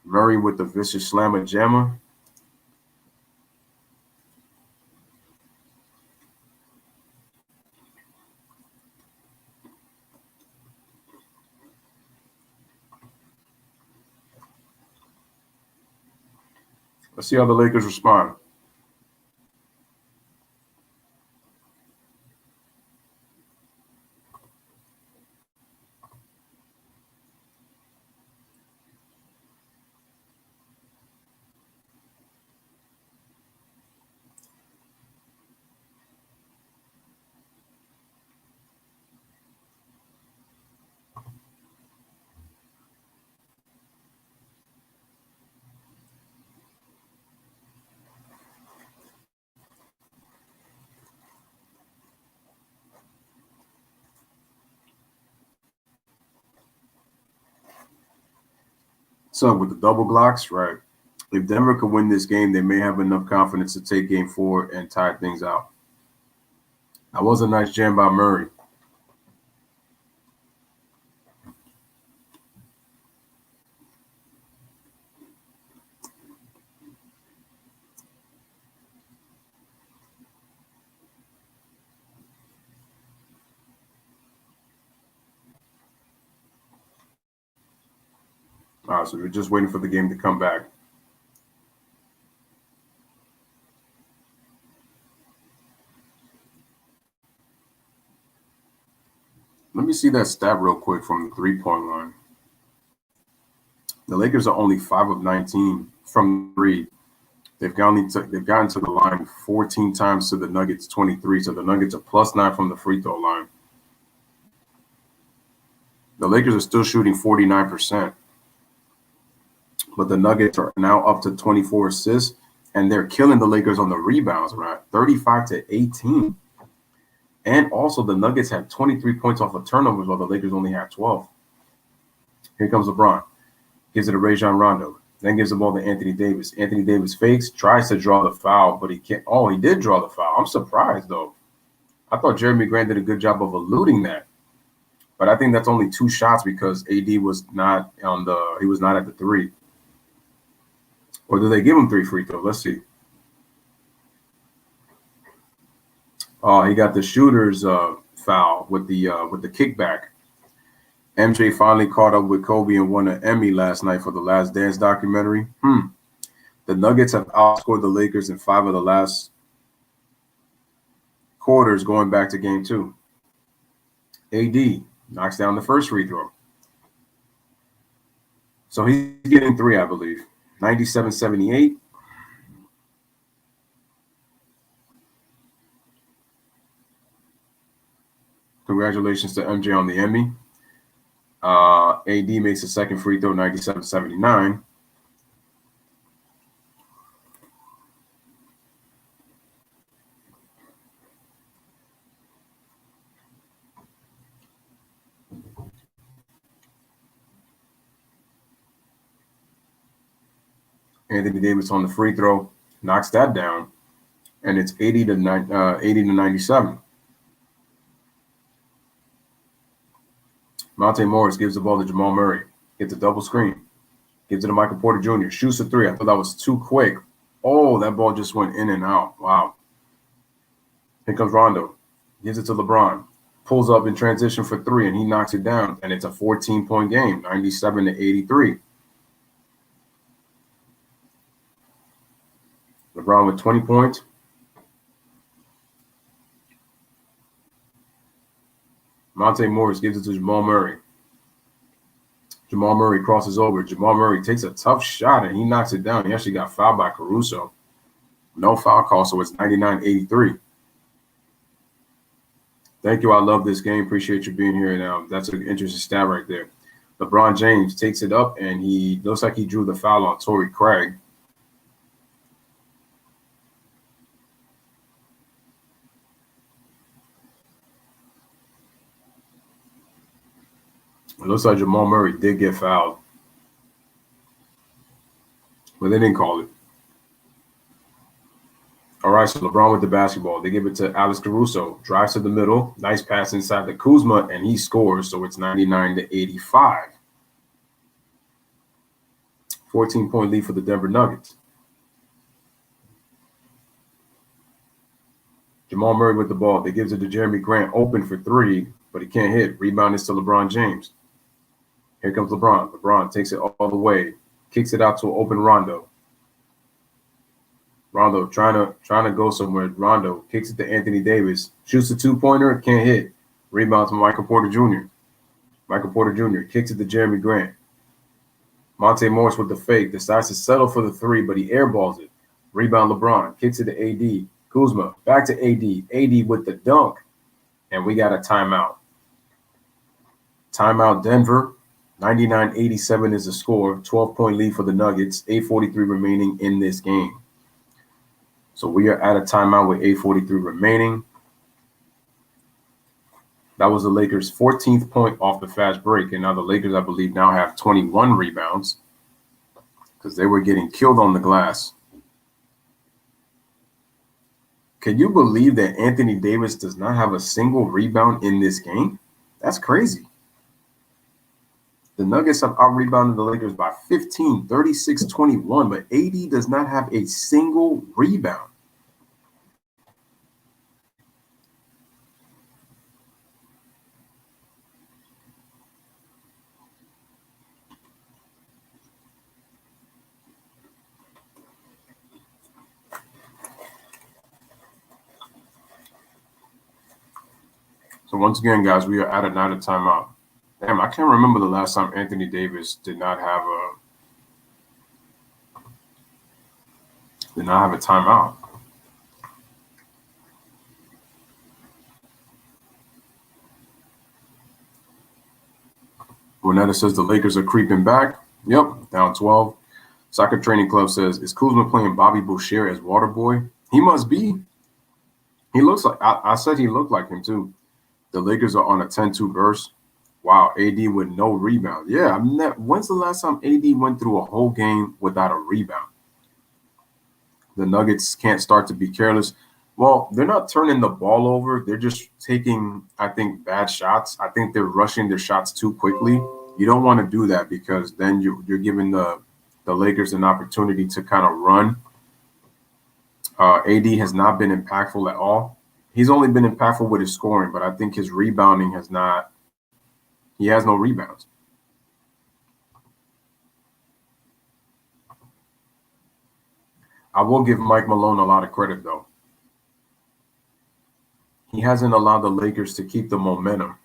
Murray with the vicious slammer jammer. Let's see how the Lakers respond. So with the double blocks, right? If Denver could win this game, they may have enough confidence to take game 4 and tie things out. That was a nice jam by Murray. All right, so we're just waiting for the game to come back. Let me see that stat real quick from the three-point line. The Lakers are only 5 of 19 from 3. They've gotten to the line 14 times to the Nuggets 23, so the Nuggets are +9 from the free throw line. The Lakers are still shooting 49%. But the Nuggets are now up to 24 assists, and they're killing the Lakers on the rebounds, right? 35-18. And also the Nuggets had 23 points off of turnovers while the Lakers only had 12. Here comes LeBron. Gives it to Rajon Rondo. Then gives the ball to Anthony Davis. Anthony Davis fakes, tries to draw the foul, but he can't. Oh, he did draw the foul. I'm surprised, though. I thought Jeremy Grant did a good job of eluding that. But I think that's only 2 shots because AD was not he was not at the 3. Or do they give him 3 free throws? Let's see. Oh, he got the shooter's foul with the kickback. MJ finally caught up with Kobe and won an Emmy last night for the Last Dance documentary. The Nuggets have outscored the Lakers in 5 of the last quarters going back to game 2. AD Knocks down the first free throw. So he's getting 3, I believe. 97-78. Congratulations to MJ on the Emmy. AD makes a second free throw, 97-79. Anthony Davis on the free throw knocks that down, and it's 80-97. Monte Morris gives the ball to Jamal Murray, gets a double screen, gives it to Michael Porter Jr., shoots a 3. I thought that was too quick. Oh, that ball just went in and out. Wow. Here comes Rondo, gives it to LeBron, pulls up in transition for 3, and he knocks it down, and it's a 14-point game, 97-83. LeBron with 20 points. Monte Morris gives it to Jamal Murray. Jamal Murray crosses over. Jamal Murray takes a tough shot, and he knocks it down. He actually got fouled by Caruso. No foul call, so it's 99-83. Thank you. I love this game. Appreciate you being here. Now, that's an interesting stat right there. LeBron James takes it up, and he looks like he drew the foul on Torrey Craig. It looks like Jamal Murray did get fouled, but they didn't call it. All right, so LeBron with the basketball. They give it to Alex Caruso. Drives to the middle. Nice pass inside to Kuzma, and he scores, so it's 99-85. 14-point lead for the Denver Nuggets. Jamal Murray with the ball. They gives it to Jeremy Grant, open for 3, but he can't hit. Rebound is to LeBron James. Here comes LeBron. LeBron takes it all the way, kicks it out to an open Rondo. Rondo trying to go somewhere. Rondo kicks it to Anthony Davis, shoots a 2-pointer, can't hit. Rebound to Michael Porter Jr. Michael Porter Jr. kicks it to Jeremy Grant. Monte Morris with the fake, decides to settle for the 3, but he airballs it. Rebound LeBron, kicks it to AD. Kuzma, back to AD. AD with the dunk, and we got a timeout. Timeout Denver. 99-87 is the score. 12-point lead for the Nuggets. 8:43 remaining in this game. So we are at a timeout with 8:43 remaining. That was the Lakers' 14th point off the fast break. And now the Lakers, I believe, now have 21 rebounds because they were getting killed on the glass. Can you believe that Anthony Davis does not have a single rebound in this game? That's crazy. The Nuggets have out-rebounded the Lakers by 15, 36-21, but AD does not have a single rebound. So once again, guys, we are at a night of timeout. Damn, I can't remember the last time Anthony Davis did not have a timeout. Renetta says the Lakers are creeping back. Yep, down 12. Soccer Training Club says, is Kuzma playing Bobby Boucher as Waterboy? He must be. He looks like, I said he looked like him too. The Lakers are on a 10-2 burst. Wow, AD with no rebound. Yeah, when's the last time AD went through a whole game without a rebound? The Nuggets can't start to be careless. Well, they're not turning the ball over. They're just taking, I think, bad shots. I think they're rushing their shots too quickly. You don't want to do that because then you're giving the Lakers an opportunity to kind of run. AD has not been impactful at all. He's only been impactful with his scoring, but I think his rebounding has not. He has no rebounds. I will give Mike Malone a lot of credit, though. He hasn't allowed the Lakers to keep the momentum.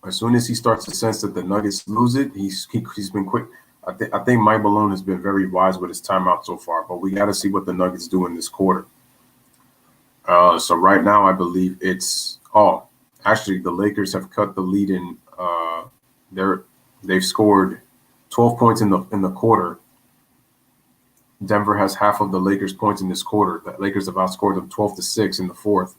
As soon as he starts to sense that the Nuggets lose it, he's been quick. I think Mike Malone has been very wise with his timeout so far, but we got to see what the Nuggets do in this quarter. So right now, I believe actually the Lakers have cut the lead in. They've scored 12 points in the quarter. Denver has half of the Lakers' points in this quarter. The Lakers have outscored them 12-6 in the fourth.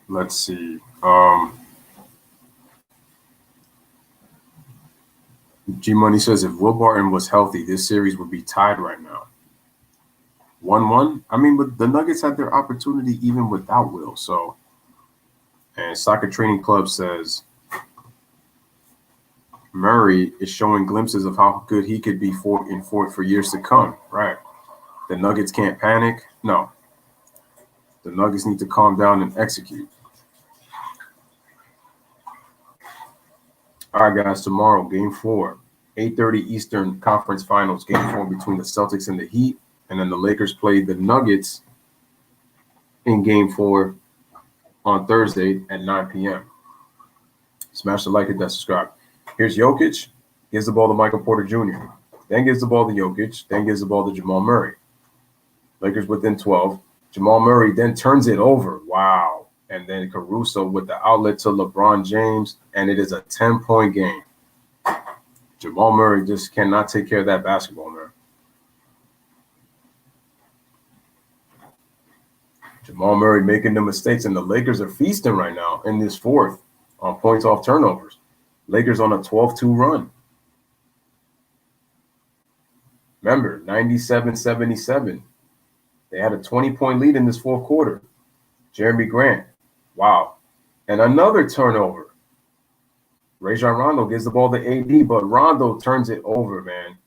Let's see. G Money says if Will Barton was healthy, this series would be tied right now. 1-1. I mean, but the Nuggets had their opportunity even without Will. So, and Soccer Training Club says Murray is showing glimpses of how good he could be for years to come. Right. The Nuggets can't panic. No. The Nuggets need to calm down and execute. All right, guys, tomorrow, Game 4, 8:30 Eastern Conference Finals, Game 4 between the Celtics and the Heat, and then the Lakers play the Nuggets in Game 4 on Thursday at 9 p.m. Smash the like, hit that subscribe. Here's Jokic, gives the ball to Michael Porter Jr., then gives the ball to Jokic, then gives the ball to Jamal Murray. Lakers within 12. Jamal Murray then turns it over. Wow. And then Caruso with the outlet to LeBron James, and it is a 10-point game. Jamal Murray just cannot take care of that basketball, man. Jamal Murray making the mistakes, and the Lakers are feasting right now in this fourth on points off turnovers. Lakers on a 12-2 run. Remember, 97-77. They had a 20-point lead in this fourth quarter. Jeremy Grant. Wow. And another turnover. Rajon Rondo gives the ball to AD, but Rondo turns it over, man.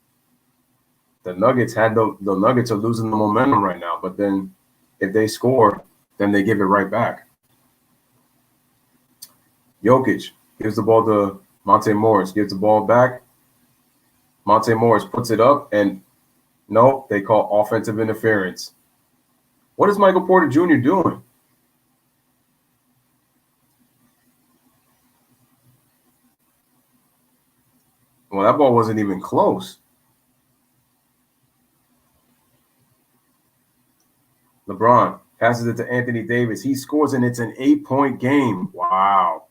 The Nuggets the Nuggets are losing the momentum right now, but then if they score, then they give it right back. Jokic gives the ball to Monte Morris, gives the ball back. Monte Morris puts it up, and no, they call offensive interference. What is Michael Porter Jr. doing? Well, that ball wasn't even close. LeBron passes it to Anthony Davis. He scores, and it's an 8-point game. Wow.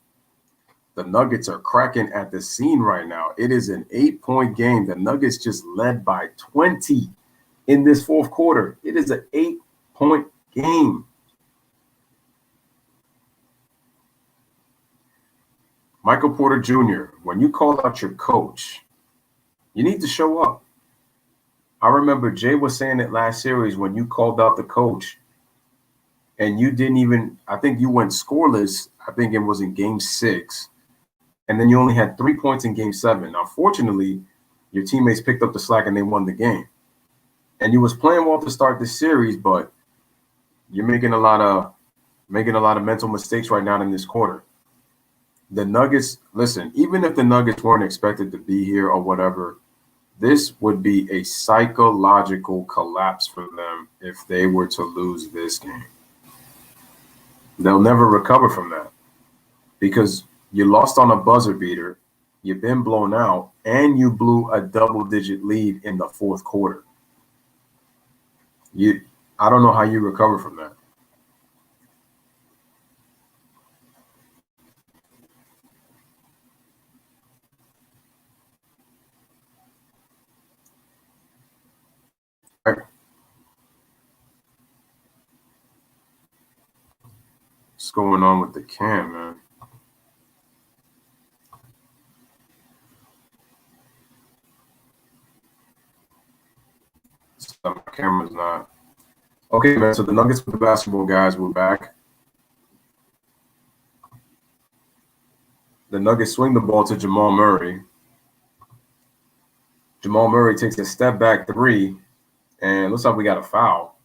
The Nuggets are cracking at the scene right now. It is an 8-point game. The Nuggets just led by 20 in this fourth quarter. It is an 8-point game. Michael Porter Jr., when you call out your coach, you need to show up. I remember Jay was saying it last series when you called out the coach and you didn't even, I think you went scoreless. I think it was in Game 6. And then you only had 3 points in Game 7. Now, fortunately, your teammates picked up the slack and they won the game. And you was playing well to start this series, but you're making a lot of mental mistakes right now in this quarter. The Nuggets, listen, even if the Nuggets weren't expected to be here or whatever, this would be a psychological collapse for them if they were to lose this game. They'll never recover from that because you lost on a buzzer beater, you've been blown out, and you blew a double-digit lead in the fourth quarter. I don't know how you recover from that. What's going on with the cam, man? My camera's not. Okay, man, so the Nuggets with the basketball guys, we're back. The Nuggets swing the ball to Jamal Murray. Jamal Murray takes a step back three, and looks like we got a foul.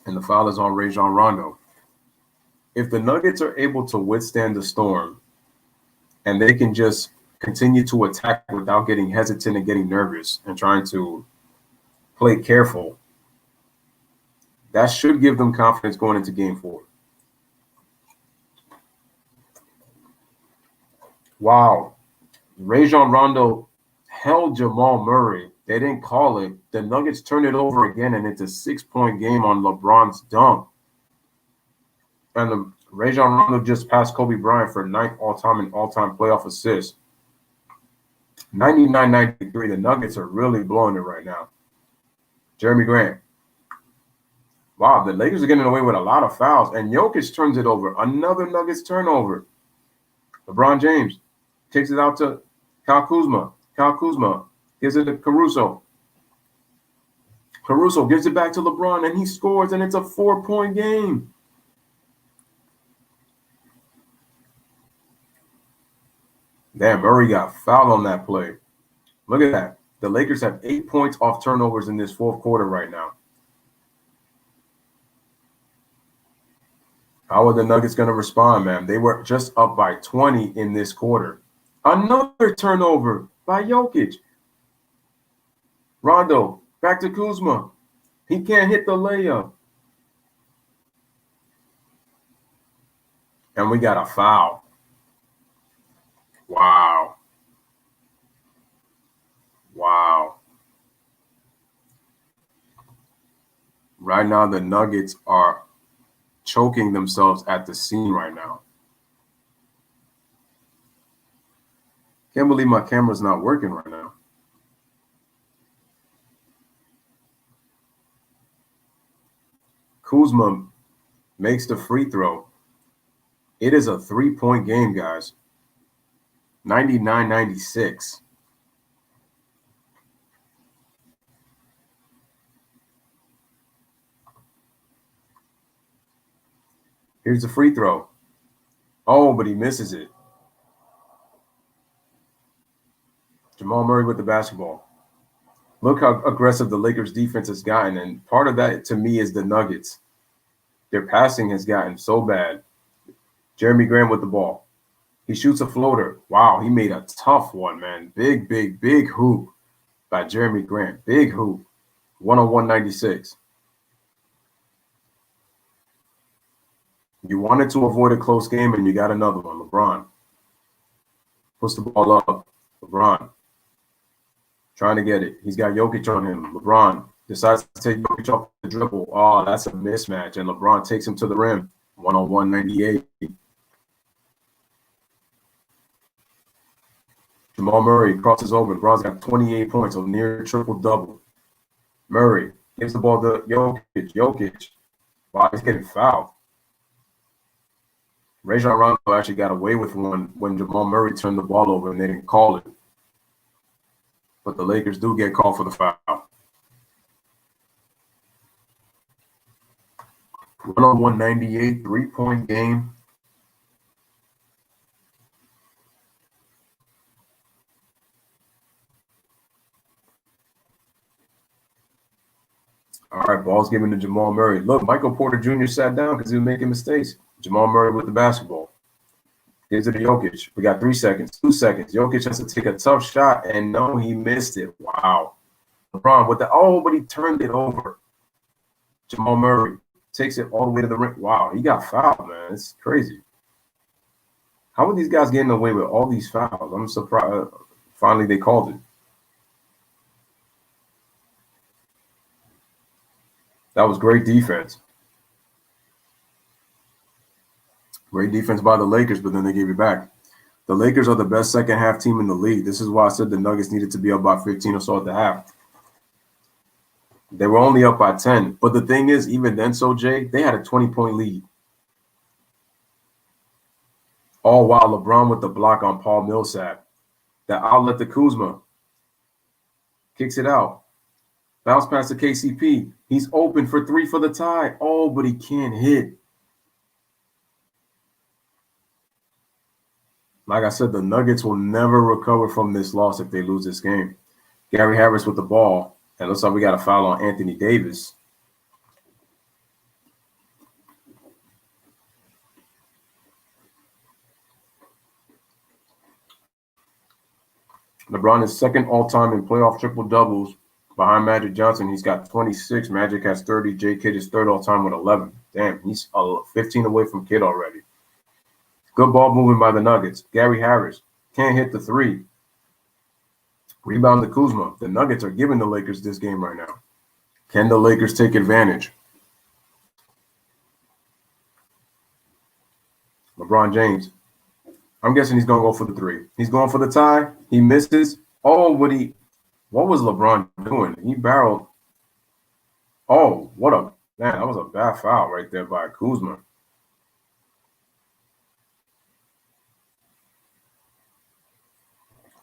And the foul is on Rajon Rondo. if the Nuggets are able to withstand the storm and they can just continue to attack without getting hesitant and getting nervous and trying to play careful, that should give them confidence going into game 4. Wow. Rajon Rondo held Jamal Murray. They didn't call it. The Nuggets turned it over again, and it's a 6-point game on LeBron's dunk. And Rajon Rondo just passed Kobe Bryant for 9th all-time and all-time playoff assist. 99-93. The Nuggets are really blowing it right now. Jeremy Grant. Wow, the Lakers are getting away with a lot of fouls, and Jokic turns it over. Another Nuggets turnover. LeBron James takes it out to Kyle Kuzma. Kyle Kuzma gives it to Caruso. Caruso gives it back to LeBron, and he scores, and it's a 4-point game. Damn, Murray got fouled on that play. Look at that. The Lakers have 8 points off turnovers in this fourth quarter right now. How are the Nuggets going to respond, man? They were just up by 20 in this quarter. Another turnover by Jokic. Rondo, back to Kuzma. He can't hit the layup. And we got a foul. Wow. Wow. Right now, the Nuggets are choking themselves at the seam right now. Can't believe my camera's not working right now. Kuzma makes the free throw. It is a 3-point game, guys. 99-96. Here's the free throw. Oh, but he misses it. Jamal Murray with the basketball. Look how aggressive the Lakers defense has gotten. And part of that, to me, is the Nuggets. Their passing has gotten so bad. Jeremy Grant with the ball. He shoots a floater. Wow, he made a tough one, man. Big, big, big hoop by Jeremy Grant. Big hoop. 101-96. You wanted to avoid a close game, and you got another one. LeBron puts the ball up. LeBron trying to get it. He's got Jokic on him. LeBron decides to take Jokic off the dribble. Oh, that's a mismatch. And LeBron takes him to the rim. 101-98. Jamal Murray crosses over. LeBron's got 28 points, a near triple-double. Murray gives the ball to Jokic. Jokic. Wow, he's getting fouled. Rajon Rondo actually got away with one when Jamal Murray turned the ball over and they didn't call it. But the Lakers do get called for the foul. 101-98, 3-point game. All right, ball's given to Jamal Murray. Look, Michael Porter Jr. sat down because he was making mistakes. Jamal Murray with the basketball. Gives it to Jokic. We got 3 seconds, 2 seconds. Jokic has to take a tough shot, and no, he missed it. Wow. LeBron with the, oh, but he turned it over. Jamal Murray takes it all the way to the rim. Wow, he got fouled, man. It's crazy. How are these guys getting away with all these fouls? I'm surprised. Finally, they called it. That was great defense. Great defense by the Lakers, but then they gave it back. The Lakers are the best second-half team in the league. This is why I said the Nuggets needed to be up by 15 or so at the half. They were only up by 10. But the thing is, even then, Jay, they had a 20-point lead. All while LeBron with the block on Paul Millsap. The outlet to Kuzma. Kicks it out. Bounce pass to KCP. He's open for 3 for the tie. Oh, but he can't hit. Like I said, the Nuggets will never recover from this loss if they lose this game. Gary Harris with the ball. And looks like we got a foul on Anthony Davis. LeBron is second all-time in playoff triple-doubles behind Magic Johnson. He's got 26. Magic has 30. J. Kidd is third all-time with 11. Damn, he's 15 away from Kidd already. Good ball moving by the Nuggets. Gary Harris can't hit the three. Rebound to Kuzma. The Nuggets are giving the Lakers this game right now. Can the Lakers take advantage? LeBron James. I'm guessing he's going to go for the three. He's going for the tie. He misses. Oh, what was LeBron doing? He barreled. Oh, man, that was a bad foul right there by Kuzma.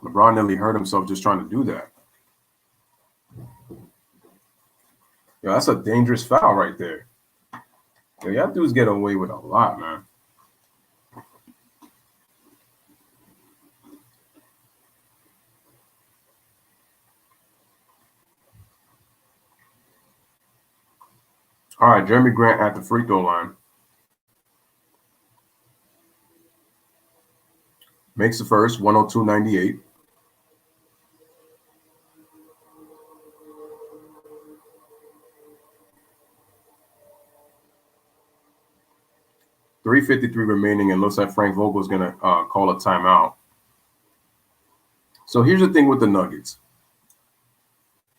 LeBron nearly hurt himself just trying to do that. Yo, that's a dangerous foul right there. Yo, y'all dudes get away with a lot, man. All right, Jeremy Grant at the free throw line. Makes the first, 102.98. .353 remaining, and looks like Frank Vogel is going to call a timeout. So here's the thing with the Nuggets.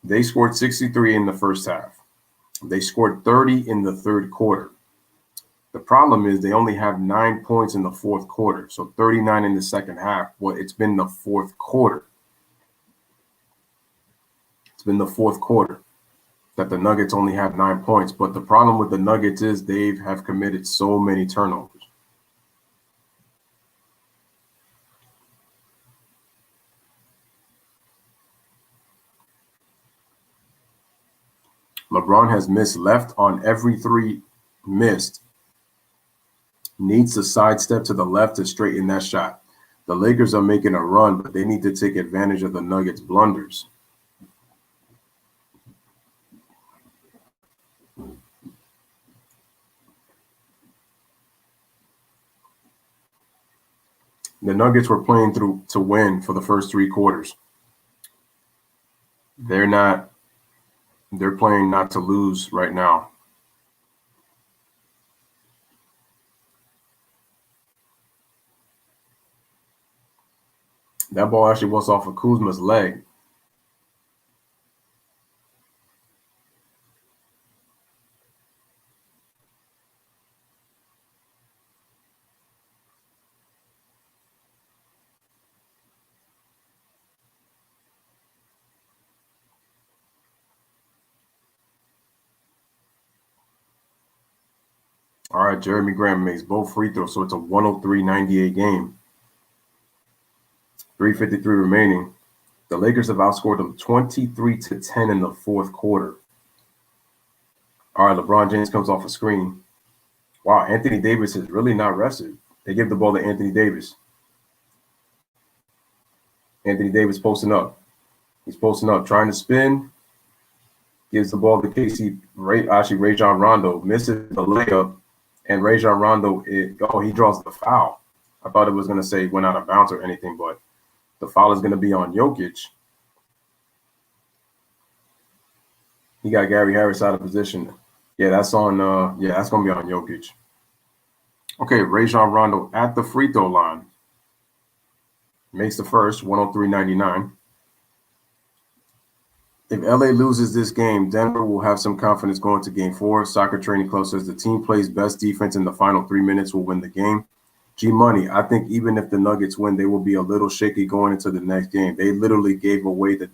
They scored 63 in the first half. They scored 30 in the third quarter. The problem is they only have 9 points in the fourth quarter. So 39 in the second half. Well, it's been the fourth quarter. It's been the fourth quarter that the Nuggets only have 9 points. But the problem with the Nuggets is they have committed so many turnovers. LeBron has missed left on every three missed. Needs to sidestep to the left to straighten that shot. The Lakers are making a run, but they need to take advantage of the Nuggets' blunders. The Nuggets were playing through to win for the first three quarters. They're playing not to lose right now. That ball actually was off of Kuzma's leg. All right, Jeremy Grant makes both free throws, so it's a 103-98 game. 3:53 remaining. The Lakers have outscored them 23-10 in the fourth quarter. All right, LeBron James comes off a screen. Wow, Anthony Davis is really not rested. They give the ball to Anthony Davis. Anthony Davis posting up. He's posting up, trying to spin. Gives the ball to Rajon Rondo. Misses the layup. And Rajon Rondo, he draws the foul. I thought it was going to say went out of bounds or anything, but the foul is going to be on Jokic. He got Gary Harris out of position. Yeah, that's on. That's going to be on Jokic. Okay, Rajon Rondo at the free throw line. Makes the first, 103-99. If LA loses this game, Denver will have some confidence going to game 4. Soccer Training Club says the team plays best defense in the final 3 minutes will win the game. G-Money, I think even if the Nuggets win, they will be a little shaky going into the next game. They literally gave away the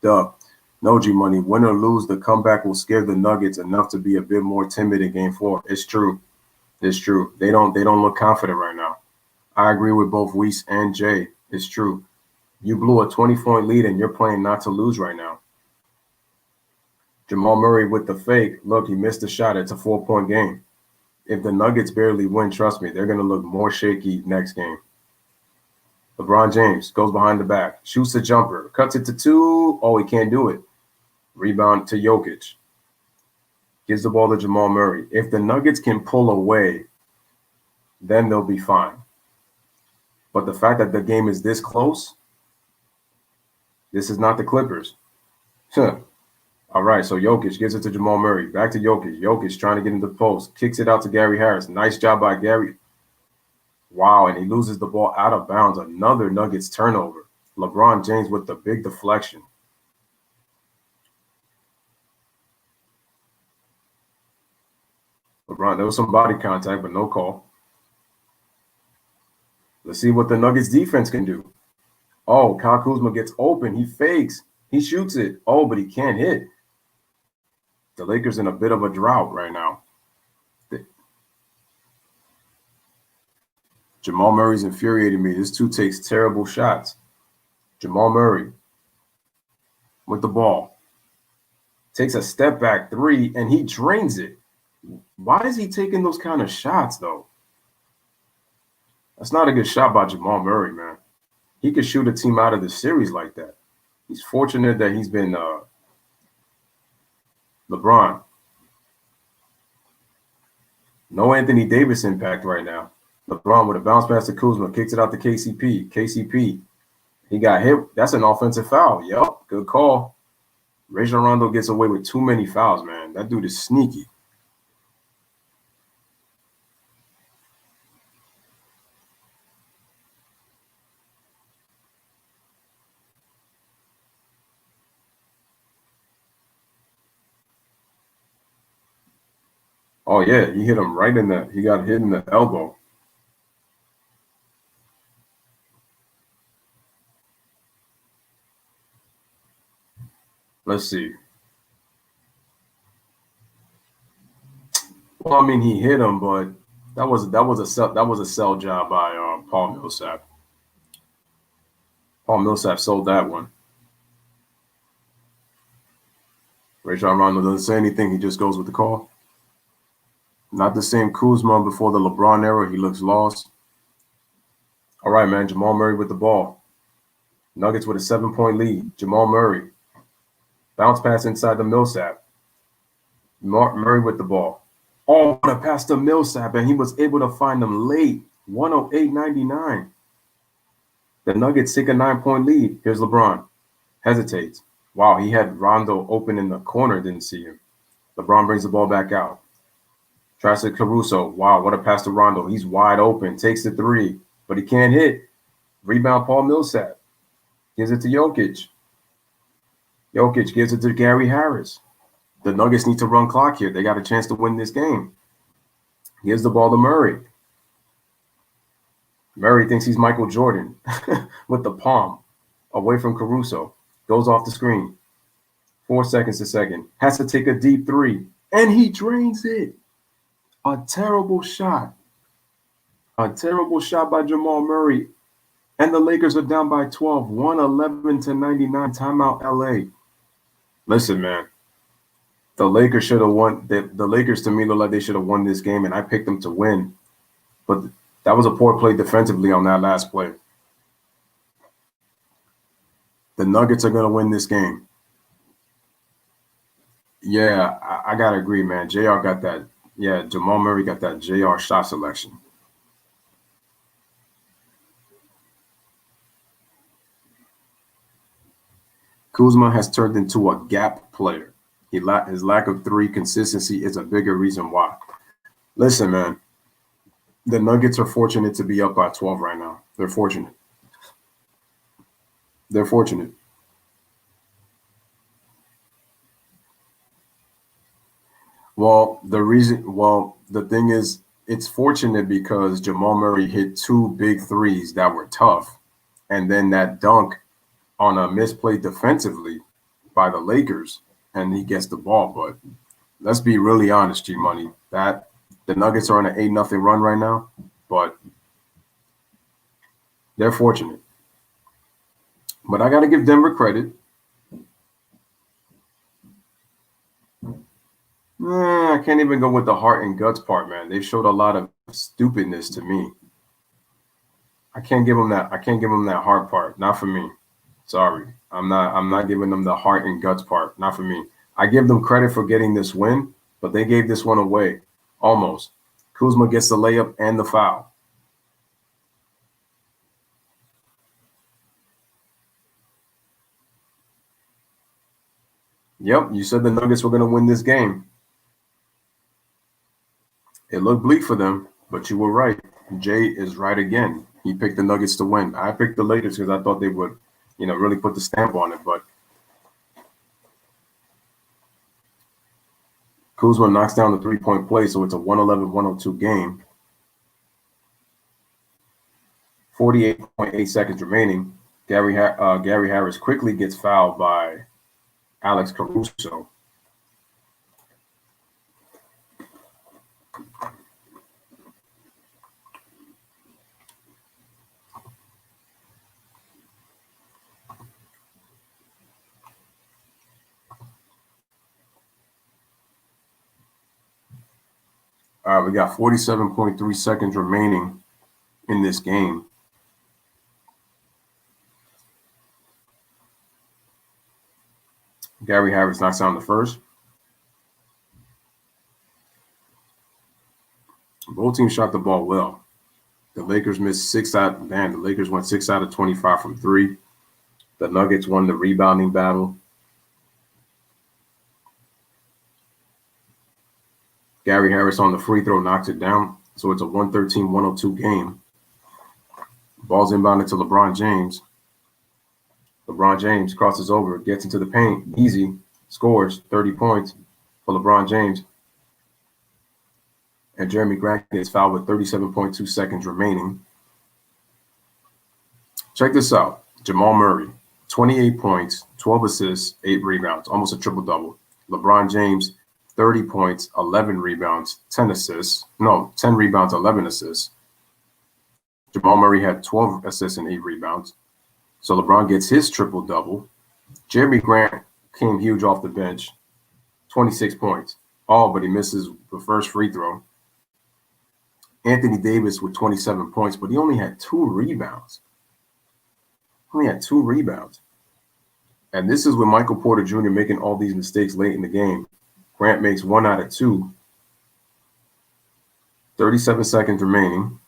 dub. No, G-Money, win or lose, the comeback will scare the Nuggets enough to be a bit more timid in game 4. It's true. It's true. They don't look confident right now. I agree with both Weiss and Jay. It's true. You blew a 20-point lead and you're playing not to lose right now. Jamal Murray with the fake. Look, he missed the shot. It's a 4-point game. If the Nuggets barely win, trust me, they're going to look more shaky next game. LeBron James goes behind the back, shoots a jumper, cuts it to 2. Oh, he can't do it. Rebound to Jokic. Gives the ball to Jamal Murray. If the Nuggets can pull away, then they'll be fine. But the fact that the game is this close, This is not the Clippers. Huh. All right, so Jokic gives it to Jamal Murray. Back to Jokic. Jokic trying to get into the post. Kicks it out to Gary Harris. Nice job by Gary. Wow, and he loses the ball out of bounds. Another Nuggets turnover. LeBron James with the big deflection. LeBron, there was some body contact, but no call. Let's see what the Nuggets defense can do. Oh, Kyle Kuzma gets open. He fakes. He shoots it. Oh, but he can't hit. The Lakers in a bit of a drought right now. Jamal Murray's infuriating me. This dude takes terrible shots. Jamal Murray with the ball. Takes a step back three, and he drains it. Why is he taking those kind of shots, though? That's not a good shot by Jamal Murray, man. He could shoot a team out of the series like that. He's fortunate that he's been LeBron. No Anthony Davis impact right now. LeBron with a bounce pass to Kuzma, kicks it out to KCP. KCP, he got hit. That's an offensive foul. Yep, good call. Rajon Rondo gets away with too many fouls, man. That dude is sneaky. Oh, yeah, he hit him right in the – he got hit in the elbow. Let's see. Well, I mean, he hit him, but that was a sell job by Paul Millsap. Paul Millsap sold that one. Rajon Rondo doesn't say anything. He just goes with the call. Not the same Kuzma before the LeBron era. He looks lost. All right, man. Jamal Murray with the ball. Nuggets with a 7-point lead. Jamal Murray. Bounce pass inside the Millsap. Murray with the ball. Oh, what a pass to Millsap, and he was able to find them late. 108-99. The Nuggets take a 9-point lead. Here's LeBron. Hesitates. Wow, he had Rondo open in the corner. Didn't see him. LeBron brings the ball back out. Tries to Caruso. Wow, what a pass to Rondo. He's wide open. Takes the three, but he can't hit. Rebound Paul Millsap. Gives it to Jokic. Jokic gives it to Gary Harris. The Nuggets need to run clock here. They got a chance to win this game. Gives the ball to Murray. Murray thinks he's Michael Jordan with the palm away from Caruso. Goes off the screen. 4 seconds a second. Has to take a deep three. And he drains it. A terrible shot. A terrible shot by Jamal Murray. And the Lakers are down by 12. 111-99. Timeout LA. Listen, man. The Lakers should have won. The Lakers, to me, look like they should have won this game, and I picked them to win. But that was a poor play defensively on that last play. The Nuggets are going to win this game. Yeah, I got to agree, man. JR got that. Yeah, Jamal Murray got that JR shot selection. Kuzma has turned into a gap player. His lack of three consistency is a bigger reason why. Listen, man, the Nuggets are fortunate to be up by 12 right now. They're fortunate. They're fortunate. Well, the thing is, it's fortunate because Jamal Murray hit two big threes that were tough. And then that dunk on a misplay defensively by the Lakers, and he gets the ball. But let's be really honest, G Money, that the Nuggets are on an 8-0 run right now, but they're fortunate. But I got to give Denver credit. I can't even go with the heart and guts part, man. They showed a lot of stupidness to me. I can't give them that. I can't give them that heart part. Not for me. Sorry. I'm not giving them the heart and guts part. Not for me. I give them credit for getting this win, but they gave this one away. Almost. Kuzma gets the layup and the foul. Yep, you said the Nuggets were going to win this game. It looked bleak for them, but you were right. Jay is right again. He picked the Nuggets to win. I picked the Lakers because I thought they would, really put the stamp on it. But Kuzma knocks down the three-point play, so it's a 111-102 game. 48.8 seconds remaining. Gary Harris quickly gets fouled by Alex Caruso. All right, we got 47.3 seconds remaining in this game. Gary Harris knocks down the first. Both teams shot the ball well. The Lakers missed the Lakers went 6 out of 25 from three. The Nuggets won the rebounding battle. Gary Harris on the free throw knocks it down. So it's a 113-102 game. Ball's inbounded to LeBron James. LeBron James crosses over, gets into the paint, easy, scores 30 points for LeBron James. And Jeremy Grant gets fouled with 37.2 seconds remaining. Check this out. Jamal Murray, 28 points, 12 assists, 8 rebounds, almost a triple-double. LeBron James, 30 points, 11 rebounds, 10 assists. No, 10 rebounds, 11 assists. Jamal Murray had 12 assists and 8 rebounds. So LeBron gets his triple-double. Jeremy Grant came huge off the bench, 26 points. But he misses the first free throw. Anthony Davis with 27 points, but he only had 2 rebounds. And this is with Michael Porter Jr. making all these mistakes late in the game. Grant makes 1 out of 2. 37 seconds remaining.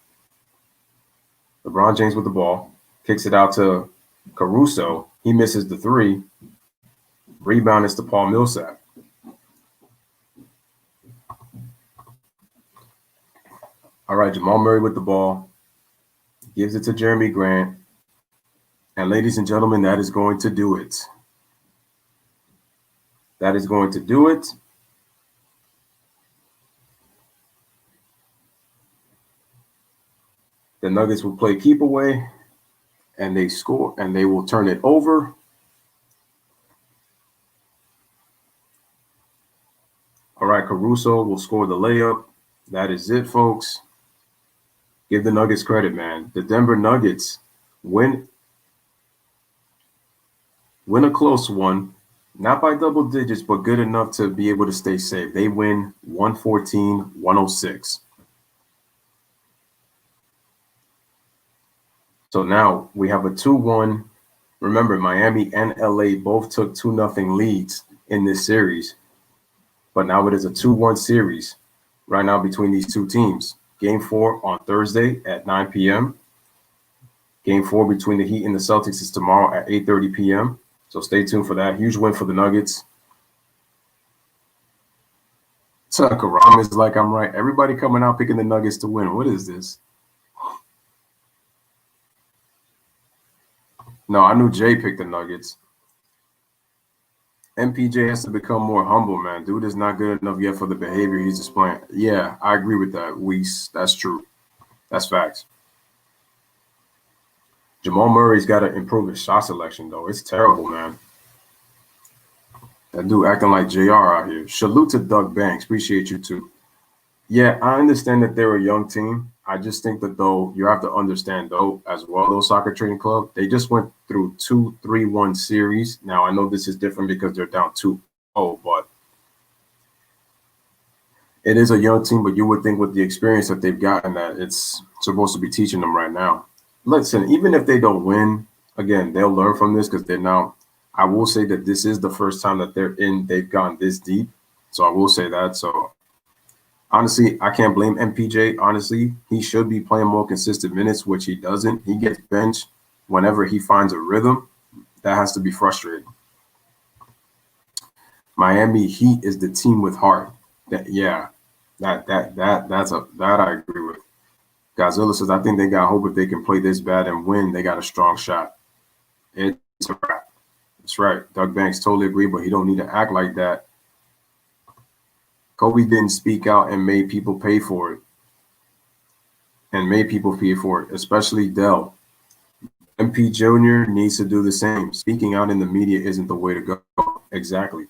LeBron James with the ball. Kicks it out to Caruso. He misses the 3. Rebound is to Paul Millsap. All right, Jamal Murray with the ball. Gives it to Jeremy Grant. And ladies and gentlemen, that is going to do it. That is going to do it. The Nuggets will play keep away, and they score, and they will turn it over. All right, Caruso will score the layup. That is it, folks. Give the Nuggets credit, man. The Denver Nuggets win a close one, not by double digits, but good enough to be able to stay safe. They win 114-106. So now we have a 2-1. Remember, Miami and LA both took 2-0 leads in this series. But now it is a 2-1 series right now between these two teams. Game 4 on Thursday at 9 p.m. Game 4 between the Heat and the Celtics is tomorrow at 8:30 p.m. So stay tuned for that. Huge win for the Nuggets. Tucker is like, I'm right. Everybody coming out picking the Nuggets to win. What is this? No, I knew Jay picked the Nuggets. MPJ has to become more humble, man. Dude is not good enough yet for the behavior he's displaying. Yeah, I agree with that. That's true. That's facts. Jamal Murray's got to improve his shot selection, though. It's terrible, man. That dude acting like JR out here. Salute to Doug Banks. Appreciate you, too. Yeah, I understand that they're a young team. I just think that, though, you have to understand, though, as well, though, Soccer Training Club, they just went through 2-3-1 series. Now, I know this is different because they're down 2-0, but it is a young team, but you would think with the experience that they've gotten that it's supposed to be teaching them right now. Listen, even if they don't win, again, they'll learn from this because they're now – I will say that this is the first time that they've gone this deep. So I will say that. So honestly, I can't blame MPJ. Honestly, he should be playing more consistent minutes, which he doesn't. He gets benched whenever he finds a rhythm. That has to be frustrating. Miami Heat is the team with heart. That yeah, that I agree with. Godzilla says I think they got hope if they can play this bad and win. They got a strong shot. It's a wrap. That's right. Doug Banks totally agree, but he don't need to act like that. Kobe didn't speak out and made people pay for it. And made people pay for it, especially Dell. MP Jr. needs to do the same. Speaking out in the media isn't the way to go. Exactly.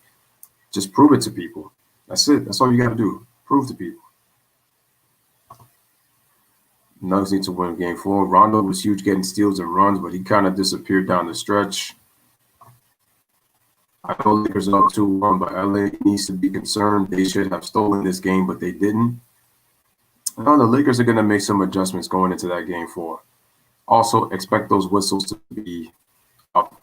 Just prove it to people. That's it. That's all you got to do. Prove to people. Nuggets need to win game 4. Rondo was huge getting steals and runs, but he kind of disappeared down the stretch. I know Lakers are up 2-1, but LA needs to be concerned. They should have stolen this game, but they didn't. The Lakers are going to make some adjustments going into that game 4. Also, expect those whistles to be up.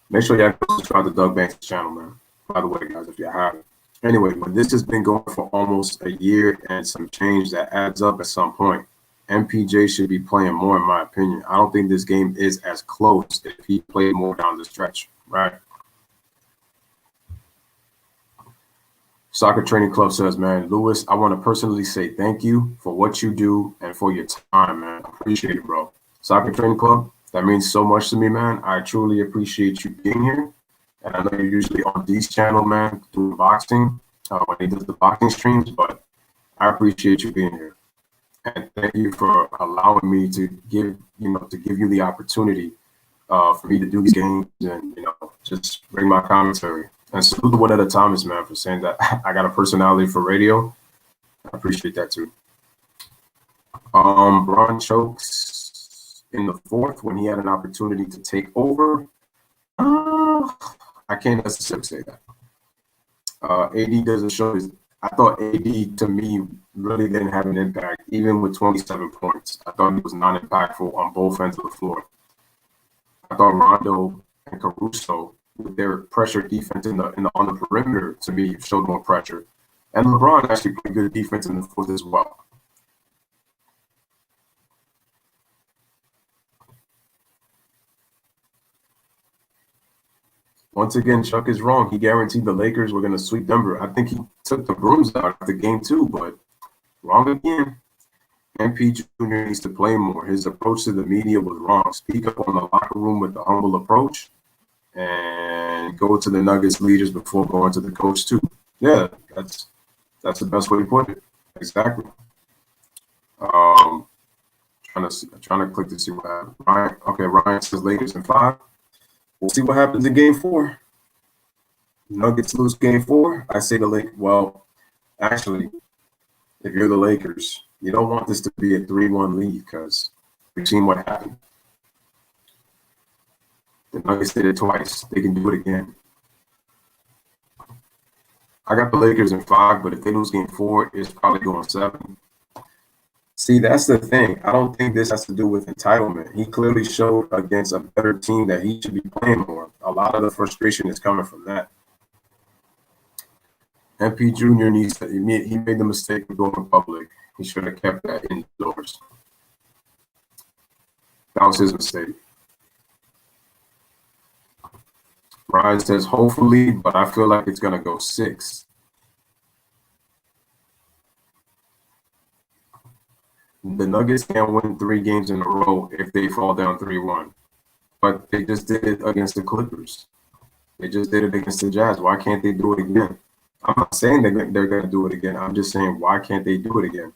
Make sure you subscribe to Doug Banks' channel, man. By the way, guys, if you haven't. Anyway, but this has been going for almost a year and some change that adds up at some point. MPJ should be playing more, in my opinion. I don't think this game is as close if he played more down the stretch, right? Soccer Training Club says, man, Lewis, I want to personally say thank you for what you do and for your time, man. I appreciate it, bro. Soccer Training Club, that means so much to me, man. I truly appreciate you being here. And I know you're usually on D's channel, man, doing boxing when he does the boxing streams, but I appreciate you being here. And thank you for allowing me to give you the opportunity for me to do these games and, just bring my commentary. And salute to One at a Thomas, man, for saying that I got a personality for radio. I appreciate that too. Bron chokes in the 4th when he had an opportunity to take over. I can't necessarily say that. AD doesn't show his. I thought AD to me really didn't have an impact, even with 27 points. I thought he was non-impactful on both ends of the floor. I thought Rondo and Caruso, with their pressure defense on the perimeter, to me showed more pressure, and LeBron actually played good defense in the 4th as well. Once again, Chuck is wrong. He guaranteed the Lakers were going to sweep Denver. I think he took the brooms out of the game too, but wrong again. MP Jr. needs to play more. His approach to the media was wrong. Speak up on the locker room with the humble approach and go to the Nuggets leaders before going to the coach too. Yeah, that's the best way to put it. Exactly. Trying to click to see what happened. Ryan says Lakers in 5. We'll see what happens in game 4. Nuggets lose game 4. I say the Lakers. Well, actually, if you're the Lakers, you don't want this to be a 3-1 lead because we've seen what happened. The Nuggets did it twice. They can do it again. I got the Lakers in 5, but if they lose game 4, it's probably going 7. See, that's the thing. I don't think this has to do with entitlement. He clearly showed against a better team that he should be playing more. A lot of the frustration is coming from that. MP Jr. He made the mistake of going public. He should have kept that indoors. That was his mistake. Ryan says, hopefully, but I feel like it's going to go 6. The Nuggets can't win 3 games in a row if they fall down 3-1. But they just did it against the Clippers. They just did it against the Jazz. Why can't they do it again? I'm not saying they're going to do it again. I'm just saying, why can't they do it again?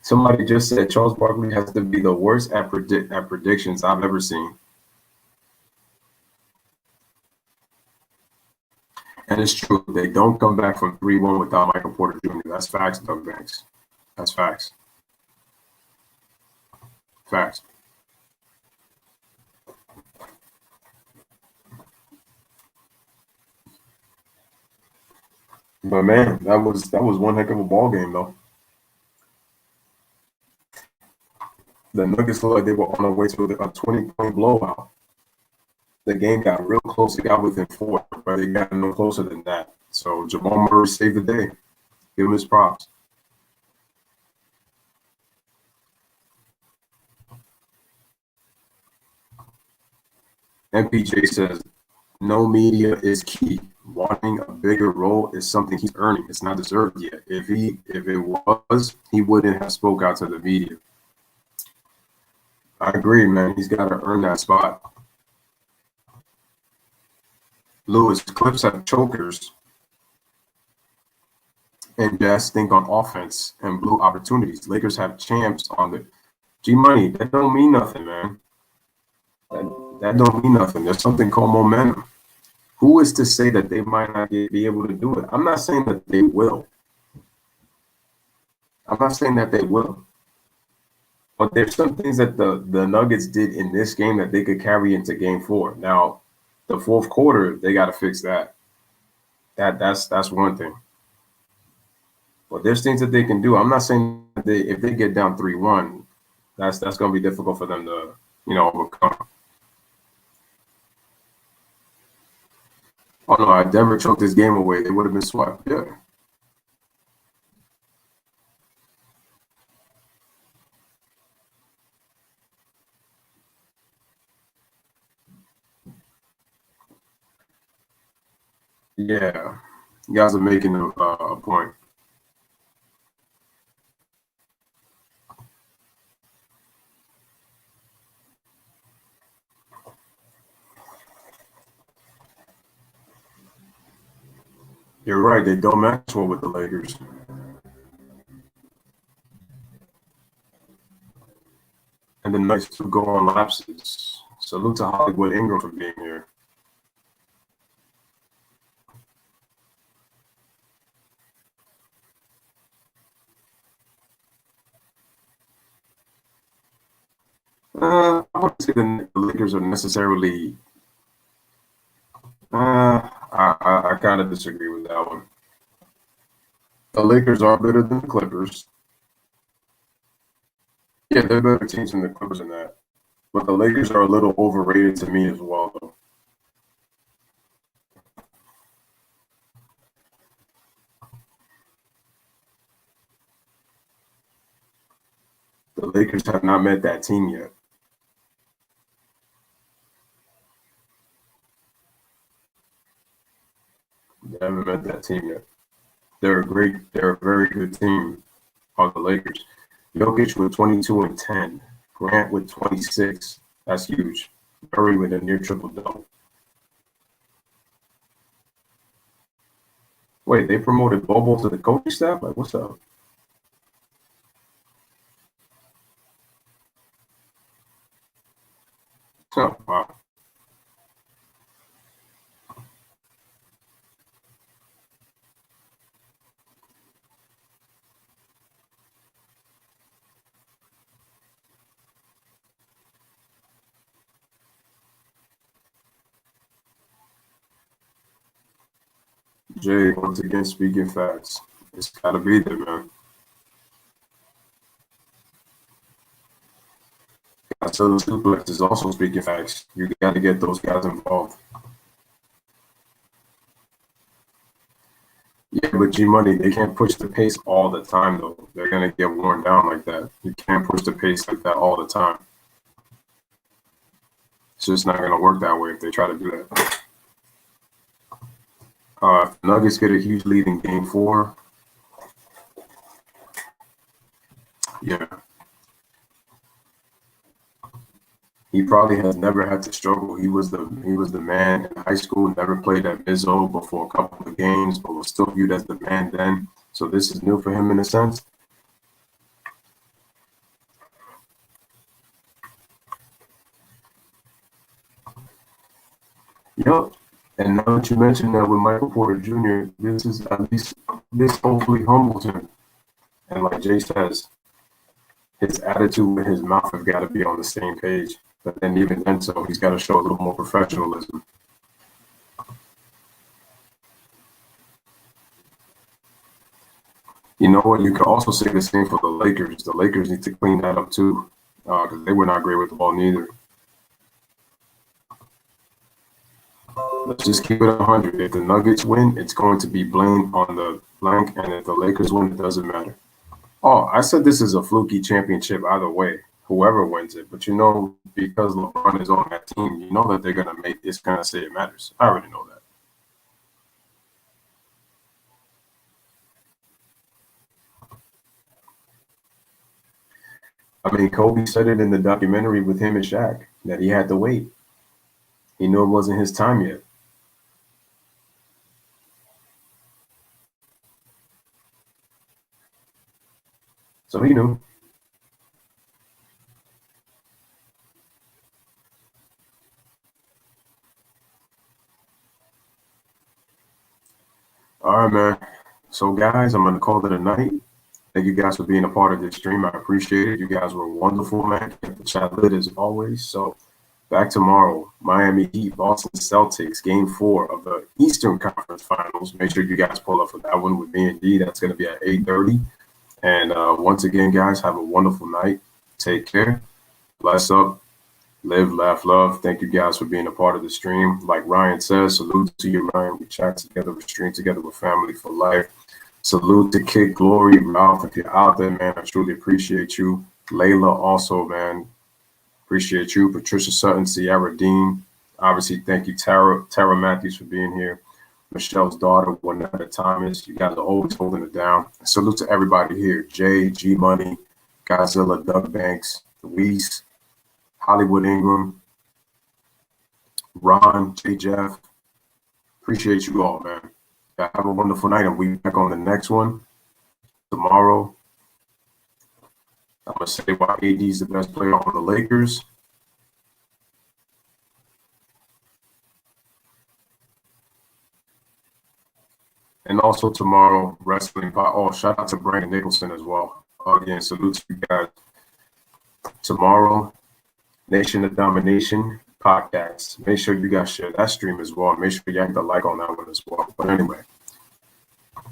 Somebody just said Charles Barkley has to be the worst at predictions I've ever seen. And it's true. They don't come back from 3-1 without Michael Porter Jr. That's facts, Doug Banks. That's facts. Facts. But man, that was one heck of a ball game, though. The Nuggets looked like they were on their way to a 20-point blowout. The game got real close. It got within 4, but it got no closer than that. So Jamal Murray saved the day. Give him his props. MPJ says, no media is key. Wanting a bigger role is something he's earning. It's not deserved yet. If it was, he wouldn't have spoke out to the media. I agree, man. He's got to earn that spot. Lewis, Clips have chokers and Jazz think on offense and blue opportunities. Lakers have champs on the G-Money. That don't mean nothing, man. That don't mean nothing. There's something called momentum. Who is to say that they might not be able to do it? I'm not saying that they will. I'm not saying that they will. But there's some things that the Nuggets did in this game that they could carry into game 4. Now, the fourth quarter, they got to fix that. That's one thing. But there's things that they can do. I'm not saying that if they get down 3-1, that's going to be difficult for them to, overcome. Oh no, if Denver choked this game away, they would have been swept. Yeah. Yeah, you guys are making a point. You're right. They don't match well with the Lakers. And the Knights to go on lapses. Salute to Hollywood Ingram for being here. I wouldn't say the Lakers are necessarily. I kind of disagree with that one. The Lakers are better than the Clippers. Yeah, they're better teams than the Clippers in that. But the Lakers are a little overrated to me as well, though. The Lakers have not met that team yet. They haven't met that team yet. They're a very good team on the Lakers. Jokic with 22 and 10. Grant with 26. That's huge. Curry with a near triple-double. Wait, they promoted Bobo to the coaching staff? Like, what's up? Oh, wow. Jay, once again, speaking facts. It's got to be there, man. So the suplex is also speaking facts. You got to get those guys involved. Yeah, but G-Money, they can't push the pace all the time, though. They're going to get worn down like that. You can't push the pace like that all the time. It's just not going to work that way if they try to do that. If the Nuggets get a huge lead in game 4, yeah. He probably has never had to struggle. He was the man in high school, never played at Izzo before a couple of games, but was still viewed as the man then. So this is new for him in a sense. Yep. And now that you mentioned that with Michael Porter Jr., this is at least this hopefully humbles him. And like Jay says, his attitude and his mouth have got to be on the same page. But then even then, so he's got to show a little more professionalism. You know what? You could also say the same for the Lakers. The Lakers need to clean that up too, because they were not great with the ball neither. Let's just keep it 100. If the Nuggets win, it's going to be blamed on the blank, and if the Lakers win, it doesn't matter. Oh, I said this is a fluky championship either way. whoever wins it. But you know, because LeBron is on that team, you know that they're gonna make it's gonna say it matters. I already know that. I mean, Kobe said it in the documentary with him and Shaq that he had to wait. He knew it wasn't his time yet. So he knew. All right, man. So, guys, I'm going to call it a night. Thank you guys for being a part of this stream. I appreciate it. You guys were wonderful, man. Kept the chat lit as always. So, back tomorrow, Miami Heat, Boston Celtics, Game 4 of the Eastern Conference Finals. Make sure you guys pull up for that one with me and D. That's going to be at 8:30. And once again, guys, have a wonderful night. Take care. Bless up. Live, laugh, love. Thank you guys for being a part of the stream. Like Ryan says, salute to you, Ryan. We chat together, we stream together with family for life. Salute to Kid Glory, Ralph. If you're out there, man, I truly appreciate you. Layla also, man. Appreciate you. Patricia Sutton, Sierra Dean. Obviously, thank you, Tara Matthews, for being here. Michelle's daughter, Juanetta Thomas. You guys are always holding it down. Salute to everybody here. Jay, G Money, Godzilla, Doug Banks, Luis, Hollywood Ingram, Ron, J. Jeff. Appreciate you all, man. Have a wonderful night, and we'll be back on the next one tomorrow. I'm going to say why AD is the best player on the Lakers. And also tomorrow, wrestling. Oh, shout out to Brandon Nicholson as well. Again, salute to you guys. Tomorrow, Nation of Domination podcast. Make sure you guys share that stream as well. Make sure you hit the like on that one as well. But anyway,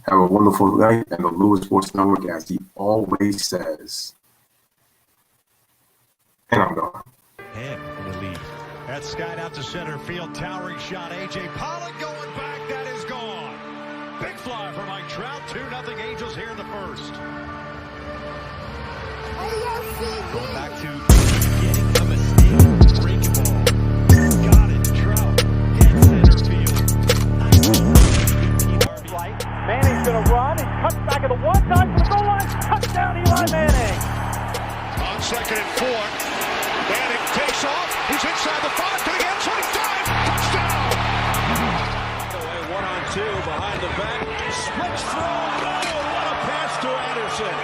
have a wonderful night. And the Lewis Sports Network, as he always says. And I'm gone. And in the lead. That's skied out to center field. Towering shot. A.J. Pollock going back. That is gone. Big fly for Mike Trout. 2-0 Angels here in the first. Going back to getting a mistake. Breaking ball. Got it. Trout. Dead center field. Manning's going to run and cuts back at the one time for the goal line. Touchdown, Eli Manning. On second and 4. Manning takes off. He's inside the 5 to the end zone. Dive. Touchdown. Away 1-on-2 behind the back. Switch throw. Oh, what a pass to Anderson.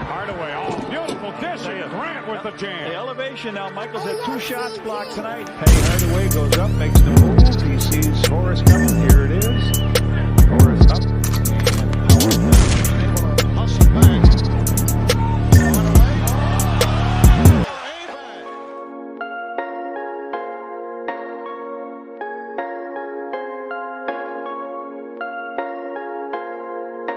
Hardaway, oh, beautiful dish. Grant with the jam. The elevation now. Michael's had 2 shots blocked tonight. Penny Hardaway goes up, makes the move. He sees Horace coming. Here it is.